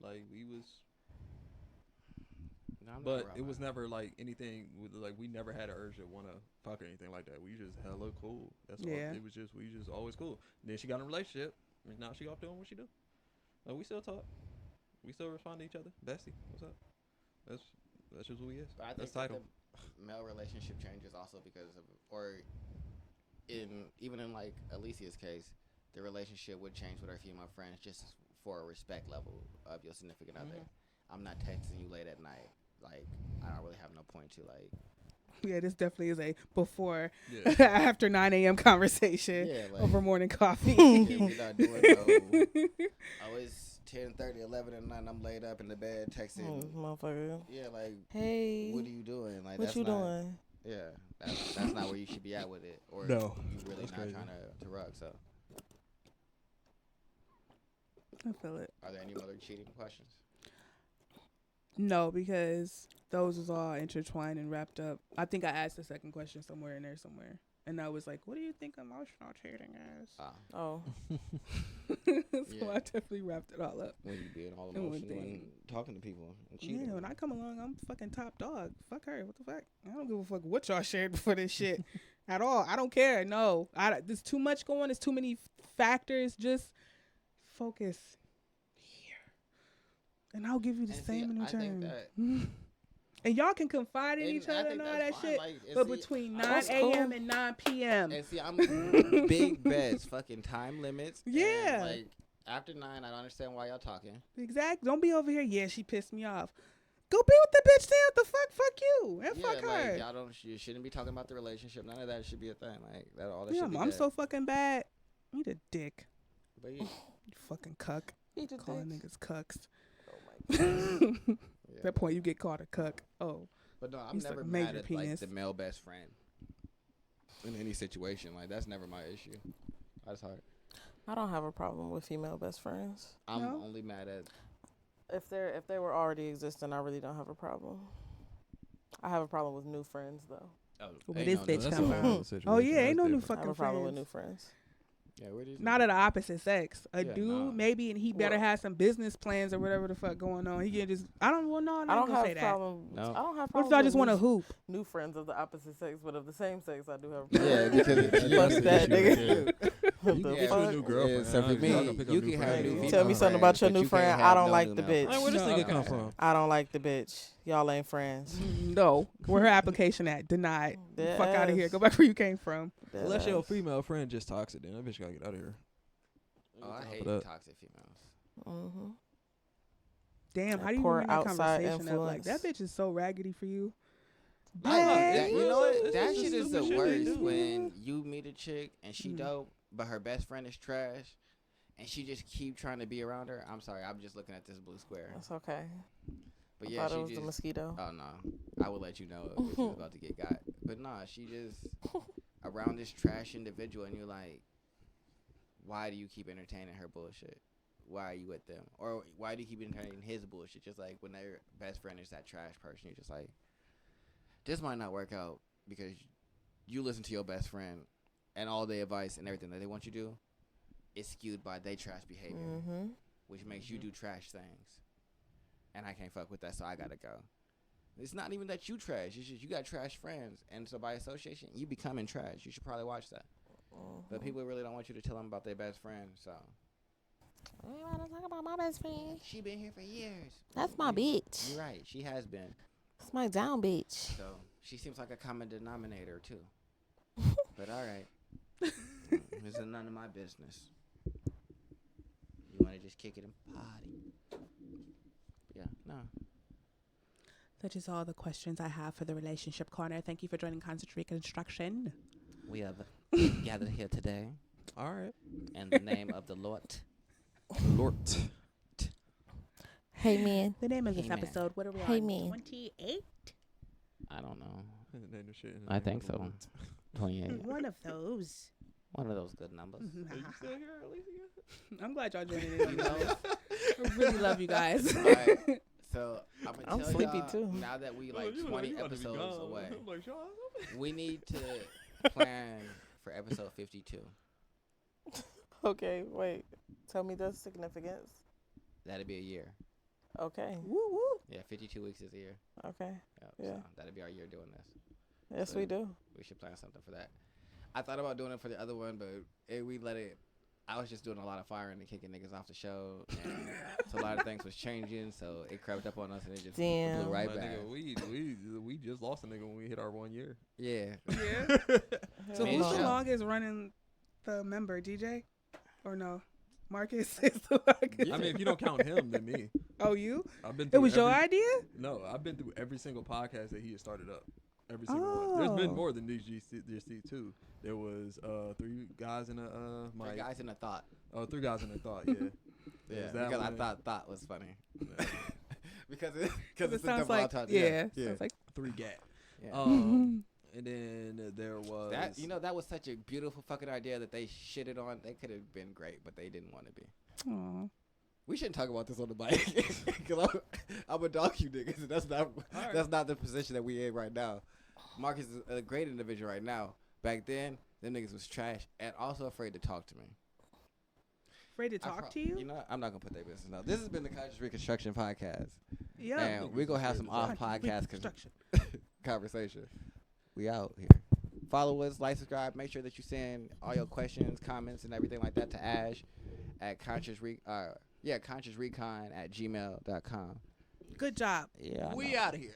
Like we was, No, I'm but not it was around never like anything with like we never had an urge to want to fuck or anything like that. We just hella cool. That's all. Yeah. It was just we just always cool. Then she got in a relationship, and now she off doing what she do. Like we still talk. We still respond to each other. Bestie, what's up? That's just who he is. But I That's think that title. the male relationship changes also because of, or even in like Alicia's case, the relationship would change with her female friends just for a respect level of your significant other. I'm not texting you late at night. Like I don't really have no point to like. Yeah, this definitely is a before Yeah. after 9 a.m. conversation Yeah, like over morning coffee. yeah, we're not doing no. Oh, it's 10:30, 11 at night. I'm laid up in the bed texting. Motherfucker. Yeah, like Hey. what are you doing? Like What that's you not, doing? Yeah, that's not where you should be at with it. Or No, you really that's not crazy. trying to rug. So, I feel it. are there any other cheating questions? No, because those was all intertwined and wrapped up. I think I asked the second question somewhere in there somewhere. And I was like, what do you think emotional cheating is? Oh. So Yeah. I definitely wrapped it all up. When you being all And one emotional and thing. talking to people and cheating. Yeah, when I come along, I'm fucking top dog. Fuck her. What the fuck? I don't give a fuck what y'all shared before this shit at all. I don't care. No. There's too much going. There's too many factors. Just focus here. And I'll give you the And same see, in I think return. that- And y'all can confide in And each I other think and all that's that fine, shit. like, and But see, between 9 That's a.m. cool. and 9 p.m. And see, I'm big bets, fucking time limits. and, Yeah. like after 9, I don't understand why y'all talking. Exactly. Don't be over here. Yeah, she pissed me off. Go be with the bitch. Then what the fuck? Fuck you and fuck like her. y'all don't. You shouldn't be talking about the relationship. None of that should be a thing. Like that. All that Yeah, should be I'm dead. so fucking bad. Eat a dick. But yeah, You fucking cuck. Eat a Calling dick. niggas cucks. Oh my At yeah. that point, you get called a cuck. Oh. But no, I'm He's never like mad major at like penis. the male best friend in any situation. Like that's never my issue. That's hard. I don't have a problem with female best friends. I'm No? only mad at. If they were already existing, I really don't have a problem. I have a problem with new friends though. Where this bitch that's come a from? whole situation. Oh yeah, That's ain't no new different. I have fucking a problem with friends. new friends. Yeah, where did Not of the opposite sex. A Yeah, dude, nah. maybe, and he better Well- have some business plans or whatever the fuck going on. He can just. I don't. Well, no, I'm I not don't gonna have say that. problem. No. I don't have. What if problems y'all with just want to new- hoop? New friends of the opposite sex, but of the same sex, I do have. A Yeah, problem. because Fuck that, nigga. You The can get you a fuck? new girlfriend. Yeah, so for Y'all me, can pick up you new can have friends. new You female tell me something about your friends, new but you can't friend, I have don't no like new the male bitch. Like, where this No, nigga okay. come from? I don't like the bitch. y'all ain't friends. No. Where her application at? Denied. Dead Fuck out of here. ass. Go back where you came from. Dead Unless your ass. female friend just toxic, then that bitch gotta get out of here. Oh, I hate that. toxic females. Mm-hmm. Damn, That how do you poor bring that outside conversation up? Like, that influence. bitch is so raggedy for you. That, you know what? It's That just shit is stupid the shit they worst do. when you meet a chick and she Mhm. dope, but her best friend is trash, and she just keep trying to be around her. I'm sorry, I'm just looking at this blue square. That's okay. But I yeah, thought she it was just. the mosquito. Oh no, I would let you know if she was about to get got. But nah, she just around this trash individual, and you're like, why do you keep entertaining her bullshit? Why are you with them? Or why do you keep entertaining his bullshit? Just like when their best friend is that trash person, you're just like, this might not work out because you listen to your best friend, and all their advice and everything that they want you to do is skewed by their trash behavior, Mm-hmm. which makes you do trash things. And I can't fuck with that, so I gotta go. It's not even that you trash. It's just you got trash friends. And so by association, you becoming trash. You should probably watch that. But people really don't want you to tell them about their best friend, so. We want to talk about my best friend. She been here for years. That's my bitch. You're right. She has been. That's my down bitch. So she seems like a common denominator, too. But all right. This is none of my business. You want to just kick it and potty. Yeah, no. That is all the questions I have for the relationship corner. Thank you for joining Conscious Reconstruction. We have gathered here today All right. in the name of the Lord. Lord. Hey, man. The name of this Hey, man. episode, what are we Hey, on? man. 28? I don't know. I I think so. 28. One of those. One of those good numbers. I'm glad y'all joined in. You on know? this. I really love you guys. All right. So I'm I'm gonna tell sleepy, y'all, too. now that we like 20 episodes away, we need to plan for episode 52. Okay, wait. Tell me the significance. That'd be a year. Okay. Woo woo. Yeah, 52 weeks is a year. Okay. Yeah. Yeah. So that'd be our year doing this. Yes, So we do. We should plan something for that. I thought about doing it for the other one, but we let it. I was just doing a lot of firing and kicking niggas off the show, and so a lot of things was changing, so it crept up on us and it just Damn. blew right But back. nigga, we just lost a nigga when we hit our 1 year. Yeah. Yeah. So Man, who's the show. longest running the member, DJ? Or no? Marcus is the longest. I mean, if you don't count him, then me. Oh, you? I've been. It through was your every- idea? No, I've been through every single podcast that he has started up. Every single one. There's been Oh. more than DGC too. There was 3 guys in a mic. Three guys in a thought. Oh, 3 guys in a thought. Yeah. Yeah, There's that because I one. thought was funny. Yeah. because It it's a sounds double like, entendre. yeah. Yeah. Sounds like 3 gat. Yeah. And then there was That that was such a beautiful fucking idea that they shitted on. They could have been great, but they didn't want to be. Aw. We shouldn't talk about this on the mic because I'm a dog you niggas. And that's not the position that we in right now. Marcus is a great individual right now. Back then, them niggas was trash and also afraid to talk to me. Afraid to talk to you? You know what? I'm not gonna put their business out. This has been the Conscious Reconstruction podcast, Yeah. and we're gonna have some off podcast Reconstruction. conversation. We out here. Follow us, like, subscribe. Make sure that you send all your questions, comments, and everything like that to Ash at consciousrecon@gmail.com. Good job. Yeah, I we know. out of here.